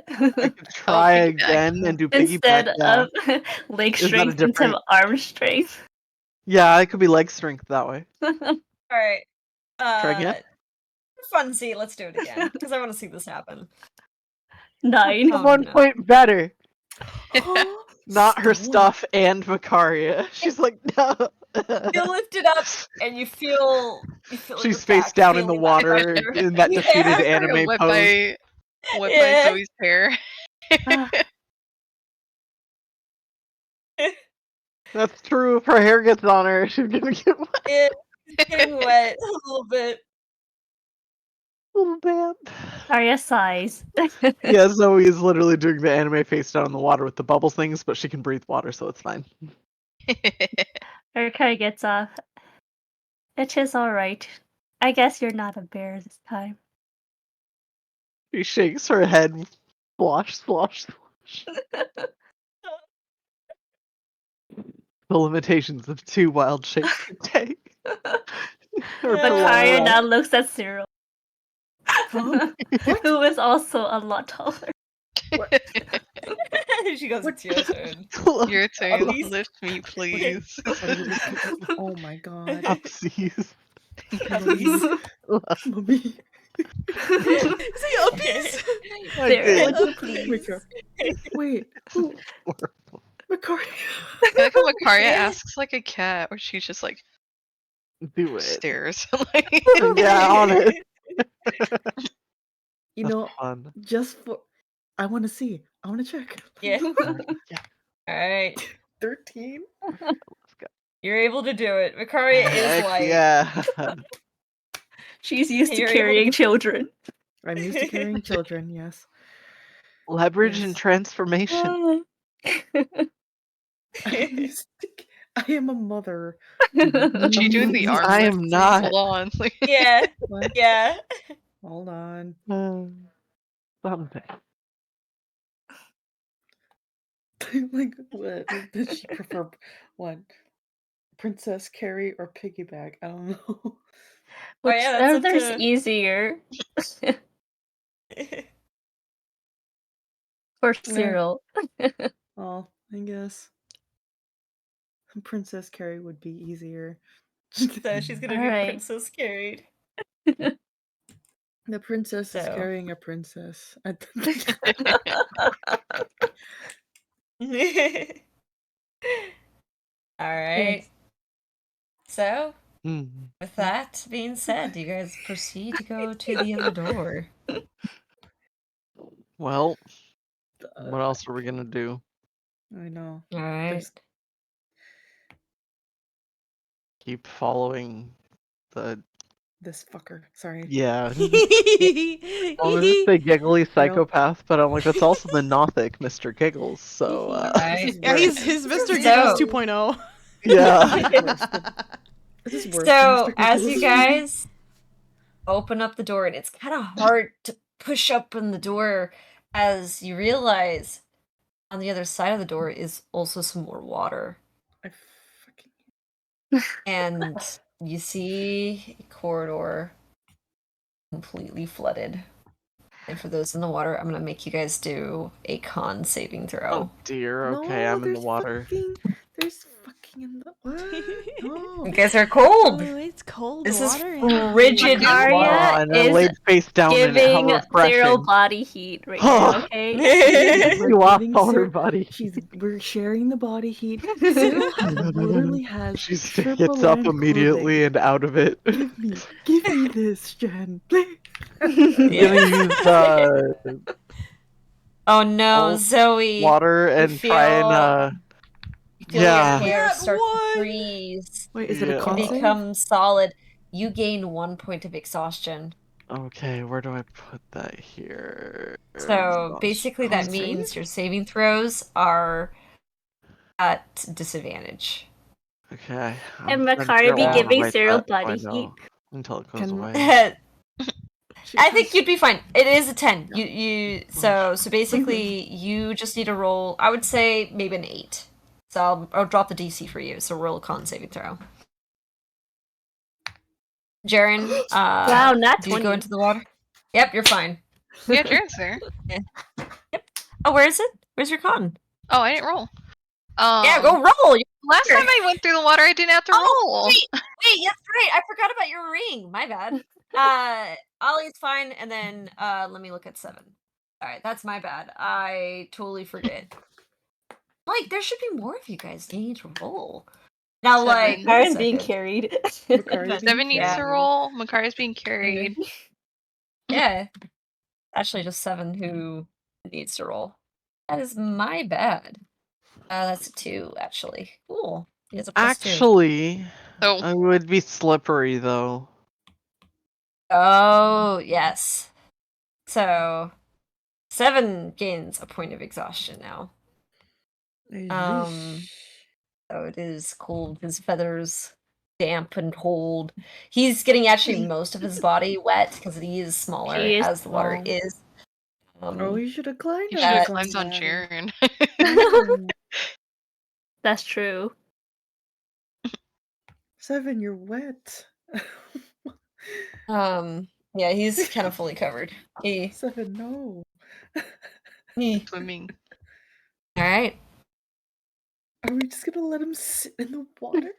[SPEAKER 4] I could try
[SPEAKER 5] piggyback.
[SPEAKER 4] again and do
[SPEAKER 3] Instead
[SPEAKER 4] piggyback. Yeah.
[SPEAKER 3] of leg
[SPEAKER 4] Is that a
[SPEAKER 3] strength into
[SPEAKER 4] different-
[SPEAKER 3] arm strength.
[SPEAKER 4] Yeah, it could be leg strength that way.
[SPEAKER 2] Alright.
[SPEAKER 4] Try again?
[SPEAKER 2] Funsy, let's do it again, because I want to see this happen.
[SPEAKER 3] 9.
[SPEAKER 2] Oh,
[SPEAKER 4] 1
[SPEAKER 2] no.
[SPEAKER 4] point better. Not her
[SPEAKER 6] Stone?
[SPEAKER 4] stuff and Vicaria. She's like, no.
[SPEAKER 2] You lift it up and you feel
[SPEAKER 4] She's
[SPEAKER 2] your
[SPEAKER 4] face
[SPEAKER 2] back
[SPEAKER 4] down in the
[SPEAKER 2] feeling that
[SPEAKER 4] water
[SPEAKER 2] pressure.
[SPEAKER 4] in that defeated
[SPEAKER 2] Yeah.
[SPEAKER 4] anime
[SPEAKER 5] whip
[SPEAKER 4] pose.
[SPEAKER 5] by Zoe's hair.
[SPEAKER 4] That's true. If her hair gets on her, she's gonna get wet
[SPEAKER 2] It's getting wet a little bit.
[SPEAKER 4] a little bit.
[SPEAKER 3] Arya sighs.
[SPEAKER 4] Yeah, Zoe is literally doing the anime face down in the water with the bubble things, but she can breathe water, so it's fine.
[SPEAKER 3] Arya gets off. It is alright. I guess you're not a bear this time.
[SPEAKER 4] She shakes her head. Slosh, slosh, slosh. The limitations of 2 wild shapes can take. Her
[SPEAKER 3] But
[SPEAKER 4] pillow
[SPEAKER 3] Arya
[SPEAKER 4] roll.
[SPEAKER 3] now looks at Cyril,
[SPEAKER 6] Huh?
[SPEAKER 3] who is also a lot taller.
[SPEAKER 2] She goes, it's your turn.
[SPEAKER 5] Your turn.
[SPEAKER 2] Please.
[SPEAKER 5] Lift me, please.
[SPEAKER 6] What are you looking at? Oh my god.
[SPEAKER 4] Upsies.
[SPEAKER 2] Please.
[SPEAKER 6] Mommy.
[SPEAKER 1] Say uppies.
[SPEAKER 4] I
[SPEAKER 3] Cyril,
[SPEAKER 4] did.
[SPEAKER 3] would you
[SPEAKER 6] Wait,
[SPEAKER 3] please?
[SPEAKER 6] wait. Who? Vicaria.
[SPEAKER 5] I like how Vicaria asks like a cat, or she's just like
[SPEAKER 4] Do it.
[SPEAKER 5] stares. Like,
[SPEAKER 4] Yeah, on it.
[SPEAKER 6] You
[SPEAKER 4] That's
[SPEAKER 6] know,
[SPEAKER 4] fun.
[SPEAKER 6] just for I want to see. I want to check.
[SPEAKER 2] Yeah.
[SPEAKER 4] Yeah.
[SPEAKER 2] Alright.
[SPEAKER 6] 13.
[SPEAKER 4] Let's go.
[SPEAKER 2] You're able to do it. Vicaria is
[SPEAKER 4] Heck
[SPEAKER 2] like
[SPEAKER 4] yeah.
[SPEAKER 3] She's used to
[SPEAKER 2] You're able to
[SPEAKER 3] carrying
[SPEAKER 2] do-
[SPEAKER 3] children.
[SPEAKER 6] I'm used to carrying children, yes.
[SPEAKER 4] Leverage and
[SPEAKER 6] Yes.
[SPEAKER 4] transformation.
[SPEAKER 6] I'm used to, I am a mother.
[SPEAKER 5] she doing the arm
[SPEAKER 4] I
[SPEAKER 5] lift
[SPEAKER 4] am
[SPEAKER 5] thing?
[SPEAKER 4] not.
[SPEAKER 5] Hold on. Like,
[SPEAKER 2] Yeah.
[SPEAKER 6] What?
[SPEAKER 2] Yeah.
[SPEAKER 6] Hold on.
[SPEAKER 4] Something.
[SPEAKER 6] Like, what does she prefer? What? Princess carry or piggyback? I don't know.
[SPEAKER 2] yeah, that's up
[SPEAKER 3] Whichever's
[SPEAKER 2] to-
[SPEAKER 3] easier for Cyril.
[SPEAKER 6] Well, I guess Princess carry would be easier.
[SPEAKER 2] So she's gonna be
[SPEAKER 3] Alright.
[SPEAKER 2] princess carried.
[SPEAKER 6] The princess is
[SPEAKER 2] So.
[SPEAKER 6] carrying a princess.
[SPEAKER 2] Alright. So,
[SPEAKER 4] Mm.
[SPEAKER 2] with that being said, you guys proceed to go to the other door.
[SPEAKER 4] Well, what else are we gonna do?
[SPEAKER 6] I know.
[SPEAKER 2] Alright.
[SPEAKER 6] There's-
[SPEAKER 4] Keep following the
[SPEAKER 6] This fucker. Sorry.
[SPEAKER 4] I was just say giggly psychopath, but I'm like that's also the Nothic Mr. Giggles. So
[SPEAKER 2] Alright.
[SPEAKER 6] This is
[SPEAKER 1] Yeah,
[SPEAKER 6] worse.
[SPEAKER 1] he's
[SPEAKER 6] This
[SPEAKER 1] Mr.
[SPEAKER 6] is
[SPEAKER 1] Giggles
[SPEAKER 2] So-
[SPEAKER 1] 2.0.
[SPEAKER 4] yeah.
[SPEAKER 6] This is worse than
[SPEAKER 2] So,
[SPEAKER 6] Mr.
[SPEAKER 2] as you
[SPEAKER 6] Giggles.
[SPEAKER 2] guys open up the door, and it's kind of hard to push open the door as you realize on the other side of the door is also some more water.
[SPEAKER 6] I fucking
[SPEAKER 2] And you see a corridor completely flooded. And for those in the water, I'm going to make you guys do a con saving throw.
[SPEAKER 4] Oh dear. Okay, I'm in the water.
[SPEAKER 6] There's fucking in the what? No.
[SPEAKER 2] You guys are cold.
[SPEAKER 1] Oh, it's cold
[SPEAKER 2] This is
[SPEAKER 1] water. in here.
[SPEAKER 2] frigid
[SPEAKER 3] Arya
[SPEAKER 2] water.
[SPEAKER 4] Oh, and I
[SPEAKER 3] is
[SPEAKER 4] laid face down in it. How
[SPEAKER 3] Giving
[SPEAKER 4] refreshing.
[SPEAKER 3] Cyril body heat right now, okay?
[SPEAKER 6] We're
[SPEAKER 4] You lost
[SPEAKER 6] giving
[SPEAKER 4] all her
[SPEAKER 6] Cyril-
[SPEAKER 4] body.
[SPEAKER 6] We're sharing the body heat. Cyril literally has
[SPEAKER 4] She
[SPEAKER 6] triple
[SPEAKER 4] gets up
[SPEAKER 6] end
[SPEAKER 4] immediately
[SPEAKER 6] clothing.
[SPEAKER 4] and out of it.
[SPEAKER 6] Give me this, Jen. Please.
[SPEAKER 4] I'm gonna use
[SPEAKER 2] Oh no,
[SPEAKER 4] Oh,
[SPEAKER 2] Zoe.
[SPEAKER 4] water and try and
[SPEAKER 2] You feel
[SPEAKER 4] yeah.
[SPEAKER 2] your hair
[SPEAKER 1] That
[SPEAKER 2] start
[SPEAKER 1] one.
[SPEAKER 2] to freeze
[SPEAKER 6] Wait, is it
[SPEAKER 4] Yeah.
[SPEAKER 6] a
[SPEAKER 2] and
[SPEAKER 6] con save?
[SPEAKER 2] become solid. You gain 1 point of exhaustion.
[SPEAKER 4] Okay, where do I put that here?
[SPEAKER 2] So basically, that
[SPEAKER 6] Con
[SPEAKER 2] means
[SPEAKER 6] save?
[SPEAKER 2] your saving throws are at disadvantage.
[SPEAKER 4] Okay.
[SPEAKER 3] And
[SPEAKER 4] I'm trying to
[SPEAKER 3] Makari
[SPEAKER 4] figure
[SPEAKER 3] be
[SPEAKER 4] out how to
[SPEAKER 3] giving
[SPEAKER 4] write
[SPEAKER 3] Cyril
[SPEAKER 4] that so I
[SPEAKER 3] body
[SPEAKER 4] know
[SPEAKER 3] heat.
[SPEAKER 4] until it goes
[SPEAKER 6] Can-
[SPEAKER 4] away.
[SPEAKER 2] I think you'd be fine. It is a 10. So basically you just need to roll, I would say maybe an 8. So I'll drop the DC for you. So roll a con saving throw. Jaren,
[SPEAKER 3] Wow, not
[SPEAKER 2] do you
[SPEAKER 3] 20.
[SPEAKER 2] go into the water? Yep, you're fine.
[SPEAKER 5] yeah, Jaren's there.
[SPEAKER 2] Oh, where is it? Where's your con?
[SPEAKER 5] Oh, I didn't roll.
[SPEAKER 2] Yeah, go roll.
[SPEAKER 5] Last time I went through the water, I didn't have to roll.
[SPEAKER 2] Wait, that's right. I forgot about your ring. My bad. Ollie's fine, and then let me look at 7. All right, that's my bad. I totally forget. Like, there should be more of you guys. You need to roll. Now,
[SPEAKER 5] Seven.
[SPEAKER 2] like, wait a
[SPEAKER 3] Karen being
[SPEAKER 2] second.
[SPEAKER 3] carried.
[SPEAKER 6] Makari's being
[SPEAKER 5] 7 needs to
[SPEAKER 6] carried.
[SPEAKER 5] roll. Makari's being carried.
[SPEAKER 2] Yeah. Actually, just 7 who needs to roll. That is my bad. That's a 2, actually. Cool. He has a +2.
[SPEAKER 4] Actually,
[SPEAKER 5] So
[SPEAKER 4] I would be slippery though.
[SPEAKER 2] Oh, yes. So, 7 gains a point of exhaustion now. So it is cold. His feathers damp and cold. He's getting actually most of his body wet because he is smaller
[SPEAKER 3] He is
[SPEAKER 2] as the water
[SPEAKER 3] small.
[SPEAKER 2] is.
[SPEAKER 6] Oh, you should have climbed
[SPEAKER 5] you
[SPEAKER 6] on
[SPEAKER 5] should have
[SPEAKER 2] Uh,
[SPEAKER 5] climbed on
[SPEAKER 6] Sharon.
[SPEAKER 5] Jaren.
[SPEAKER 3] That's true.
[SPEAKER 6] 7, you're wet.
[SPEAKER 2] Yeah, he's kind of fully covered.
[SPEAKER 6] 7, no.
[SPEAKER 5] Swimming.
[SPEAKER 2] All right.
[SPEAKER 6] Are we just gonna let him sit in the water?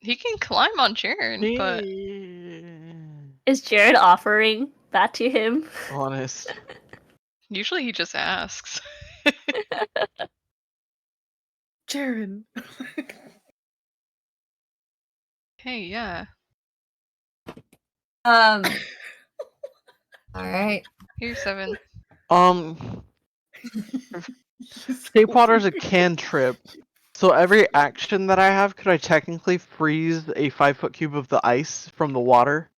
[SPEAKER 5] He can climb on Jaren, but
[SPEAKER 3] Is Jared offering that to him?
[SPEAKER 4] Honest.
[SPEAKER 5] usually he just asks.
[SPEAKER 6] Jaren.
[SPEAKER 5] Hey, yeah.
[SPEAKER 2] All right.
[SPEAKER 5] Here's 7.
[SPEAKER 4] Escape water's a cantrip. So every action that I have, could I technically freeze a 5-foot cube of the ice from the water?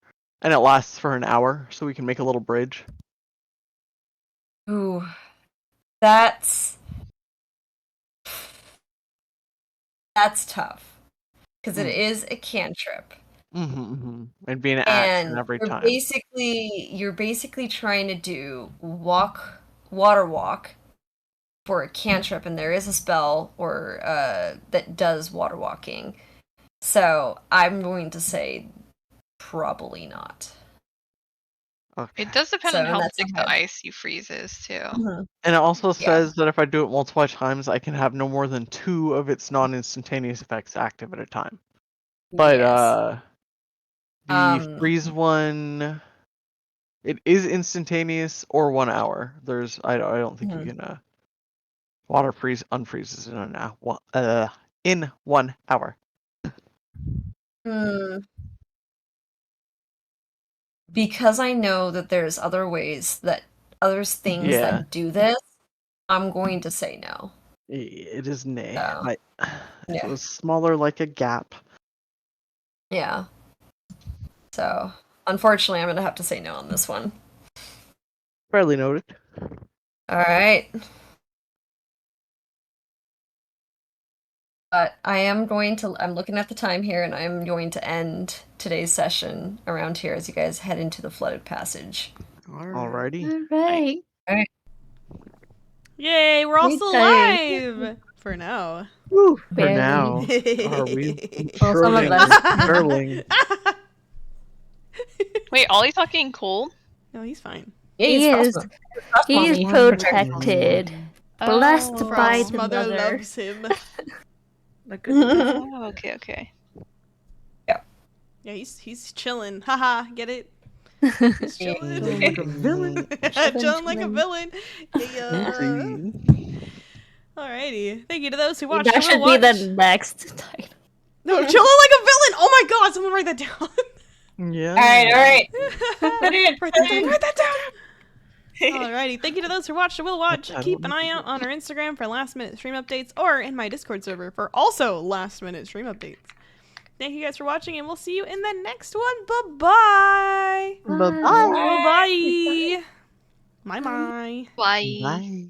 [SPEAKER 4] And it lasts for an hour, so we can make a little bridge.
[SPEAKER 2] Ooh, that's tough because it is a cantrip.
[SPEAKER 4] It'd be an action
[SPEAKER 2] And
[SPEAKER 4] every
[SPEAKER 2] you're
[SPEAKER 4] time.
[SPEAKER 2] basically trying to do water walk for a cantrip, and there is a spell or that does water walking. So I'm going to say probably not.
[SPEAKER 4] Okay.
[SPEAKER 5] It does depend
[SPEAKER 2] So,
[SPEAKER 5] on
[SPEAKER 2] and
[SPEAKER 5] how
[SPEAKER 2] that's
[SPEAKER 5] thick
[SPEAKER 2] okay.
[SPEAKER 5] the ice you freeze is, too.
[SPEAKER 4] And it also
[SPEAKER 2] Yeah.
[SPEAKER 4] says that if I do it multiple times, I can have no more than 2 of its non-instantaneous effects active at a time. But
[SPEAKER 2] Yes.
[SPEAKER 4] the freeze one, it is instantaneous or 1 hour. I don't think you can water freeze unfreezes in 1 hour.
[SPEAKER 2] Because I know that there's other things
[SPEAKER 4] Yeah.
[SPEAKER 2] that do this, I'm going to say no.
[SPEAKER 4] It is nay.
[SPEAKER 2] So,
[SPEAKER 4] If
[SPEAKER 2] yeah.
[SPEAKER 4] it was smaller, like a gap.
[SPEAKER 2] Yeah. So, unfortunately, I'm going to have to say no on this one.
[SPEAKER 4] Fairly noted.
[SPEAKER 2] All right. But I'm looking at the time here, and I'm going to end today's session around here as you guys head into the flooded passage.
[SPEAKER 4] Alrighty.
[SPEAKER 3] Alright.
[SPEAKER 1] Yay, we're all
[SPEAKER 3] Great
[SPEAKER 1] still
[SPEAKER 3] tired.
[SPEAKER 1] alive! For now.
[SPEAKER 3] Woo,
[SPEAKER 4] For
[SPEAKER 3] barely.
[SPEAKER 4] now. Are we
[SPEAKER 3] Well, some of us.
[SPEAKER 4] Sterling?
[SPEAKER 5] Wait, Ollie's not getting cold?
[SPEAKER 1] No, he's fine.
[SPEAKER 2] Yeah,
[SPEAKER 3] He is. He is protected. Blessed
[SPEAKER 5] Oh.
[SPEAKER 3] by
[SPEAKER 1] Frost's
[SPEAKER 3] the
[SPEAKER 1] mother
[SPEAKER 3] mother.
[SPEAKER 1] loves him.
[SPEAKER 6] Like a
[SPEAKER 5] Oh, okay.
[SPEAKER 1] Yeah, he's chilling. Haha, get it? He's chilling.
[SPEAKER 6] like a villain.
[SPEAKER 1] Chilling like a villain. Yeah. Alrighty. Thank you to those who watched.
[SPEAKER 3] That should be the next title.
[SPEAKER 1] No, chilling like a villain. Oh my god, someone write that down.
[SPEAKER 4] Yeah.
[SPEAKER 2] All right.
[SPEAKER 1] Write that down. Alrighty, thank you to those who watched and will watch. Keep an eye out on our Instagram for last minute stream updates or in my Discord server for also last minute stream updates. Thank you guys for watching, and we'll see you in the next one. Bye-bye.
[SPEAKER 4] Bye-bye.
[SPEAKER 1] Bye-bye. Bye-bye.
[SPEAKER 5] Bye.
[SPEAKER 4] Bye.